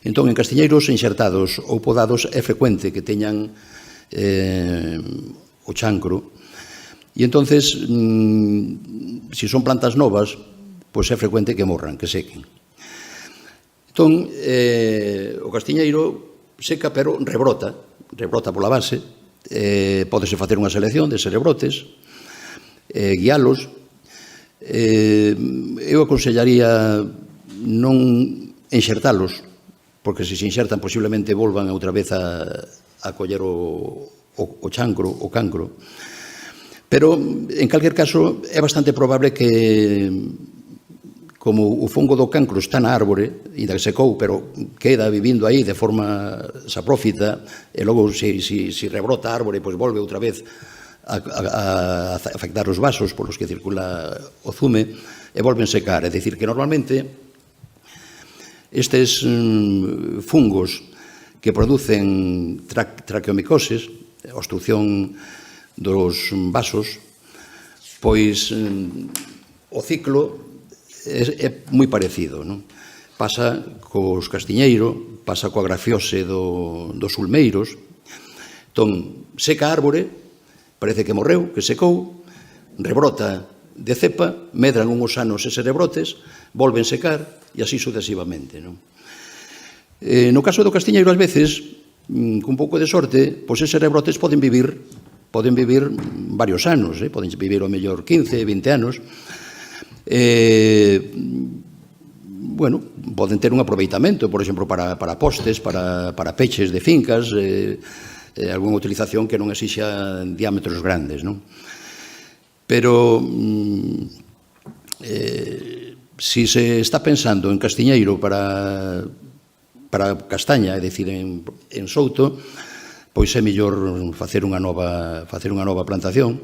Entón, en castiñeiros enxertados ou podados é frecuente que teñan o chancro. E entonces, se son plantas novas, pois é frecuente que morran, que sequen. Entón, o castiñeiro seca, pero rebrota pola base. Pódese facer unha selección deses rebrotes, guialos. Eu aconsellaría non enxertalos, porque se enxertan posiblemente volvan outra vez a coller o chancro, o cancro. Pero, en calquer caso, é bastante probable que, como o fungo do cancro está na árbore, e secou, pero queda vivindo aí de forma saprófita, e logo, se rebrota a árbore, pois volve outra vez a afectar os vasos polos que circula o zume e volven secar. É dicir, que normalmente estes fungos que producen traqueomicoses, obstrucción dos vasos, pois o ciclo é moi parecido, non? Pasa cos castiñeiro, pasa coa grafiose dos ulmeiros. Entón, seca a árbore, parece que morreu, que secou, rebrota de cepa, medran uns anos eses rebrotes, volven secar e así sucesivamente, non? No caso do castiñeiro, ás veces, cun pouco de sorte, pois eses rebrotes poden vivir varios anos, poden vivir ao mellor 15, 20 anos. Bueno, poden ter un aproveitamento, por exemplo, para postes, para peches de fincas, algunha utilización que non exixa diámetros grandes, non? Pero si se está pensando en castiñeiro para castaña, é dicir, en souto, pois é mellor facer unha nova plantación,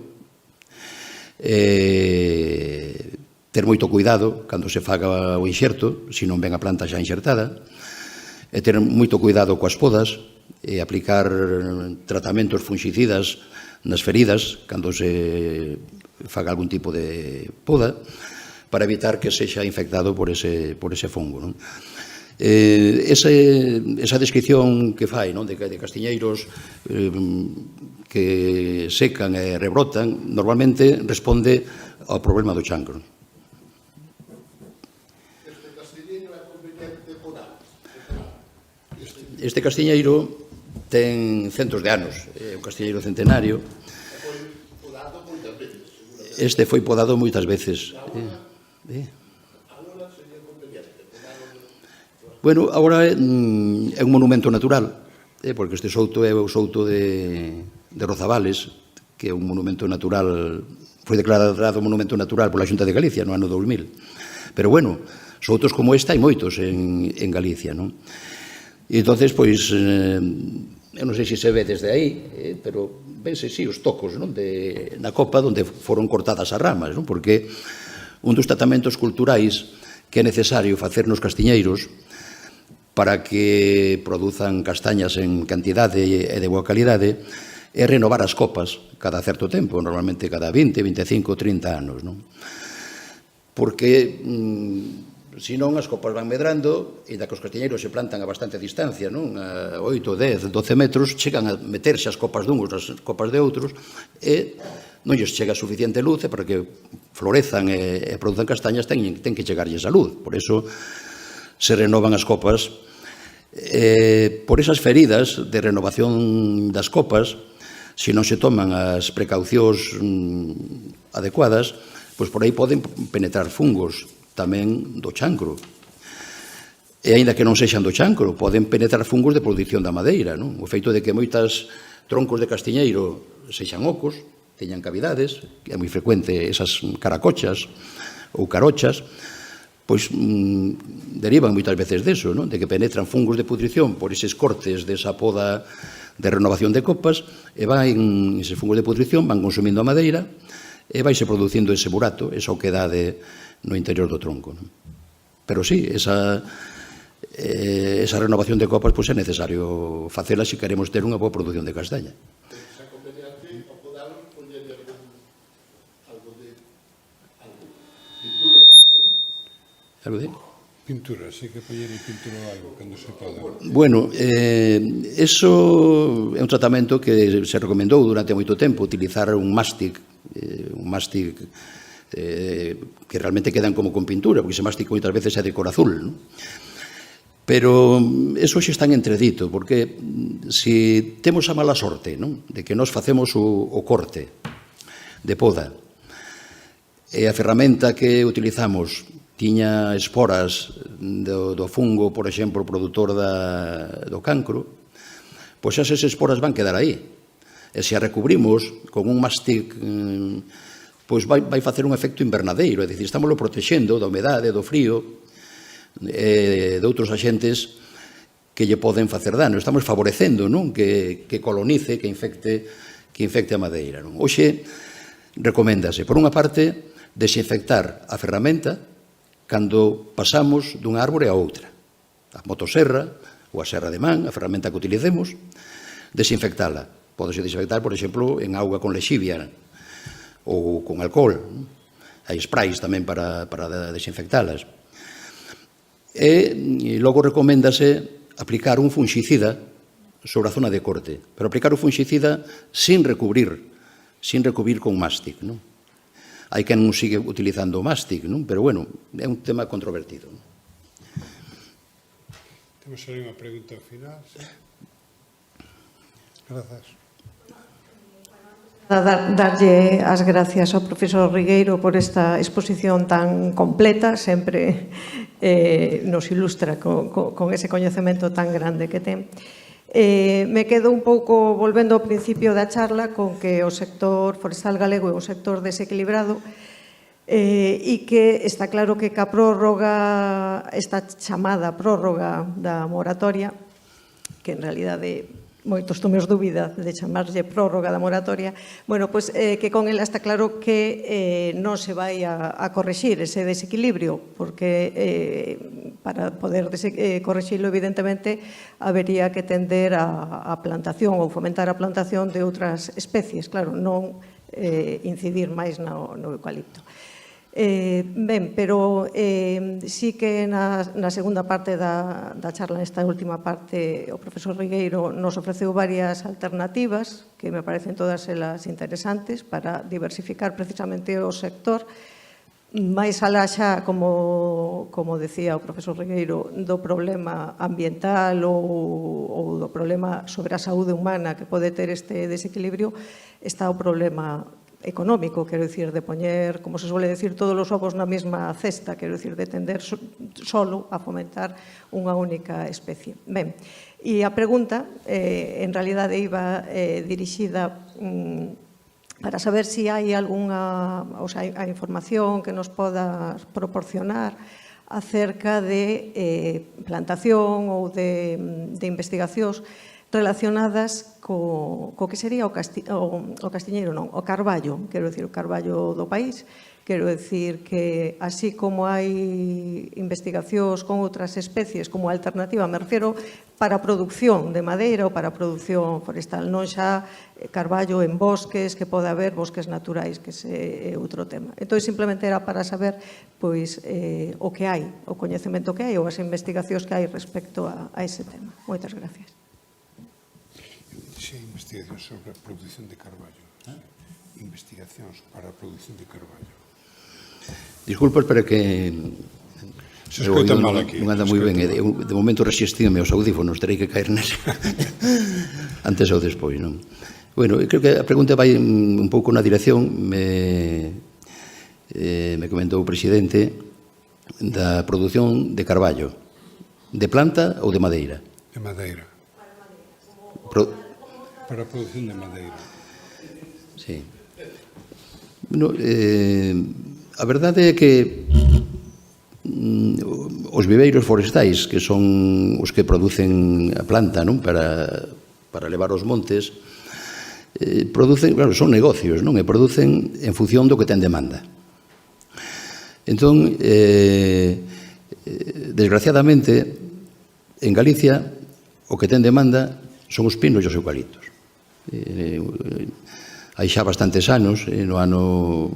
ter moito cuidado cando se faga o enxerto, se non ven a planta xa enxertada, e ter moito cuidado coas podas, e aplicar tratamentos fungicidas nas feridas cando se faga algún tipo de poda, para evitar que sexa infectado por ese fungo, non? Esa descripción que fai, non, de castiñeiros que secan e rebrotan, normalmente responde ao problema do chancro.
Este castiñeiro é conveniente podar.
Este castiñeiro ten centos de anos, é un castiñeiro centenario.
Foi podado moitas veces, seguramente.
Este foi podado moitas veces.
Agora sería conveniente podar.
Bueno, agora é un monumento natural, porque este souto é o souto de Rozavales, que é un monumento natural, foi declarado monumento natural pola Xunta de Galicia no ano 2000. Pero bueno, soutos como esta hai moitos en Galicia, non? E entonces, pois, eu non sei se se ve desde aí, pero vense, sí, os tocos, non, na copa onde foron cortadas as ramas, non? Porque un dos tratamentos culturais que é necesario facer nos castiñeiros para que produzan castañas en cantidade e de boa calidade é renovar as copas cada certo tempo, normalmente cada 20, 25, 30 anos, non? Porque senón as copas van medrando e da que os castiñeiros se plantan a bastante distancia, non? A 8, 10, 12 metros, chegan a meterse as copas dunhos nas copas de outros e non lles chega suficiente luz e para que florezan e produzan castañas ten que chegarlles a luz. Por eso se renovan as copas. Por esas feridas de renovación das copas, se non se toman as precaucións adecuadas, pois por aí poden penetrar fungos tamén do chancro. E aínda que non sexan do chancro, poden penetrar fungos de produción da madeira, non? O feito de que moitas troncos de castiñeiro sexan ocos, teñan cavidades, que é moi frecuente esas caracochas ou carochas, pois derivan moitas veces deso, non? De que penetran fungos de pudrición por eses cortes desa poda de renovación de copas e eses fungos de pudrición van consumindo a madeira e vaise producindo ese burato, esa oquedade no interior do tronco, non? Pero sí, esa renovación de copas pois é necesario facela se queremos ter unha boa produción de castaña.
Esa conveniente o podalo poñerlle algo de pintura,
Algo de?
Pintura, sí que poñer pintura ou algo, cando se poda.
Bueno, eso é un tratamento que se recomendou durante moito tempo, utilizar un mástic que realmente quedan como con pintura, porque ese mástic moitas veces é de cor azul, non? Pero eso xe está en entredito, porque se temos a mala sorte, non? De que nos facemos o corte de poda e a ferramenta que utilizamos tiña esporas do fungo, por exemplo, produtor do cancro, pois esas esporas van quedar aí. E se a recubrimos con un mástic, pois vai facer un efecto invernadeiro, é dicir, estámoslo protexendo da humedade, do frío, de outros axentes que lle poden facer dano. Estamos favorecendo, non? Que colonice, que infecte a madeira, non? Hoxe recoméndase, por unha parte, desinfectar a ferramenta cando pasamos dunha árbore a outra. A motoserra ou a serra de man, a ferramenta que utilicemos, desinfectala. Pódese desinfectar, por exemplo, en auga con lexivia ou con alcohol. Hai sprays tamén para desinfectalas. E logo recoméndase aplicar un fungicida sobre a zona de corte, pero aplicar o fungicida sin recubrir con mástic, non? Hai quen non sigue utilizando o mástic, non? Pero, bueno, é un tema controvertido.
Temos aí unha pregunta final, sí? Grazas.
Darlle as gracias ao profesor Rigueiro por esta exposición tan completa, sempre nos ilustra con ese coñecemento tan grande que ten. Me quedo un pouco volvendo ao principio da charla con que o sector forestal galego é un sector desequilibrado e que está claro que ca prórroga, esta chamada prórroga da moratoria, que en realidade moitos tomemos dúbida de chamarlle prórroga da moratoria, bueno, pois que con ela está claro que non se vai a correxir ese desequilibrio, porque para poder correxilo, evidentemente, habería que tender a plantación ou fomentar a plantación de outras especies, claro, non incidir máis no eucalipto. Ben, pero sí que na segunda parte da charla, nesta última parte, o profesor Rigueiro nos ofreceu varias alternativas que me parecen todas elas interesantes para diversificar precisamente o sector, máis alá xa, como decía o profesor Rigueiro, do problema ambiental ou do problema sobre a saúde humana que pode ter este desequilibrio, está o problema económico, quero dicir, de poñer, como se suele decir, todos os ovos na mesma cesta, quero dicir, de tender solo a fomentar unha única especie. Ben, e a pregunta, en realidade, iba dirixida para saber se hai algunha, ou sea, a información que nos poda proporcionar acerca de plantación ou de investigacións relacionadas co que sería o castiñeiro, non, o carballo, quero dicir, o carballo do país, Quero decir que, así como hai investigacións con outras especies como alternativa, me refiro para a produción de madeira ou para a produción forestal, non xa carballo en bosques, que pode haber bosques naturais, que é outro tema. Entón, simplemente era para saber pois, o que hai, o coñecemento que hai ou as investigacións que hai respecto a ese tema. Moitas gracias.
Sí, investigacións sobre a produción de carballo. Investigacións para a produción de carballo.
Disculpas, pero que
se escoita mal aquí.
Non anda moi ben. De momento resistíme aos audífonos, terei que caer nese antes ou despois, non? Bueno, creo que a pregunta vai un pouco na dirección, me comentou o presidente, da produción de carballo, de planta ou de madeira?
De madeira. Para a produción de madeira.
Sí. Bueno, a verdade é que os viveiros forestais, que son os que producen a planta, non, para levar os montes, producen, claro, son negocios, non? E producen en función do que ten demanda. Entón, desgraciadamente, en Galicia, o que ten demanda son os pinos e os eucaliptos. Hai xa bastantes anos, no ano,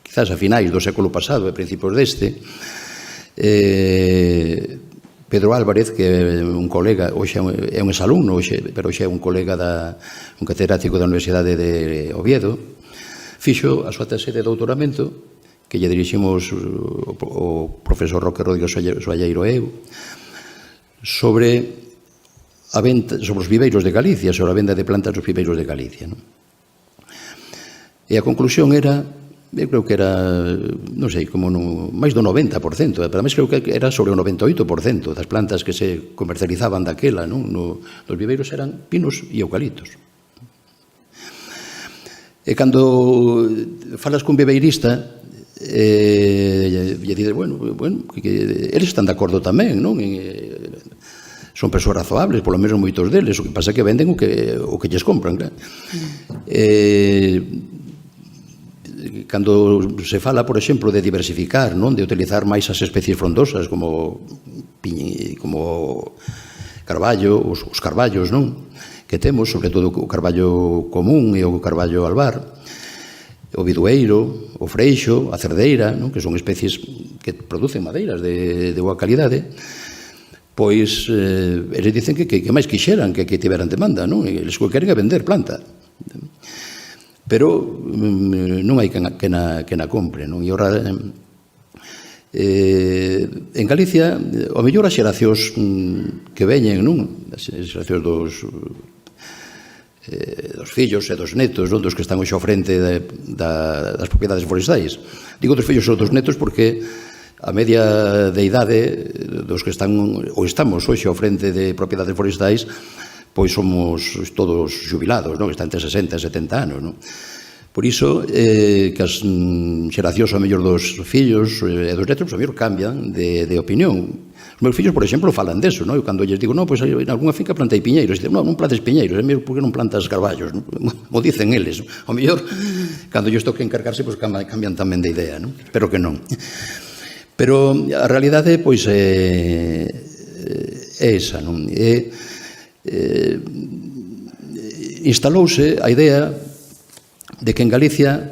quizás a finais do século pasado e principios deste, Pedro Álvarez, que é un colega, hoxe é un exalumno, pero hoxe é un colega, un catedrático da Universidade de Oviedo, fixo a súa tese de doutoramento, que lle diriximos o profesor Roque Rodríguez Soalleiro e eu, sobre a venta, sobre os viveiros de Galicia, sobre a venda de plantas dos viveiros de Galicia. Non? E a conclusión era, eu creo que era, non sei, como máis do 90%, pero máis creo que era sobre o 98% das plantas que se comercializaban daquela, non? Nos viveiros eran pinos e eucaliptos. E cando falas cun viveirista, lle dices, bueno, que eles están de acordo tamén, non? Son persoas razoables, polo menos moitos deles, o que pasa é que venden o que lles compran, claro. Cando se fala, por exemplo, de diversificar, non, de utilizar máis as especies frondosas como carballo, os carballos, non, que temos, sobre todo o carballo común e o carballo albar, o bidueiro, o freixo, a cerdeira, non, que son especies que producen madeiras de boa calidade, pois eles dicen que máis quixeran que tiveran demanda, non? Eles queren é vender planta. Pero non hai que na compre, non? E ora, en Galicia, ao mellor as xeracións que veñen, non? As xeracións dos fillos e dos netos, non? Dos que están hoxe ao frente das propiedades forestais. Digo dos fillos e dos netos porque a media de idade dos que están ou estamos hoxe ao frente de propiedades forestais, pois somos todos xubilados, non? Están entre 60 e 70 anos, non? Por iso, que as xeracións ao mellor dos fillos e dos netos, ao mellor cambian de opinión. Os meus fillos, por exemplo, falan deso, non? Eu cando lles digo, non, pois en algunha finca plantei piñeiros, non plantes piñeiros, por que non plantas carballos? O dicen eles. Ao mellor, cando lles toque encargarse, pois cambian tamén de idea, non? Espero que non. Pero a realidade, pois, é esa, non? Instalouse a idea de que en Galicia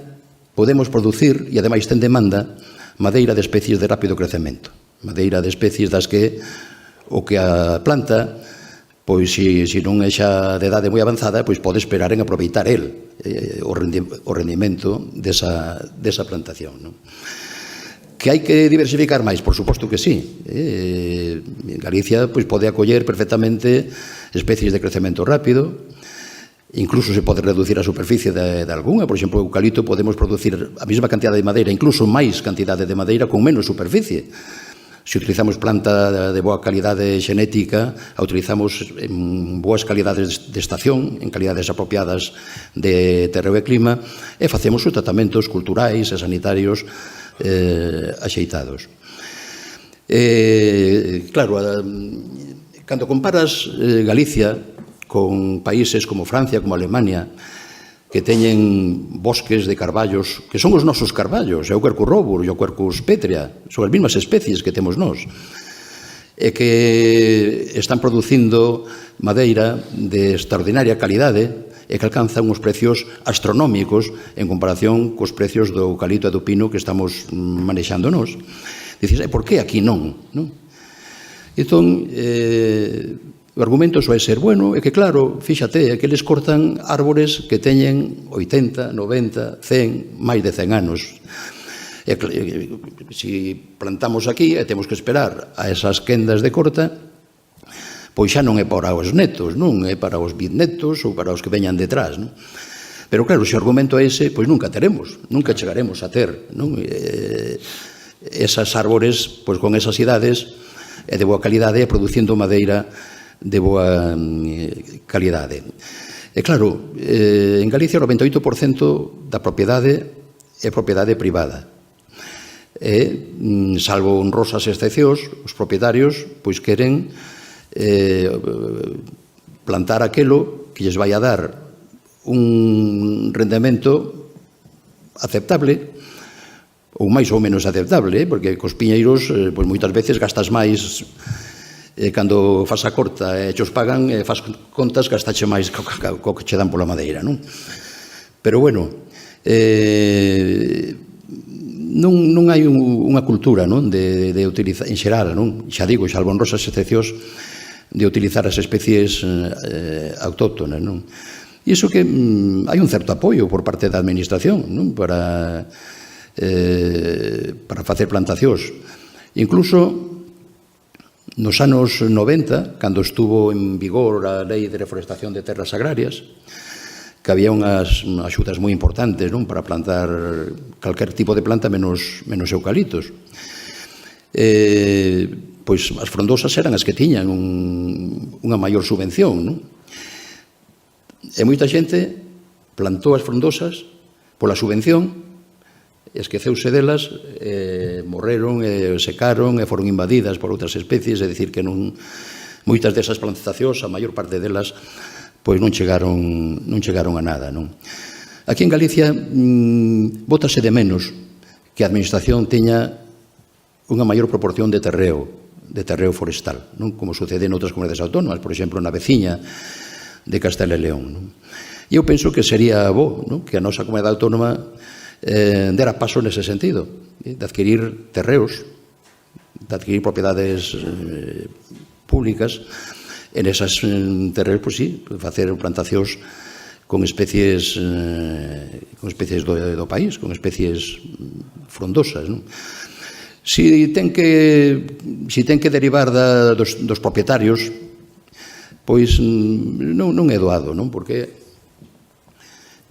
podemos producir, e ademais ten demanda, madeira de especies de rápido crecemento. Madeira de especies das que o que a planta, pois, se non é xa de idade moi avanzada, pois pode esperar en aproveitar o rendimento desa plantación, non? Que hai que diversificar máis? Por suposto que sí. Galicia pode acoller perfectamente especies de crecemento rápido, incluso se pode reducir a superficie de algunha. Por exemplo, o eucalipto podemos producir a mesma cantidade de madeira, incluso máis cantidade de madeira con menos superficie. Se utilizamos planta de boa calidade xenética, a utilizamos en boas calidades de estación, en calidades apropiadas de terreo e clima, e facemos os tratamentos culturais e sanitarios axeitados. Claro, cando comparas Galicia con países como Francia, como Alemania, que teñen bosques de carballos, que son os nosos carballos, é o Quercus robur e o Quercus petrea, son as mesmas especies que temos nós, e que están producindo madeira de extraordinaria calidade e que alcanzan uns precios astronómicos en comparación cos precios do eucalipto e do pino que estamos manexando nós. Dices, por que aquí non? Entón, o argumento soe ser, bueno, é que claro, fíxate, é que eles cortan árbores que teñen 80, 90, 100, máis de 100 anos. E se plantamos aquí e temos que esperar a esas quendas de corta, pois xa non é para os netos, non é para os bisnetos ou para os que veñan detrás, non? Pero claro, se o argumento é ese, pois nunca teremos, nunca chegaremos a ter, non? Esas árbores, pois con esas idades e de boa calidade e producindo madeira de boa calidade. E claro, en Galicia o 98% da propiedade é propiedade privada. E, salvo honrosas excepcións, os propietarios pois queren plantar aquelo que lles vai a dar un rendemento aceptable ou máis ou menos aceptable, porque cos piñeiros pois moitas veces gastas máis cando fas a corta e os pagan, fas contas, gastache máis co que che dan pola madeira, non? Pero, bueno, non hai unha cultura, non, de utilizar, en xeral, non? Xa digo, salvo honrosas excepcións, de utilizar as especies autóctonas, non? E iso que hai un certo apoio por parte da administración, non? Para facer plantacións. Incluso nos anos 90, cando estuvo en vigor a Lei de Reforestación de Terras Agrarias, que había unhas axudas moi importantes, non, para plantar calquer tipo de planta menos eucaliptos. Pois as frondosas eran as que tiñan unha maior subvención, non? E moita xente plantou as frondosas pola subvención, esqueceuse delas, morreron, secaron e foron invadidas por outras especies, é dicir que moitas desas plantacións, a maior parte delas, pois non chegaron a nada, non? Aquí en Galicia bótase de menos que a administración teña unha maior proporción de terreo forestal, non? Como sucede en outras comunidades autónomas, por exemplo, na veciña de Castela e León, non? E eu penso que sería bo, non, que a nosa comunidade autónoma dera paso nese sentido, de adquirir terreos, de adquirir propiedades públicas, en esas terreos, pois sí, facer plantacións con especies do país, con especies frondosas, non? Si ten que derivar dos propietarios, pois non é doado, non? Porque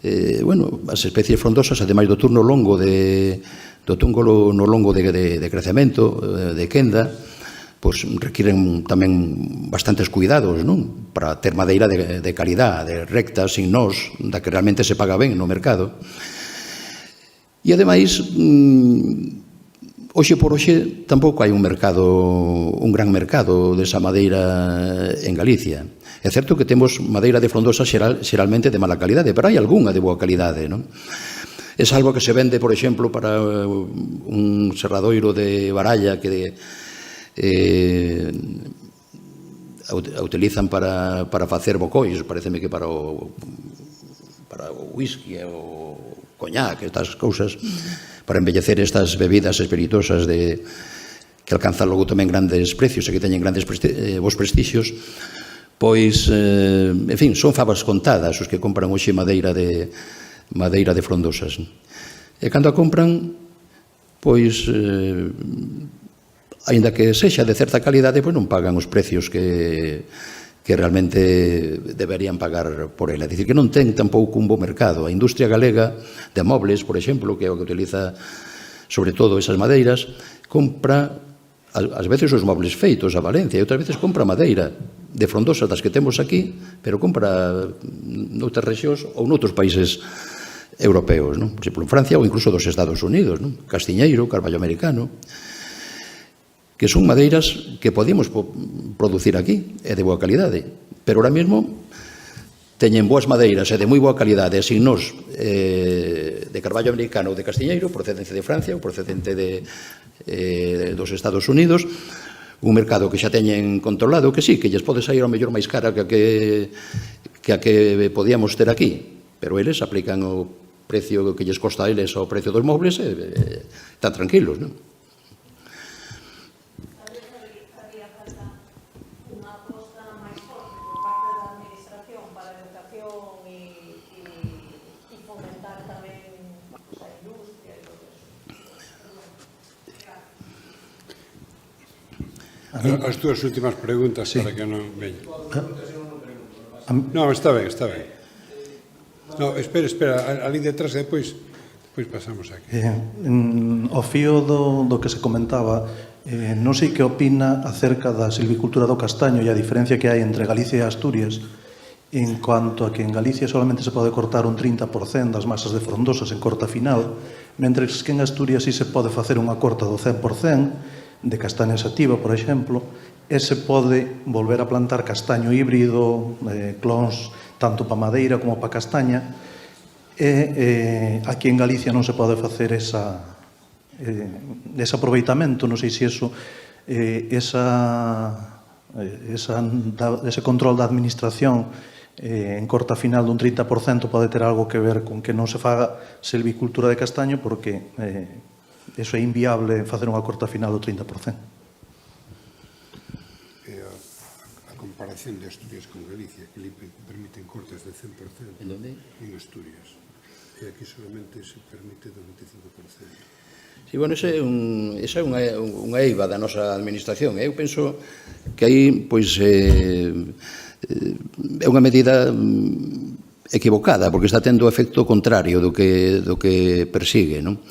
as especies frondosas, ademais do turno longo de crecemento, de quenda, pois requiren tamén bastantes cuidados, non? Para ter madeira de calidade, recta, sin nós, da que realmente se paga ben no mercado. E ademais, hoxe por hoxe tampouco hai un gran mercado desa madeira en Galicia. É certo que temos madeira de frondosa xeralmente de mala calidade, pero hai algunha de boa calidade, non? É salvo que se vende, por exemplo, para un serradoiro de Baralla que utilizan para facer bocois, pareceme que para o whisky ou coñac, estas cousas, para embellecer estas bebidas espirituosas que alcanzan logo tamén grandes precios e que teñen grandes bons prestixios. Pois, en fin, son favas contadas os que compran hoxe madeira de frondosas. E cando a compran, pois, aínda que sexa de certa calidade, pois non pagan os precios que realmente deberían pagar por ela. É dicir, que non ten tampouco un bo mercado. A industria galega de mobles, por exemplo, que é o que utiliza sobre todo esas madeiras, compra ás veces os mobles feitos a Valencia e outras veces compra madeira de frondosas das que temos aquí, pero compra noutras rexións ou noutros países europeos, non? Por exemplo, en Francia ou incluso dos Estados Unidos, non? Castiñeiro, carballo americano, que son madeiras que podemos producir aquí, é de boa calidade, pero ahora mesmo teñen boas madeiras e de moi boa calidade, así nos de carballo americano ou de castiñeiro, procedente de Francia ou procedente dos Estados Unidos, un mercado que xa teñen controlado, que sí, que lles pode sair ao mellor máis cara que a que podíamos ter aquí, pero eles aplican o precio que lles costa a eles ao precio dos mobles e están tranquilos, non?
As túas últimas preguntas para que non veña. Non, está ben, está ben. No, espera, ali detrás e depois pasamos aquí.
Ao fío do que se comentaba, non sei que opina acerca da silvicultura do castaño e a diferencia que hai entre Galicia e Asturias en cuanto a que en Galicia solamente se pode cortar un 30% das masas de frondosas en corta final, mentres que en Asturias sí se pode facer unha corta do 100% de castaña sativa, por exemplo, e se pode volver a plantar castaño híbrido, clóns tanto para madeira como para castaña, e aquí en Galicia non se pode facer ese aproveitamento, non sei se ese control da administración en corta final dun 30% pode ter algo que ver con que non se faga silvicultura de castaño, porque iso é inviable facer unha corta final do 30%.
A comparación de Asturias con Galicia, que permiten cortes de 100% en Asturias, e aquí solamente se permite do 25%.
Sí, bueno, esa é unha eiva da nosa administración. Eu penso que aí, pois, é unha medida equivocada, porque está tendo o efecto contrario do que persigue, non?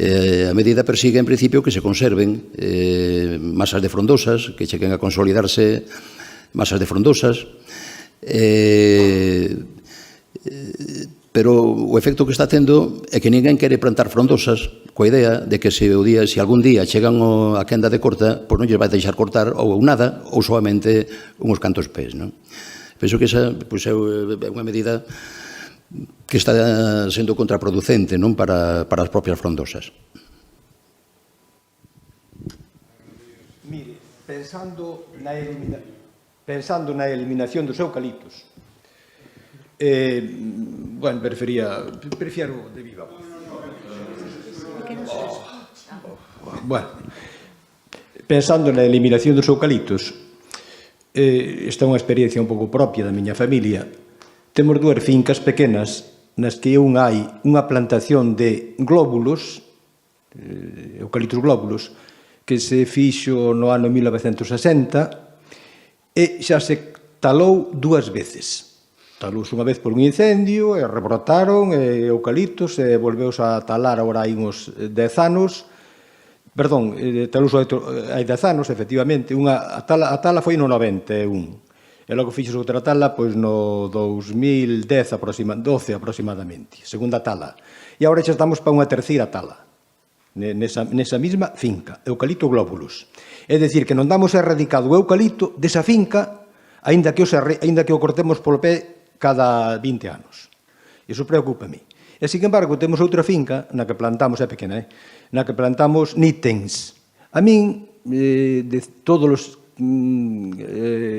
A medida persigue, en principio, que se conserven masas de frondosas, que cheguen a consolidarse masas de frondosas, pero o efecto que está tendo é que ninguén quere plantar frondosas coa idea de que se algún día chegan a quenda de corta, pois non lles vai deixar cortar ou nada, ou solamente uns cantos pés, non? Penso que esa é unha medida que está sendo contraproducente, non, para as propias frondosas.
Mire, pensando na eliminación dos eucaliptos, prefiero de viva voz. Bueno, pensando na eliminación dos eucaliptos, esta é unha experiencia un pouco propia da miña familia. Temos dúas fincas pequenas nas que hai unha plantación de glóbulos, eucaliptos glóbulos, que se fixo no ano 1960 e xa se talou dúas veces. Talouse unha vez por un incendio e rebrotaron eucaliptos e volveus a talar agora hai uns 10 anos. Perdón, talouse hai 10 anos, efectivamente. A tala foi no 91. E logo fixos outra tala pois no 2012 aproximadamente, segunda tala. E agora xa estamos para unha terceira tala, nesa mesma finca, eucalipto glóbulos. É dicir, que non damos erradicado o eucalipto desa finca, aínda que o cortemos polo pé cada 20 anos. Iso preocupa-me. E, sin embargo, temos outra finca, na que plantamos, é pequena, na que plantamos nítens. A min, de todos os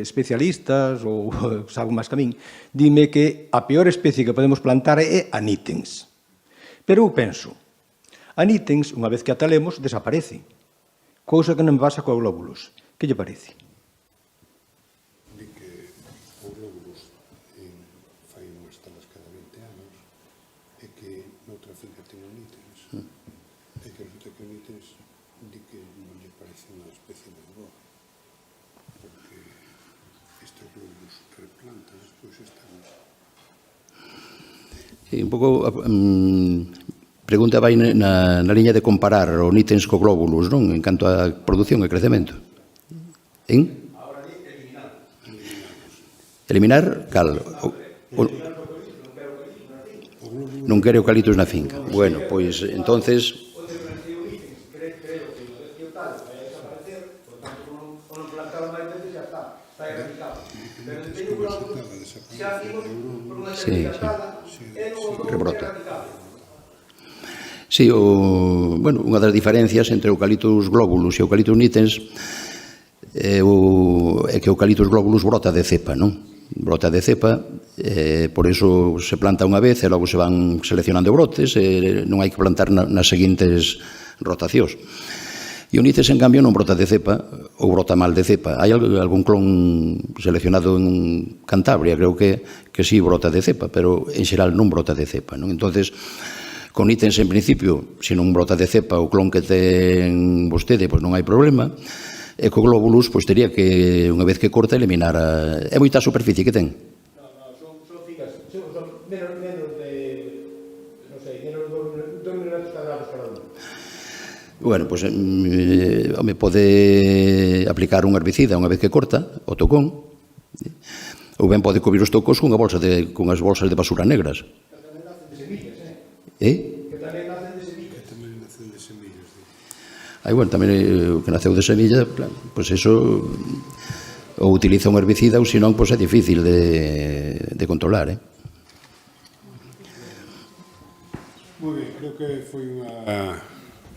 especialistas ou saben máis que a min, dime que a peor especie que podemos plantar é a nítens. Pero eu penso, a nítens, unha vez que a talemos, desaparece. Cousa que non pasa coa glóbulos. Que lle parece?
De que o glóbulos fai unhas talas cada 20 anos e que noutra finca ten o nítens e que resulta que o nítens de que non lle parece unha especie moi boa.
Un pouco pregunta vai na liña de comparar o nítens co glóbulos, non? En canto a produción e crecemento. Eliminar cal? Non quere eucaliptos na finca. Bueno, pois entonces Sí, sí. Rebrota. Sí, unha das diferencias entre Eucalyptus globulus e Eucalyptus nitens é que o Eucalyptus globulus brota de cepa, non? Brota de cepa, por iso se planta unha vez e logo se van seleccionando brotes, non hai que plantar nas seguintes rotacións. E o nites, en cambio, non brota de cepa ou brota mal de cepa. Hai algún clon seleccionado en Cantabria, creo que sí brota de cepa, pero en xeral non brota de cepa, non? Entonces, con nitens, en principio, se non brota de cepa o clon que ten vostede, pois non hai problema. E co glóbulos, pois tería que, unha vez que corta, eliminar a... É moita superficie que ten?
Son figas, son menos de, non sei, menos de 2 metros cuadrados cada uno.
Bueno, pois, home, pode aplicar un herbicida unha vez que corta, o tocón, ou ben pode cubrir os tocos cunhas bolsas de basura negras. Que tamén nacen de semillas. Que tamén nacen de semillas. Aí, bueno, tamén o que naceu de semilla, pois eso, ou utiliza un herbicida ou senón, pois é difícil de controlar,
Moi ben, creo que foi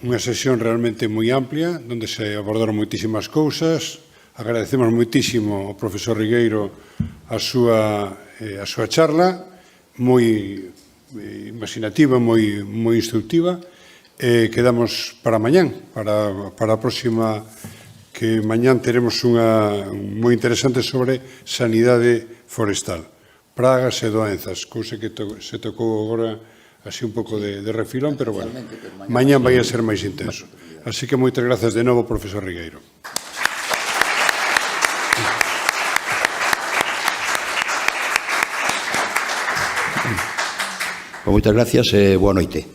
unha sesión realmente moi amplia, onde se abordaron moitísimas cousas. Agradecemos moitísimo ao profesor Rigueiro a súa charla, moi imaginativa, moi instructiva. Quedamos para mañán, para a próxima, que mañán teremos unha moi interesante sobre sanidade forestal, pragas e doenzas, cousa que se tocou agora así un pouco de refilón, pero bueno, mañán vai a ser máis intenso. Así que moitas grazas de novo, profesor Rigueiro.
Moitas gracias e boa noite.